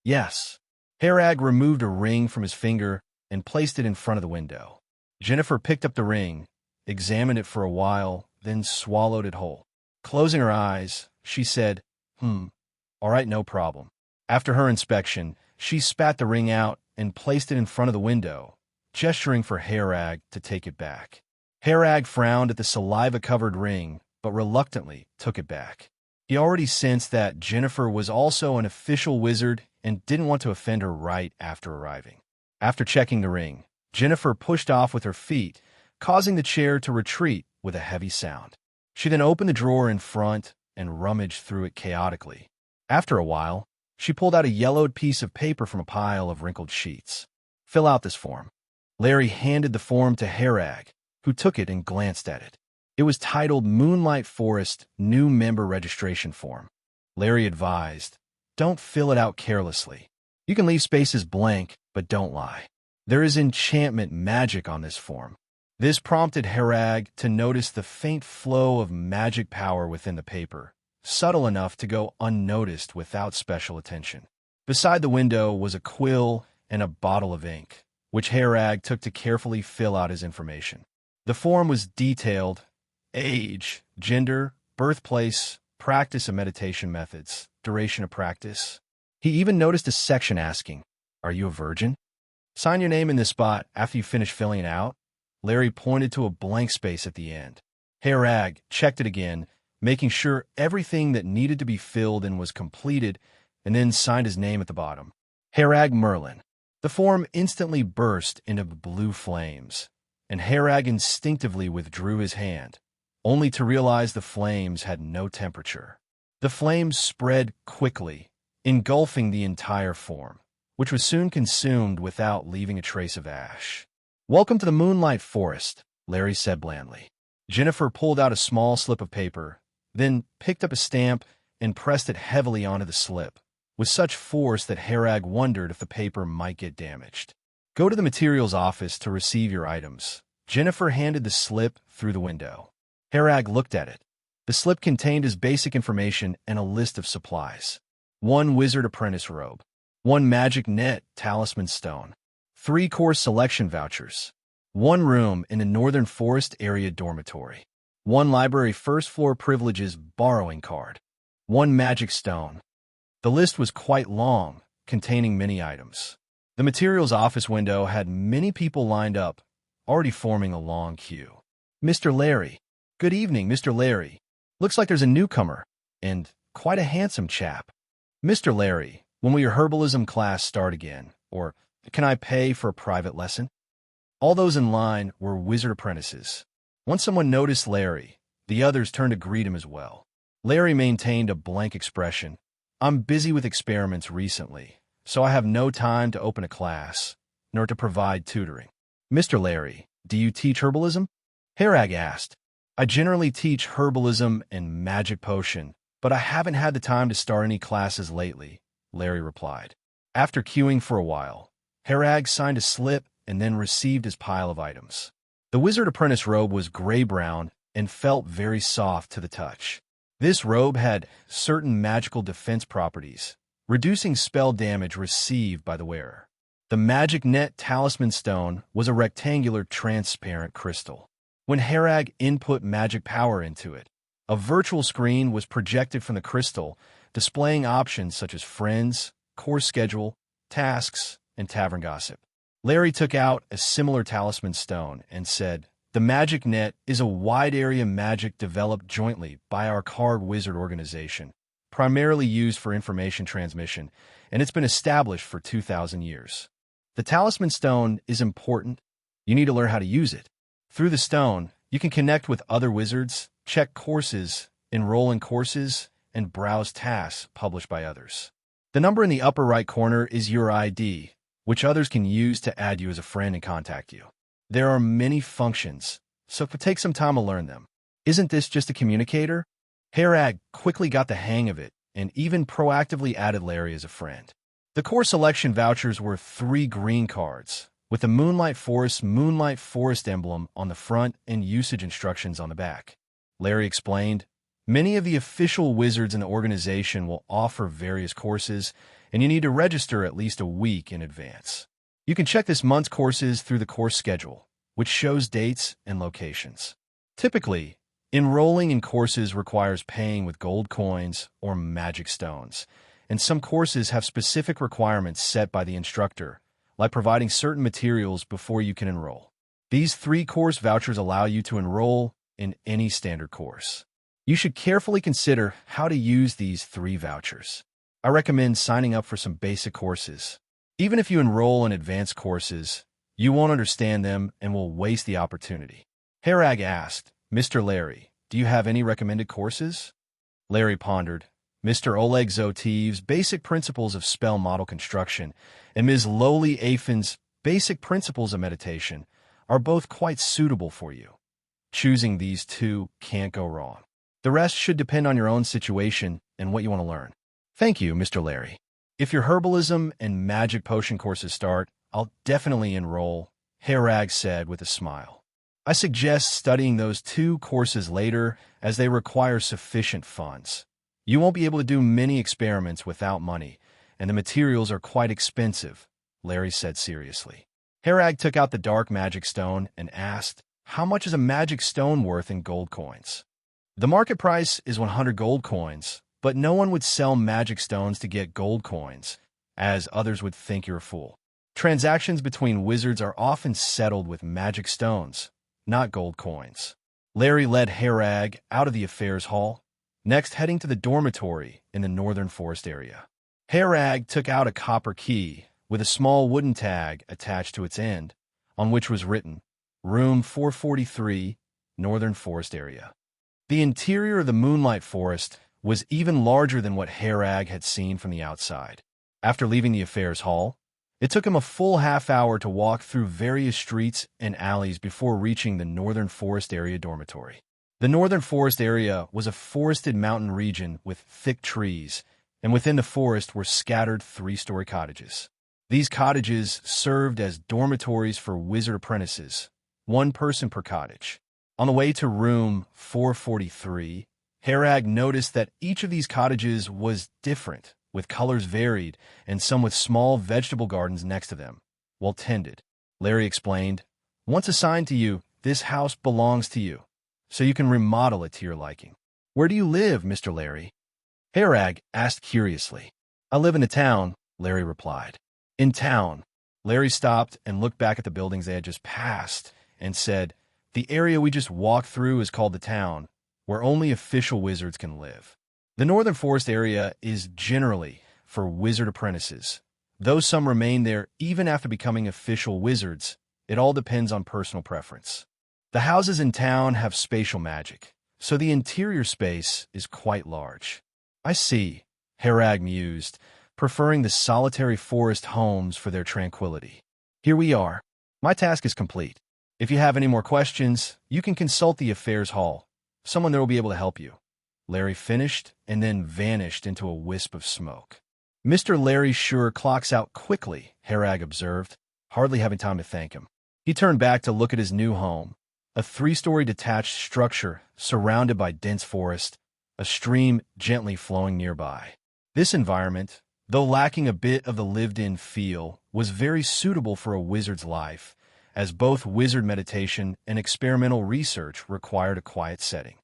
"Yes." Harag removed a ring from his finger and placed it in front of the window. Jennifer picked up the ring, examined it for a while, then swallowed it whole. Closing her eyes, she said, "All right, no problem." After her inspection, she spat the ring out and placed it in front of the window, gesturing for Harag to take it back. Harag frowned at the saliva-covered ring, but reluctantly took it back. He already sensed that Jennifer was also an official wizard and didn't want to offend her right after arriving. After checking the ring, Jennifer pushed off with her feet, causing the chair to retreat with a heavy sound. She then opened the drawer in front and rummaged through it chaotically. After a while, she pulled out a yellowed piece of paper from a pile of wrinkled sheets. "Fill out this form." Larry handed the form to Harag, who took it and glanced at it. It was titled Moonlight Forest New Member Registration Form. Larry advised, "Don't fill it out carelessly. You can leave spaces blank, but don't lie. There is enchantment magic on this form." This prompted Harag to notice the faint flow of magic power within the paper, subtle enough to go unnoticed without special attention. Beside the window was a quill and a bottle of ink, which Harag took to carefully fill out his information. The form was detailed: age, gender, birthplace, practice of meditation methods, duration of practice. He even noticed a section asking, "Are you a virgin?" "Sign your name in this spot after you finish filling it out." Larry pointed to a blank space at the end. Harag checked it again, making sure everything that needed to be filled in was completed, and then signed his name at the bottom. Harag Merlin. The form instantly burst into blue flames, and Harag instinctively withdrew his hand, only to realize the flames had no temperature. The flames spread quickly, engulfing the entire form, which was soon consumed without leaving a trace of ash. "Welcome to the Moonlight Forest," Larry said blandly. Jennifer pulled out a small slip of paper, then picked up a stamp and pressed it heavily onto the slip, with such force that Harag wondered if the paper might get damaged. "Go to the materials office to receive your items." Jennifer handed the slip through the window. Harag looked at it. The slip contained his basic information and a list of supplies. 1 wizard apprentice robe, 1 magic net talisman stone, 3 course selection vouchers, 1 room in the Northern Forest area dormitory. one library first floor privileges borrowing card, one magic stone. The list was quite long, containing many items. The materials office window had many people lined up, already forming a long queue. Mr. Larry. Good evening, Mr. Larry. Looks like there's a newcomer, and quite a handsome chap. Mr. Larry, when will your herbalism class start again? Or can I pay for a private lesson? All those in line were wizard apprentices. Once someone noticed Larry, the others turned to greet him as well. Larry maintained a blank expression. I'm busy with experiments recently, so I have no time to open a class, nor to provide tutoring. Mr. Larry, do you teach herbalism? Harag asked. I generally teach herbalism and magic potion, but I haven't had the time to start any classes lately, Larry replied. After queuing for a while, Harag signed a slip and then received his pile of items. The wizard apprentice robe was gray-brown and felt very soft to the touch. This robe had certain magical defense properties, reducing spell damage received by the wearer. The magic net talisman stone was a rectangular transparent crystal. When Harag input magic power into it, a virtual screen was projected from the crystal, displaying options such as friends, course schedule, tasks, and tavern gossip. Larry took out a similar talisman stone and said, the magic net is a wide-area magic developed jointly by our card wizard organization, primarily used for information transmission, and it's been established for 2,000 years. The talisman stone is important. You need to learn how to use it. Through the stone, you can connect with other wizards, check courses, enroll in courses, and browse tasks published by others. The number in the upper right corner is your ID, which others can use to add you as a friend and contact you. There are many functions, so it could take some time to learn them. Isn't this just a communicator? Harag quickly got the hang of it and even proactively added Larry as a friend. The course selection vouchers were 3 green cards, with the Moonlight Forest emblem on the front and usage instructions on the back. Larry explained, many of the official wizards in the organization will offer various courses, and you need to register at least a week in advance. You can check this month's courses through the course schedule, which shows dates and locations. Typically, enrolling in courses requires paying with gold coins or magic stones, and some courses have specific requirements set by the instructor, like providing certain materials before you can enroll. These 3 course vouchers allow you to enroll in any standard course. You should carefully consider how to use these 3 vouchers. I recommend signing up for some basic courses. Even if you enroll in advanced courses, you won't understand them and will waste the opportunity. Harag asked, Mr. Larry, do you have any recommended courses? Larry pondered. Mr. Oleg Zotiev's Basic Principles of Spell Model Construction and Ms. Loli Afin's Basic Principles of Meditation are both quite suitable for you. Choosing these 2 can't go wrong. The rest should depend on your own situation and what you want to learn. Thank you, Mr. Larry. If your herbalism and magic potion courses start, I'll definitely enroll, Harag said with a smile. I suggest studying those 2 courses later as they require sufficient funds. You won't be able to do many experiments without money, and the materials are quite expensive, Larry said seriously. Harag took out the dark magic stone and asked, how much is a magic stone worth in gold coins? The market price is 100 gold coins, but no one would sell magic stones to get gold coins, as others would think you're a fool. Transactions between wizards are often settled with magic stones, not gold coins. Larry led Harag out of the affairs hall, next heading to the dormitory in the northern forest area. Harag took out a copper key with a small wooden tag attached to its end, on which was written, Room 443, Northern Forest Area. The interior of the Moonlight Forest was even larger than what Harag had seen from the outside. After leaving the affairs hall, it took him a full half-hour to walk through various streets and alleys before reaching the Northern Forest Area dormitory. The Northern Forest Area was a forested mountain region with thick trees, and within the forest were scattered 3-story cottages. These cottages served as dormitories for wizard apprentices, 1 person per cottage. On the way to room 443, Harag noticed that each of these cottages was different, with colors varied, and some with small vegetable gardens next to them, well tended. Larry explained, once assigned to you, this house belongs to you, so you can remodel it to your liking. Where do you live, Mr. Larry? Harag asked curiously. I live in a town, Larry replied. In town. Larry stopped and looked back at the buildings they had just passed and said, the area we just walked through is called the town, where only official wizards can live. The Northern Forest area is generally for wizard apprentices, though some remain there even after becoming official wizards. It all depends on personal preference. The houses in town have spatial magic, so the interior space is quite large. I see, Harag mused, preferring the solitary forest homes for their tranquility. Here we are. My task is complete. If you have any more questions, you can consult the affairs hall. Someone there will be able to help you. Larry finished and then vanished into a wisp of smoke. Mr. Larry sure clocks out quickly, Harag observed, hardly having time to thank him. He turned back to look at his new home, a 3-story detached structure surrounded by dense forest, a stream gently flowing nearby. This environment, though lacking a bit of the lived-in feel, was very suitable for a wizard's life, as both wizard meditation and experimental research required a quiet setting.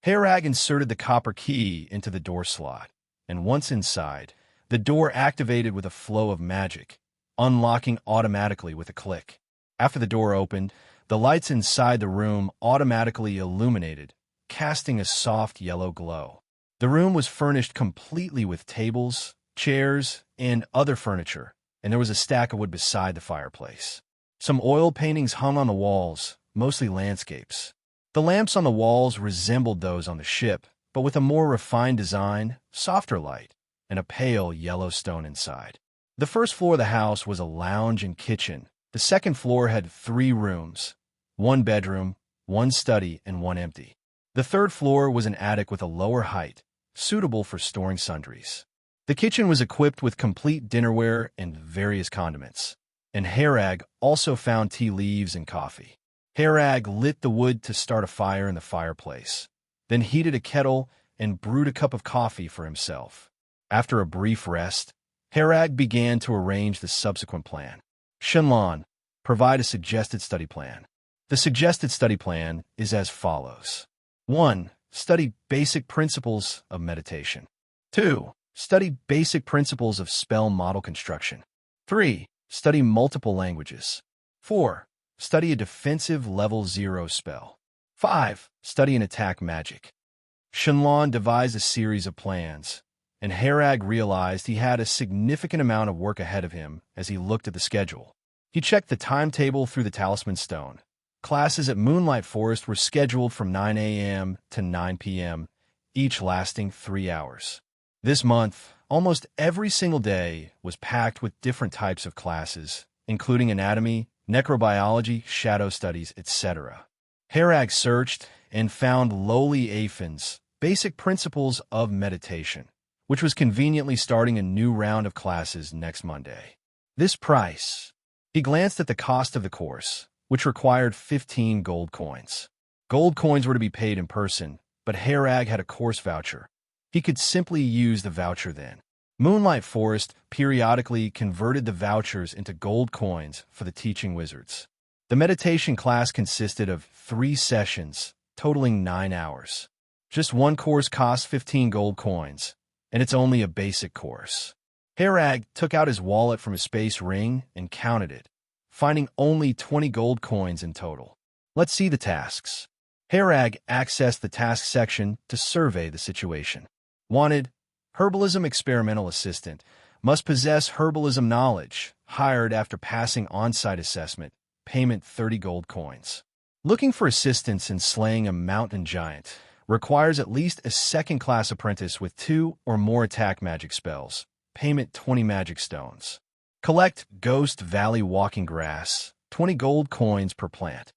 Harag inserted the copper key into the door slot, and once inside, the door activated with a flow of magic, unlocking automatically with a click. After the door opened, the lights inside the room automatically illuminated, casting a soft yellow glow. The room was furnished completely with tables, chairs, and other furniture, and there was a stack of wood beside the fireplace. Some oil paintings hung on the walls, mostly landscapes. The lamps on the walls resembled those on the ship, but with a more refined design, softer light, and a pale yellow stone inside. The first floor of the house was a lounge and kitchen. The second floor had 3 rooms, 1 bedroom, 1 study, and 1 empty. The third floor was an attic with a lower height, suitable for storing sundries. The kitchen was equipped with complete dinnerware and various condiments, and Harag also found tea leaves and coffee. Harag lit the wood to start a fire in the fireplace, then heated a kettle and brewed a cup of coffee for himself. After a brief rest, Harag began to arrange the subsequent plan. Shenlong, provide a suggested study plan. The suggested study plan is as follows. 1. Study basic principles of meditation. 2. Study basic principles of spell model construction. 3. Study multiple languages. 4. Study a defensive level 0 spell. 5. Study an attack magic. Shenlong devised a series of plans, and Harag realized he had a significant amount of work ahead of him as he looked at the schedule. He checked the timetable through the Talisman Stone. Classes at Moonlight Forest were scheduled from 9 a.m. to 9 p.m., each lasting 3 hours. This month, almost every single day was packed with different types of classes, including anatomy, necrobiology, shadow studies, etc. Harag searched and found lowly aphids, basic principles of meditation, which was conveniently starting a new round of classes next Monday. This price. He glanced at the cost of the course, which required 15 gold coins. Gold coins were to be paid in person, but Harag had a course voucher. He could simply use the voucher then. Moonlight Forest periodically converted the vouchers into gold coins for the teaching wizards. The meditation class consisted of 3 sessions, totaling 9 hours. Just one course cost 15 gold coins, and it's only a basic course. Harag took out his wallet from his space ring and counted it, finding only 20 gold coins in total. Let's see the tasks. Harag accessed the task section to survey the situation. Wanted, Herbalism Experimental Assistant, must possess herbalism knowledge, hired after passing on-site assessment, payment 30 gold coins. Looking for assistance in slaying a mountain giant, requires at least a second-class apprentice with 2 or more attack magic spells, payment 20 magic stones. Collect Ghost Valley Walking Grass, 20 gold coins per plant.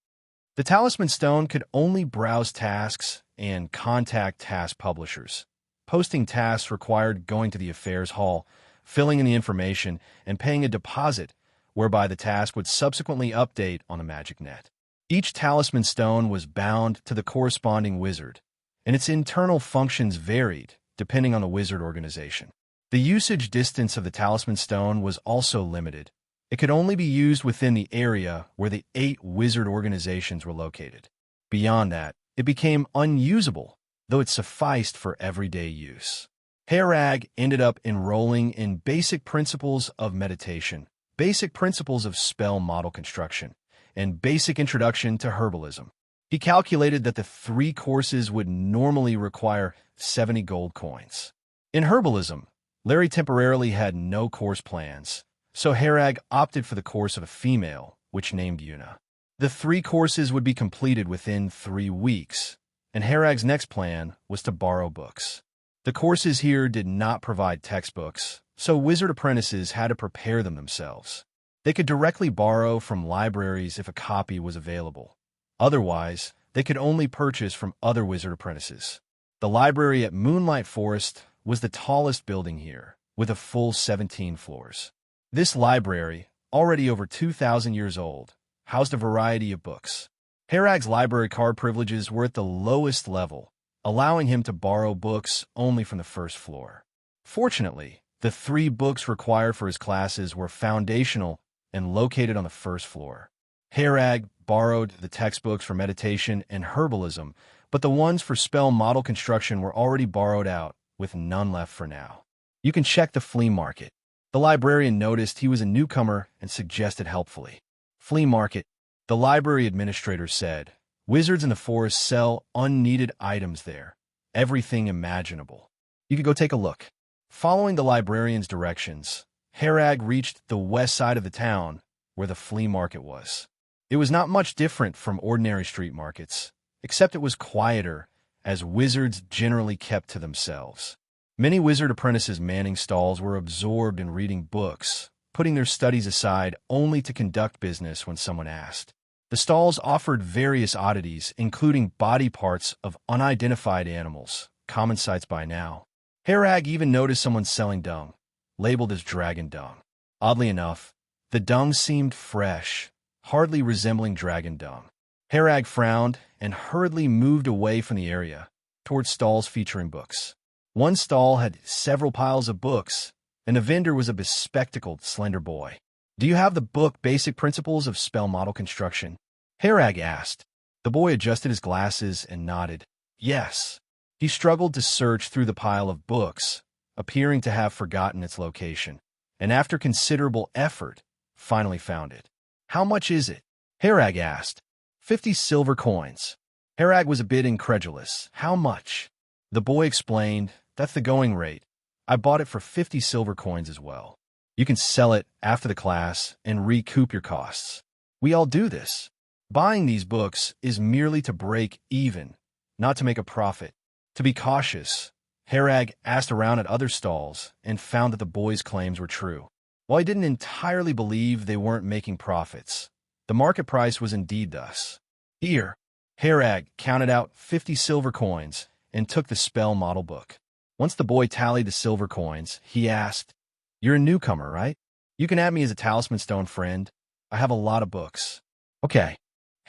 The Talisman Stone could only browse tasks and contact task publishers. Posting tasks required going to the affairs hall, filling in the information, and paying a deposit, whereby the task would subsequently update on the magic net. Each Talisman Stone was bound to the corresponding wizard, and its internal functions varied depending on the wizard organization. The usage distance of the Talisman Stone was also limited. It could only be used within the area where the 8 wizard organizations were located. Beyond that, It became unusable, though it sufficed for everyday use. Herag ended up enrolling in Basic Principles of Meditation, Basic Principles of Spell Model Construction, and Basic Introduction to Herbalism. He calculated that the 3 courses would normally require 70 gold coins. In herbalism, Larry temporarily had no course plans, so Herag opted for the course of a female, which named Yuna. The 3 courses would be completed within 3 weeks, and Herag's next plan was to borrow books. The courses here did not provide textbooks, so wizard apprentices had to prepare them themselves. They could directly borrow from libraries if a copy was available. Otherwise, they could only purchase from other wizard apprentices. The library at Moonlight Forest was the tallest building here, with a full 17 floors. This library, already over 2,000 years old, housed a variety of books. Herag's library card privileges were at the lowest level, allowing him to borrow books only from the first floor. Fortunately, the 3 books required for his classes were foundational and located on the first floor. Herag borrowed the textbooks for meditation and herbalism, but the ones for spell model construction were already borrowed out, with none left for now. You can check the flea market. The librarian noticed he was a newcomer and suggested helpfully. Flea market, the library administrator said. Wizards in the forest sell unneeded items there, everything imaginable. You could go take a look. Following the librarian's directions, Herag reached the west side of the town, where the flea market was. It was not much different from ordinary street markets, except it was quieter, as wizards generally kept to themselves. Many wizard apprentices manning stalls were absorbed in reading books, putting their studies aside only to conduct business when someone asked. The stalls offered various oddities, including body parts of unidentified animals, common sights by now. Herag even noticed someone selling dung, labeled as dragon dung. Oddly enough, the dung seemed fresh, hardly resembling dragon dung. Herag frowned and hurriedly moved away from the area, towards stalls featuring books. One stall had several piles of books, and the vendor was a bespectacled, slender boy. "Do you have the book Basic Principles of Spell Model Construction?" Herag asked. The boy adjusted his glasses and nodded. Yes. He struggled to search through the pile of books, appearing to have forgotten its location, and after considerable effort, finally found it. "How much is it?" Herag asked. 50 silver coins. Herag was a bit incredulous. "How much?" The boy explained, "That's the going rate. I bought it for 50 silver coins as well. You can sell it after the class and recoup your costs. We all do this. Buying these books is merely to break even, not to make a profit." To be cautious, Herag asked around at other stalls and found that the boy's claims were true. While he didn't entirely believe they weren't making profits, the market price was indeed thus. Here, Herag counted out 50 silver coins and took the spell model book. Once the boy tallied the silver coins, he asked, "You're a newcomer, right? You can add me as a talisman stone friend. I have a lot of books." "Okay."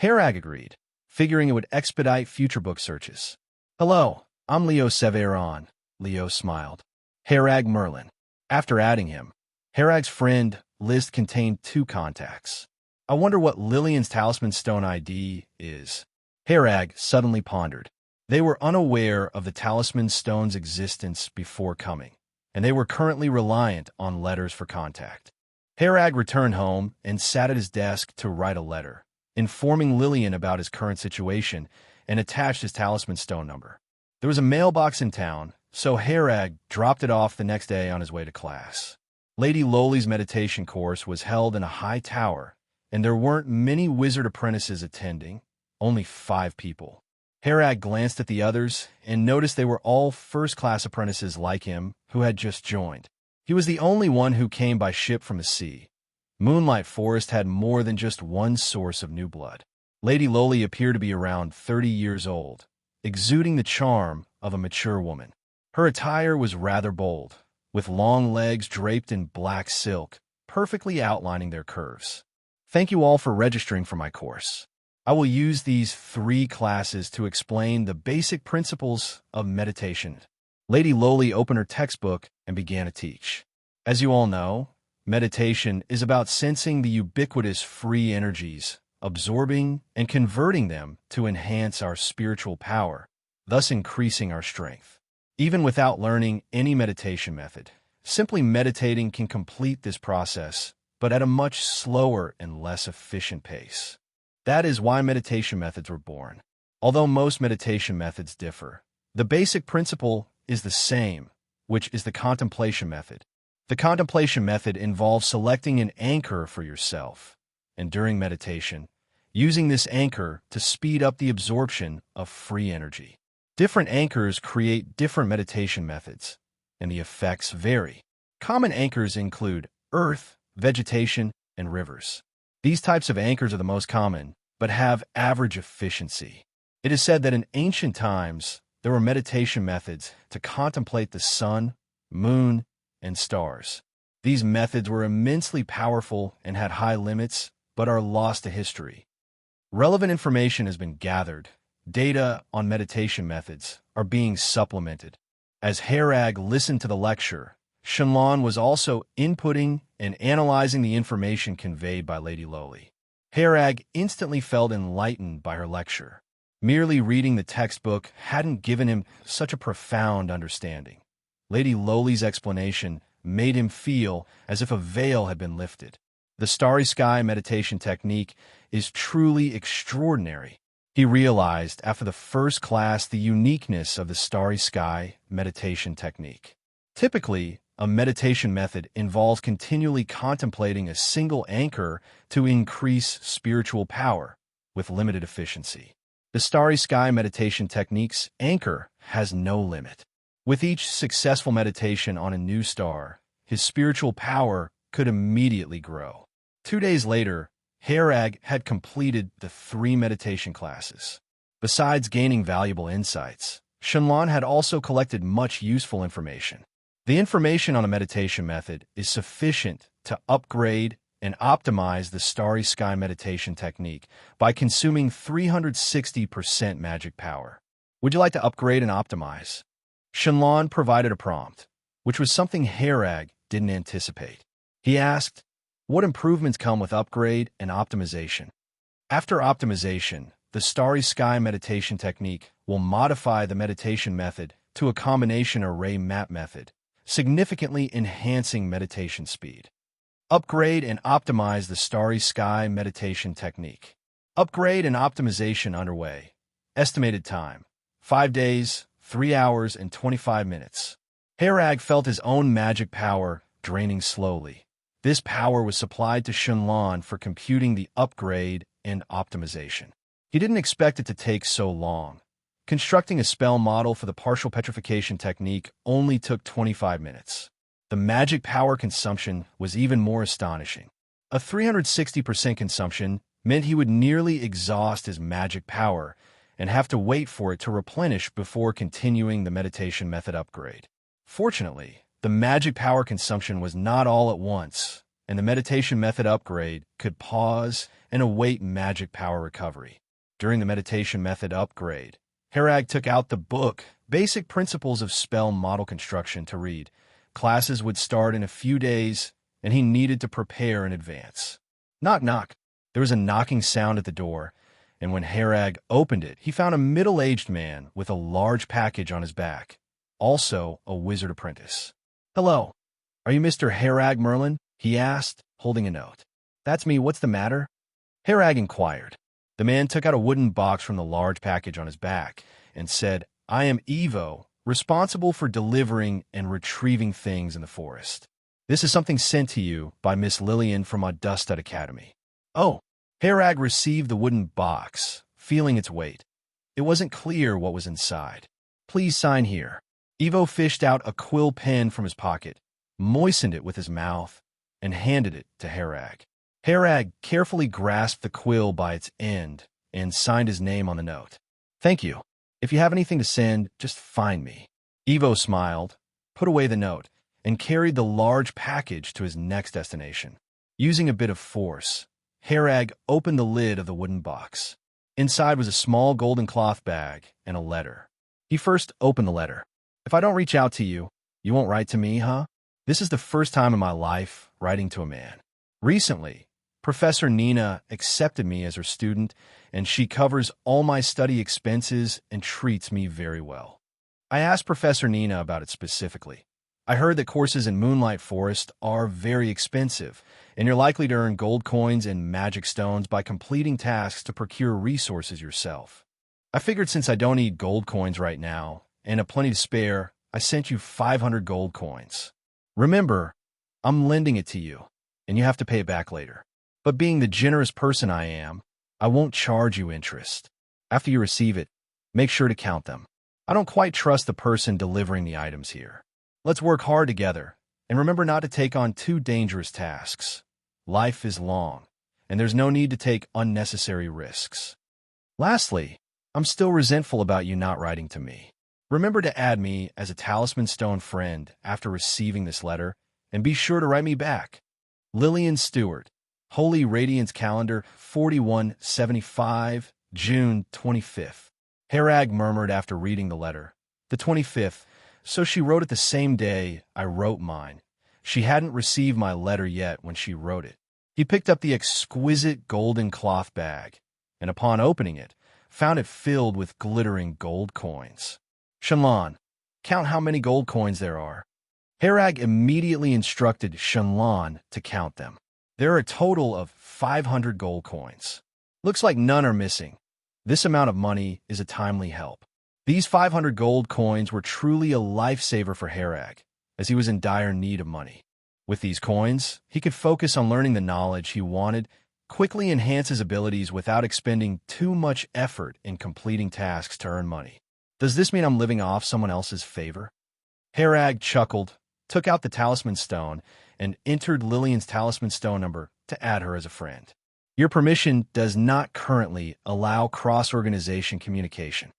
Herag agreed, figuring it would expedite future book searches. "Hello, I'm Leo Severon." Leo smiled. Herag Merlin. After adding him, Herag's friend list contained 2 contacts. "I wonder what Lillian's talisman stone ID is." Herag suddenly pondered. They were unaware of the talisman stone's existence before coming, and they were currently reliant on letters for contact. Herag returned home and sat at his desk to write a letter, informing Lillian about his current situation and attached his talisman stone number. There was a mailbox in town, so Herag dropped it off the next day on his way to class. Lady Loli's meditation course was held in a high tower, and there weren't many wizard apprentices attending, only 5 people. Herag glanced at the others and noticed they were all first-class apprentices like him who had just joined. He was the only one who came by ship from the sea. Moonlight Forest had more than just one source of new blood. Lady Loli appeared to be around 30 years old, exuding the charm of a mature woman. Her attire was rather bold, with long legs draped in black silk, perfectly outlining their curves. "Thank you all for registering for my course. I will use these 3 classes to explain the basic principles of meditation." Lady Loli opened her textbook and began to teach. As you all know, meditation is about sensing the ubiquitous free energies absorbing and converting them to enhance our spiritual power, thus increasing our strength. Even without learning any meditation method, simply meditating can complete this process, but at a much slower and less efficient pace. That is why meditation methods were born. Although most meditation methods differ, the basic principle is the same, which is the contemplation method. The contemplation method involves selecting an anchor for yourself, and during meditation, using this anchor to speed up the absorption of free energy. Different anchors create different meditation methods, and the effects vary. Common anchors include earth, vegetation, and rivers. These types of anchors are the most common, but have average efficiency. It is said that in ancient times, there were meditation methods to contemplate the sun, moon, and stars. These methods were immensely powerful and had high limits, but are lost to history. Relevant information has been gathered. Data on meditation methods are being supplemented. As Harag listened to the lecture, Shenlong was also inputting and analyzing the information conveyed by Lady Loli. Harag instantly felt enlightened by her lecture. Merely reading the textbook hadn't given him such a profound understanding. Lady Loli's explanation made him feel as if a veil had been lifted. The starry sky meditation technique is truly extraordinary. He realized after the first class the uniqueness of the starry sky meditation technique. Typically, a meditation method involves continually contemplating a single anchor to increase spiritual power with limited efficiency. The starry sky meditation technique's anchor has no limit. With each successful meditation on a new star, his spiritual power could immediately grow. 2 days later, Harag had completed the 3 meditation classes. Besides gaining valuable insights, Shenlong had also collected much useful information. The information on a meditation method is sufficient to upgrade and optimize the starry sky meditation technique by consuming 360% magic power. Would you like to upgrade and optimize? Shenlong provided a prompt, which was something Harag didn't anticipate. He asked, what improvements come with upgrade and optimization? After optimization, the starry sky meditation technique will modify the meditation method to a combination array map method, significantly enhancing meditation speed. Upgrade and optimize the starry sky meditation technique. Upgrade and optimization underway. Estimated time: 5 days, 3 hours, and 25 minutes. Harag felt his own magic power draining slowly. This power was supplied to Shenlong for computing the upgrade and optimization. He didn't expect it to take so long. Constructing a spell model for the partial petrification technique only took 25 minutes. The magic power consumption was even more astonishing. A 360% consumption meant he would nearly exhaust his magic power and have to wait for it to replenish before continuing the meditation method upgrade. Fortunately, the magic power consumption was not all at once, and the meditation method upgrade could pause and await magic power recovery. During the meditation method upgrade, Harag took out the book, Basic Principles of Spell Model Construction, to read. Classes would start in a few days, and he needed to prepare in advance. Knock, knock. There was a knocking sound at the door, and when Harag opened it, he found a middle-aged man with a large package on his back, also a wizard apprentice. Hello. Are you Mr. Harag Merlin? He asked, holding a note. That's me. What's the matter? Harag inquired. The man took out a wooden box from the large package on his back and said, I am Evo, responsible for delivering and retrieving things in the forest. This is something sent to you by Miss Lillian from Audustud Academy. Oh, Harag received the wooden box, feeling its weight. It wasn't clear what was inside. Please sign here. Evo fished out a quill pen from his pocket, moistened it with his mouth, and handed it to Harag. Harag carefully grasped the quill by its end and signed his name on the note. Thank you. If you have anything to send, just find me. Evo smiled, put away the note, and carried the large package to his next destination. Using a bit of force, Harag opened the lid of the wooden box. Inside was a small golden cloth bag and a letter. He first opened the letter. If I don't reach out to you, you won't write to me, huh? This is the first time in my life writing to a man. Recently, Professor Nina accepted me as her student, and she covers all my study expenses and treats me very well. I asked Professor Nina about it specifically. I heard that courses in Moonlight Forest are very expensive, and you're likely to earn gold coins and magic stones by completing tasks to procure resources yourself. I figured since I don't need gold coins right now, and have plenty to spare, I sent you 500 gold coins. Remember, I'm lending it to you, and you have to pay it back later. But being the generous person I am, I won't charge you interest. After you receive it, make sure to count them. I don't quite trust the person delivering the items here. Let's work hard together, and remember not to take on too dangerous tasks. Life is long, and there's no need to take unnecessary risks. Lastly, I'm still resentful about you not writing to me. Remember to add me as a Talisman Stone friend after receiving this letter, and be sure to write me back. Lillian Stewart, Holy Radiance Calendar 4175, June 25th. Harag murmured after reading the letter. The 25th, so she wrote it the same day I wrote mine. She hadn't received my letter yet when she wrote it. He picked up the exquisite golden cloth bag, and upon opening it, found it filled with glittering gold coins. Shenlan, count how many gold coins there are. Harag immediately instructed Shenlan to count them. There are a total of 500 gold coins. Looks like none are missing. This amount of money is a timely help. These 500 gold coins were truly a lifesaver for Harag, as he was in dire need of money. With these coins, he could focus on learning the knowledge he wanted, quickly enhance his abilities without expending too much effort in completing tasks to earn money. Does this mean I'm living off someone else's favor? Harag chuckled, took out the talisman stone, and entered Lillian's talisman stone number to add her as a friend. Your permission does not currently allow cross-organization communication.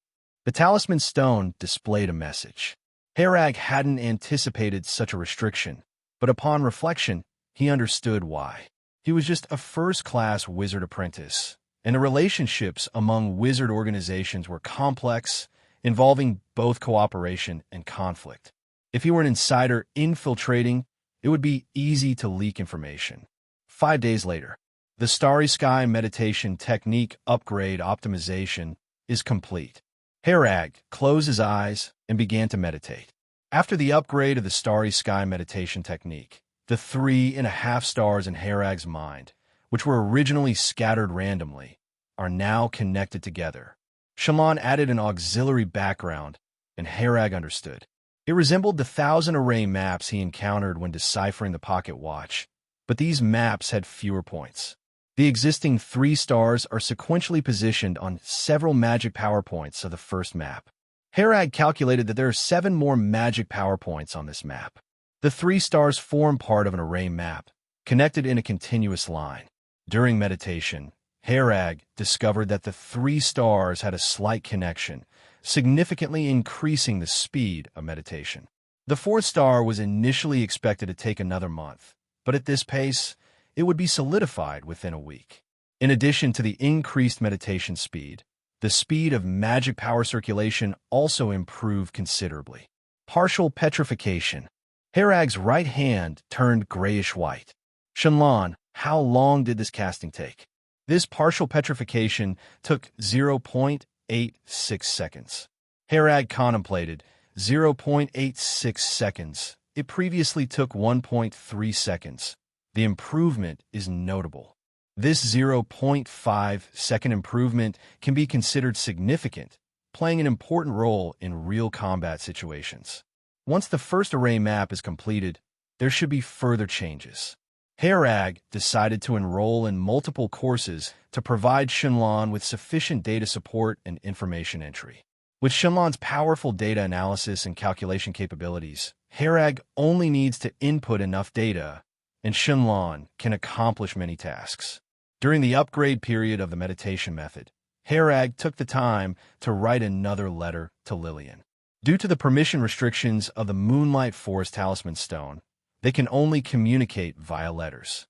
The talisman stone displayed a message. Harag hadn't anticipated such a restriction, but upon reflection, he understood why. He was just a first-class wizard apprentice, and the relationships among wizard organizations were complex, involving both cooperation and conflict. If he were an insider infiltrating, it would be easy to leak information. 5 days later, the Starry Sky meditation technique upgrade optimization is complete. Harag closed his eyes and began to meditate. After the upgrade of the Starry Sky meditation technique, the 3.5 stars in Harag's mind, which were originally scattered randomly, are now connected together. Shenlan added an auxiliary background, and Harag understood. It resembled the 1,000-array maps he encountered when deciphering the pocket watch, but these maps had fewer points. The existing 3 stars are sequentially positioned on several magic power points of the first map. Harag calculated that there are 7 more magic power points on this map. The 3 stars form part of an array map, connected in a continuous line. During meditation, Harag discovered that the 3 stars had a slight connection, significantly increasing the speed of meditation. The 4th star was initially expected to take another month, but at this pace, it would be solidified within a week. In addition to the increased meditation speed, the speed of magic power circulation also improved considerably. Partial petrification. Harag's right hand turned grayish-white. Shenlan, how long did this casting take? This partial petrification took 0.86 seconds. Harag contemplated 0.86 seconds. It previously took 1.3 seconds. The improvement is notable. This 0.5-second improvement can be considered significant, playing an important role in real combat situations. Once the first array map is completed, there should be further changes. Harag decided to enroll in multiple courses to provide Shenlan with sufficient data support and information entry. With Shenlan's powerful data analysis and calculation capabilities, Harag only needs to input enough data, and Shenlan can accomplish many tasks. During the upgrade period of the meditation method, Harag took the time to write another letter to Lillian. Due to the permission restrictions of the Moonlight Forest Talisman Stone, they can only communicate via letters.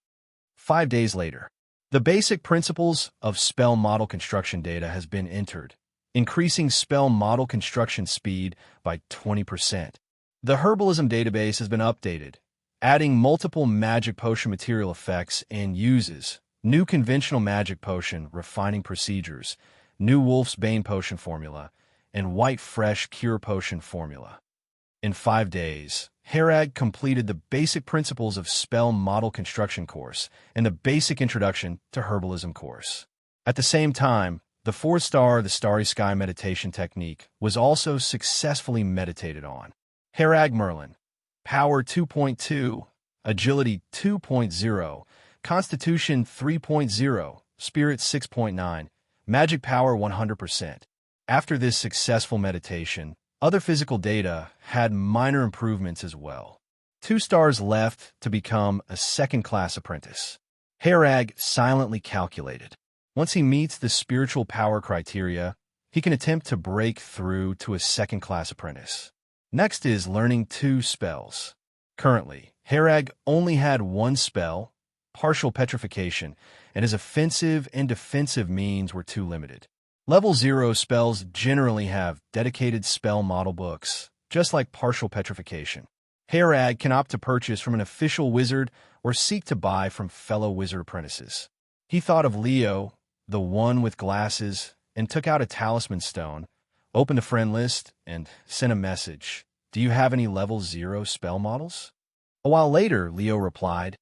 5 days later, the basic principles of spell model construction data has been entered, increasing spell model construction speed by 20%. The herbalism database has been updated, adding multiple magic potion material effects and uses, New conventional magic potion, refining procedures, new Wolf's Bane potion formula, and white fresh cure potion formula. In 5 days, Harag completed the basic principles of spell model construction course and the basic introduction to herbalism course. At the same time, the 4-star The Starry Sky meditation technique was also successfully meditated on. Harag Merlin, Power 2.2, Agility 2.0, Constitution 3.0, Spirit 6.9, Magic Power 100%. After this successful meditation, other physical data had minor improvements as well. 2 stars left to become a second-class apprentice. Harag silently calculated. Once he meets the spiritual power criteria, he can attempt to break through to a second-class apprentice. Next is learning 2 spells. Currently, Harag only had 1 spell, Partial Petrification, and his offensive and defensive means were too limited. Level 0 spells generally have dedicated spell model books, just like Partial Petrification. Harag can opt to purchase from an official wizard or seek to buy from fellow wizard apprentices. He thought of Leo, the one with glasses, and took out a talisman stone, opened a friend list, and sent a message. Do you have any level 0 spell models? A while later, Leo replied,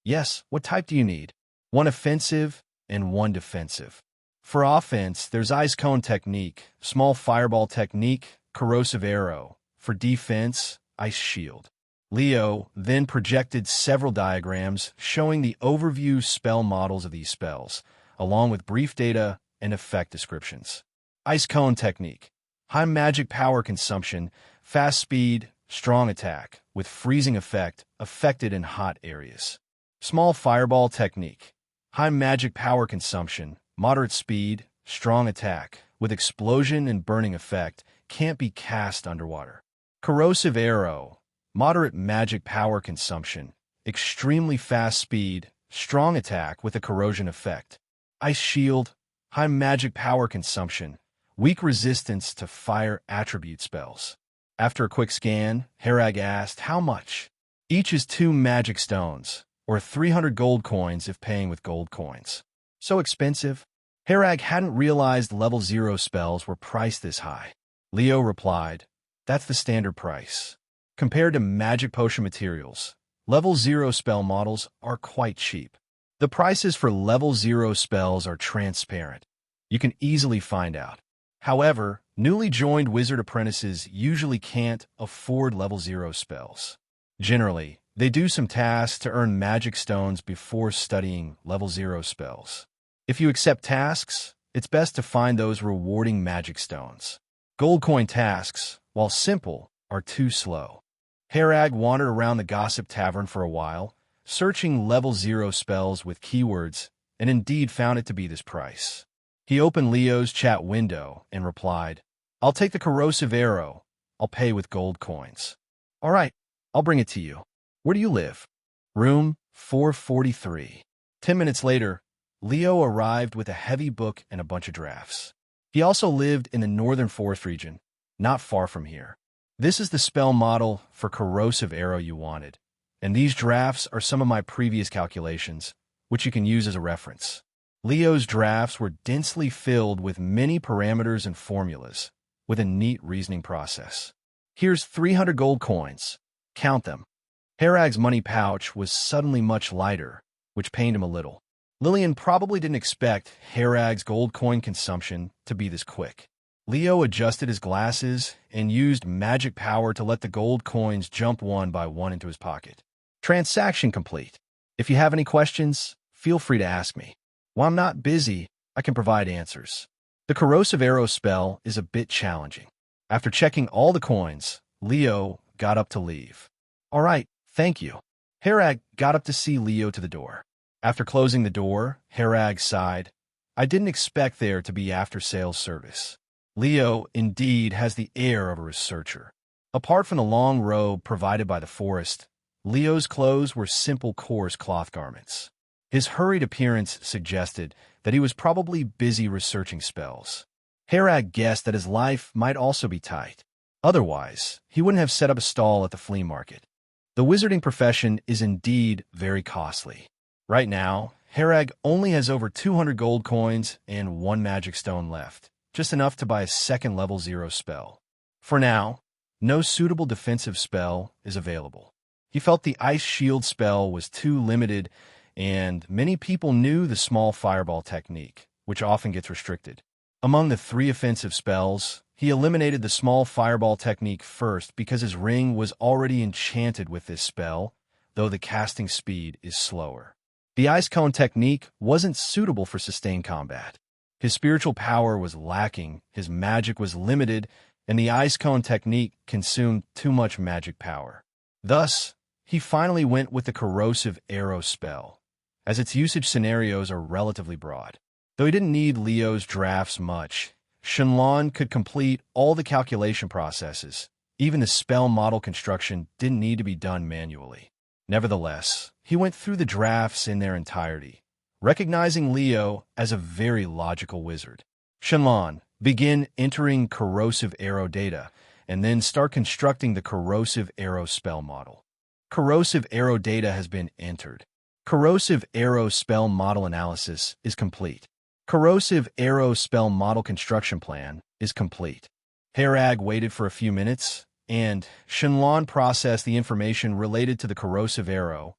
yes, what type do you need? 1 offensive and 1 defensive. For offense, there's Ice Cone Technique, Small Fireball Technique, Corrosive Arrow. For defense, Ice Shield. Leo then projected several diagrams showing the overview spell models of these spells, along with brief data and effect descriptions. Ice Cone Technique. High magic power consumption, fast speed, strong attack, with freezing effect affected in hot areas. Small Fireball Technique. High magic power consumption, moderate speed, strong attack, with explosion and burning effect, can't be cast underwater. Corrosive Arrow. Moderate magic power consumption, extremely fast speed, strong attack with a corrosion effect. Ice Shield. High magic power consumption, weak resistance to fire attribute spells. After a quick scan, Harag asked how much. Each is 2 magic stones, or 300 gold coins if paying with gold coins. So expensive? Harag hadn't realized level 0 spells were priced this high. Leo replied, that's the standard price. Compared to magic potion materials, level 0 spell models are quite cheap. The prices for level 0 spells are transparent. You can easily find out. However, newly joined wizard apprentices usually can't afford level 0 spells. Generally, they do some tasks to earn magic stones before studying level 0 spells. If you accept tasks, it's best to find those rewarding magic stones. Gold coin tasks, while simple, are too slow. Harag wandered around the Gossip Tavern for a while, searching level 0 spells with keywords, and indeed found it to be this price. He opened Leo's chat window and replied, I'll take the Corrosive Arrow. I'll pay with gold coins. All right, I'll bring it to you. Where do you live? Room 443. 10 minutes later, Leo arrived with a heavy book and a bunch of drafts. He also lived in the Northern Forest region, not far from here. This is the spell model for Corrosive Arrow you wanted, and these drafts are some of my previous calculations, which you can use as a reference. Leo's drafts were densely filled with many parameters and formulas, with a neat reasoning process. Here's 300 gold coins. Count them. Harag's money pouch was suddenly much lighter, which pained him a little. Lillian probably didn't expect Harag's gold coin consumption to be this quick. Leo adjusted his glasses and used magic power to let the gold coins jump one by one into his pocket. Transaction complete. If you have any questions, feel free to ask me. While I'm not busy, I can provide answers. The Corrosive Arrow spell is a bit challenging. After checking all the coins, Leo got up to leave. All right, thank you. Harag got up to see Leo to the door. After closing the door, Harag sighed. I didn't expect there to be after-sales service. Leo, indeed, has the air of a researcher. Apart from the long robe provided by the forest, Leo's clothes were simple coarse cloth garments. His hurried appearance suggested that he was probably busy researching spells. Harag guessed that his life might also be tight. Otherwise, he wouldn't have set up a stall at the flea market. The wizarding profession is indeed very costly. Right now, Harag only has over 200 gold coins and one magic stone left, just enough to buy a second level 0 spell. For now, no suitable defensive spell is available. He felt the Ice Shield spell was too limited, and many people knew the small fireball technique, which often gets restricted. Among the 3 offensive spells, he eliminated the small fireball technique first because his ring was already enchanted with this spell, though the casting speed is slower. The Ice Cone technique wasn't suitable for sustained combat. His spiritual power was lacking, his magic was limited, and the Ice Cone technique consumed too much magic power. Thus, he finally went with the Corrosive Arrow spell, as its usage scenarios are relatively broad. Though he didn't need Leo's drafts much, Shenlong could complete all the calculation processes. Even the spell model construction didn't need to be done manually. Nevertheless, he went through the drafts in their entirety, recognizing Leo as a very logical wizard. Shenlong, begin entering Corrosive Arrow data, and then start constructing the Corrosive Arrow spell model. Corrosive Arrow data has been entered. Corrosive Arrow spell model analysis is complete. Corrosive Arrow spell model construction plan is complete. Harag waited for a few minutes, and Shenlong processed the information related to the Corrosive Arrow,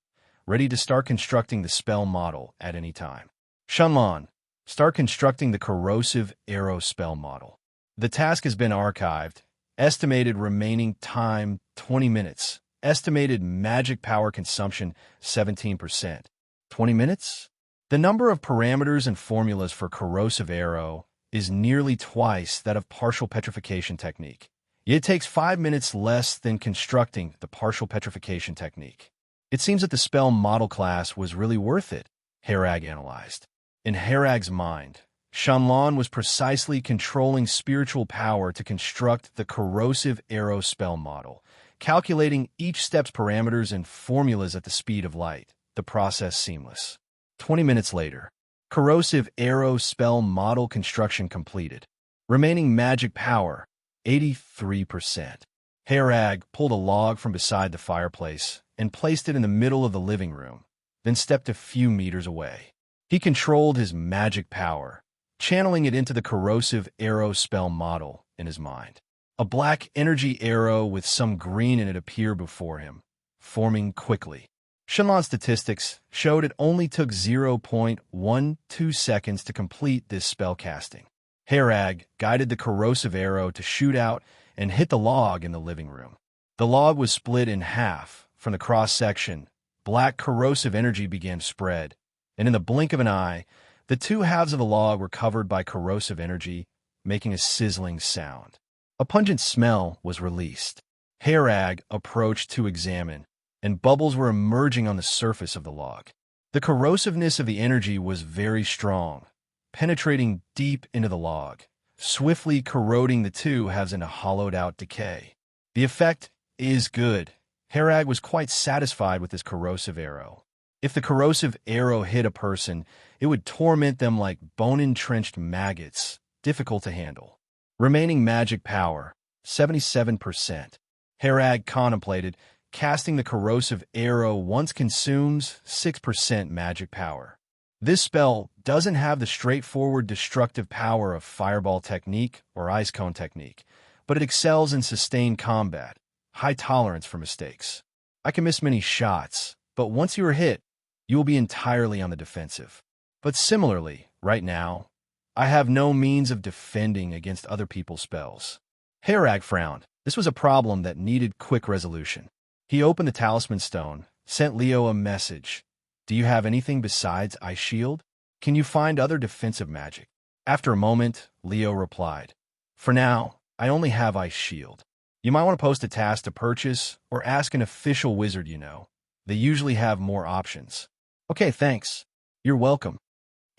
ready to start constructing the spell model at any time. Shenlong, start constructing the Corrosive Arrow spell model. The task has been archived. Estimated remaining time 20 minutes. Estimated magic power consumption 17%. 20 minutes? The number of parameters and formulas for Corrosive Arrow is nearly twice that of partial petrification technique. It takes 5 minutes less than constructing the partial petrification technique. It seems that the spell model class was really worth it, Harag analyzed. In Harag's mind, Shenlong was precisely controlling spiritual power to construct the Corrosive Arrow spell model, calculating each step's parameters and formulas at the speed of light, the process seamless. 20 minutes later, Corrosive Arrow spell model construction completed. Remaining magic power, 83%. Harag pulled a log from beside the fireplace and placed it in the middle of the living room, then stepped a few meters away. He controlled his magic power, channeling it into the Corrosive Arrow spell model in his mind. A black energy arrow with some green in it appeared before him, forming quickly. Shenlong's statistics showed it only took 0.12 seconds to complete this spell casting. Harag guided the Corrosive Arrow to shoot out and hit the log in the living room. The log was split in half. From the cross-section, black corrosive energy began to spread, and in the blink of an eye, the 2 halves of the log were covered by corrosive energy, making a sizzling sound. A pungent smell was released. Harag approached to examine, and bubbles were emerging on the surface of the log. The corrosiveness of the energy was very strong, penetrating deep into the log, swiftly corroding the 2 halves into hollowed-out decay. The effect is good. Harag was quite satisfied with his Corrosive Arrow. If the Corrosive Arrow hit a person, it would torment them like bone-entrenched maggots, difficult to handle. Remaining magic power, 77%. Harag contemplated, casting the Corrosive Arrow once consumes 6% magic power. This spell doesn't have the straightforward destructive power of Fireball technique or Ice Cone technique, but it excels in sustained combat, high tolerance for mistakes. I can miss many shots, but once you are hit, you will be entirely on the defensive. But similarly, right now, I have no means of defending against other people's spells. Harag frowned. This was a problem that needed quick resolution. He opened the talisman stone, sent Leo a message. Do you have anything besides Ice Shield? Can you find other defensive magic? After a moment, Leo replied, For now, I only have Ice Shield. You might want to post a task to purchase or ask an official wizard you know. They usually have more options. Okay, thanks. You're welcome.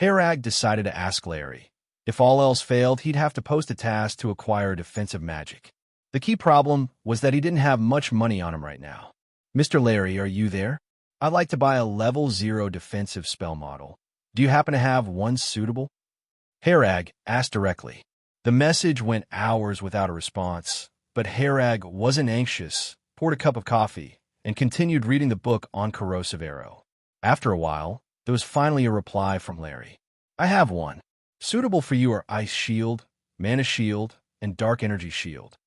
Harag decided to ask Larry. If all else failed, he'd have to post a task to acquire defensive magic. The key problem was that he didn't have much money on him right now. Mr. Larry, are you there? I'd like to buy a level 0 defensive spell model. Do you happen to have one suitable? Harag asked directly. The message went hours without a response, but Harag wasn't anxious, poured a cup of coffee, and continued reading the book on Corrosive Arrow. After a while, the There was finally a reply from Larry. I have one. Suitable for you are Ice Shield, Mana Shield, and Dark Energy Shield.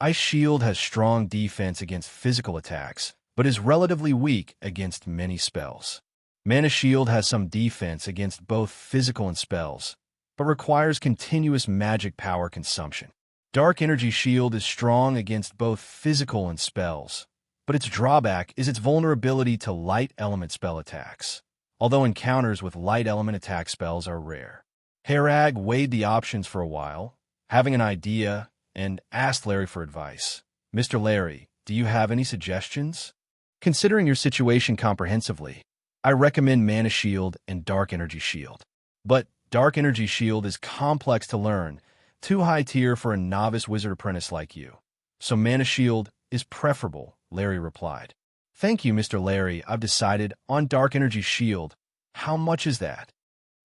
Ice Shield has strong defense against physical attacks, but is relatively weak against many spells. Mana Shield has some defense against both physical and spells, but requires continuous magic power consumption. Dark Energy Shield is strong against both physical and spells, but its drawback is its vulnerability to light element spell attacks, although encounters with light element attack spells are rare. Harag weighed the options for a while, having an idea, and asked Larry for advice. Mr. Larry, do you have any suggestions? Considering your situation comprehensively, I recommend Mana Shield and Dark Energy Shield. But Dark Energy Shield is complex to learn, too high tier for a novice wizard apprentice like you. So Mana Shield is preferable, Larry replied. Thank you, Mr. Larry. I've decided on Dark Energy Shield. How much is that?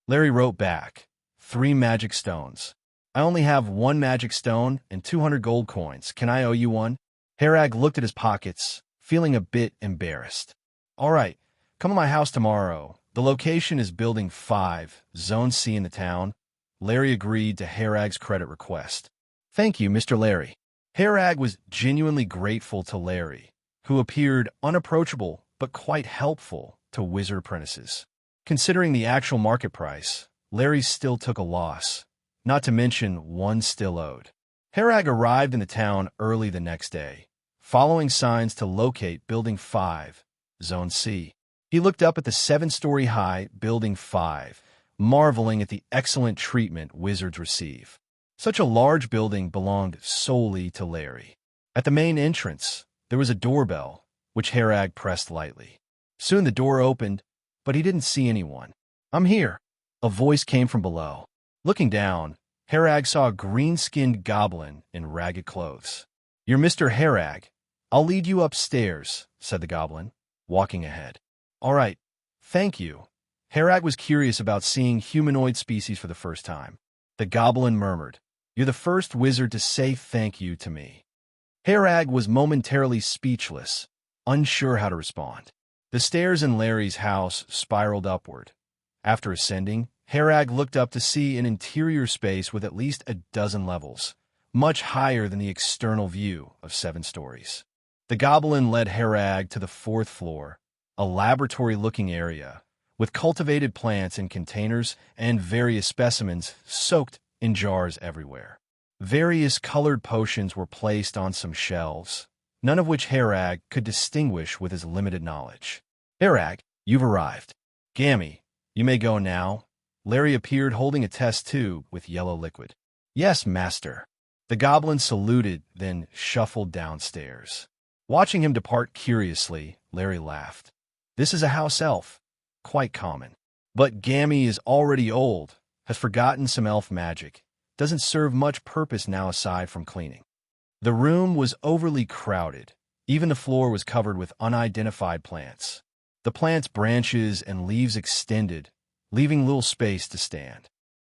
Larry wrote back, 3 magic stones. I only have 1 magic stone and 200 gold coins. Can I owe you one? Harag looked at his pockets, feeling a bit embarrassed. All right, come to my house tomorrow. The location is Building 5, Zone C in the town. Larry agreed to Harag's credit request. Thank you, Mr. Larry. Harag was genuinely grateful to Larry, who appeared unapproachable but quite helpful to wizard apprentices. Considering the actual market price, Larry still took a loss, not to mention one still owed. Harag arrived in the town early the next day, following signs to locate Building 5, Zone C. He looked up at the 7-story-high Building 5, marveling at the excellent treatment wizards receive. Such a large building belonged solely to Larry. At the main entrance, there was a doorbell, which Harag pressed lightly. Soon the door opened, but he didn't see anyone. I'm here. A voice came from below. Looking down, Harag saw a green-skinned goblin in ragged clothes. You're Mr. Harag. I'll lead you upstairs, said the goblin, walking ahead. All right, thank you. Harag was curious about seeing humanoid species for the first time. The goblin murmured, You're the first wizard to say thank you to me. Harag was momentarily speechless, unsure how to respond. The stairs in Larry's house spiraled upward. After ascending, Harag looked up to see an interior space with at least a dozen levels, much higher than the external view of 7 stories. The goblin led Harag to the 4th floor, a laboratory-looking area, with cultivated plants in containers and various specimens soaked in jars everywhere. Various colored potions were placed on some shelves, none of which Harag could distinguish with his limited knowledge. Harag, you've arrived. Gammy, you may go now. Larry appeared holding a test tube with yellow liquid. Yes, master. The goblin saluted, then shuffled downstairs. Watching him depart curiously, Larry laughed. This is a house elf. Quite common. But Gammy is already old, has forgotten some elf magic, doesn't serve much purpose now aside from cleaning. The room was overly crowded. Even the floor was covered with unidentified plants. The plants' branches and leaves extended, leaving little space to stand.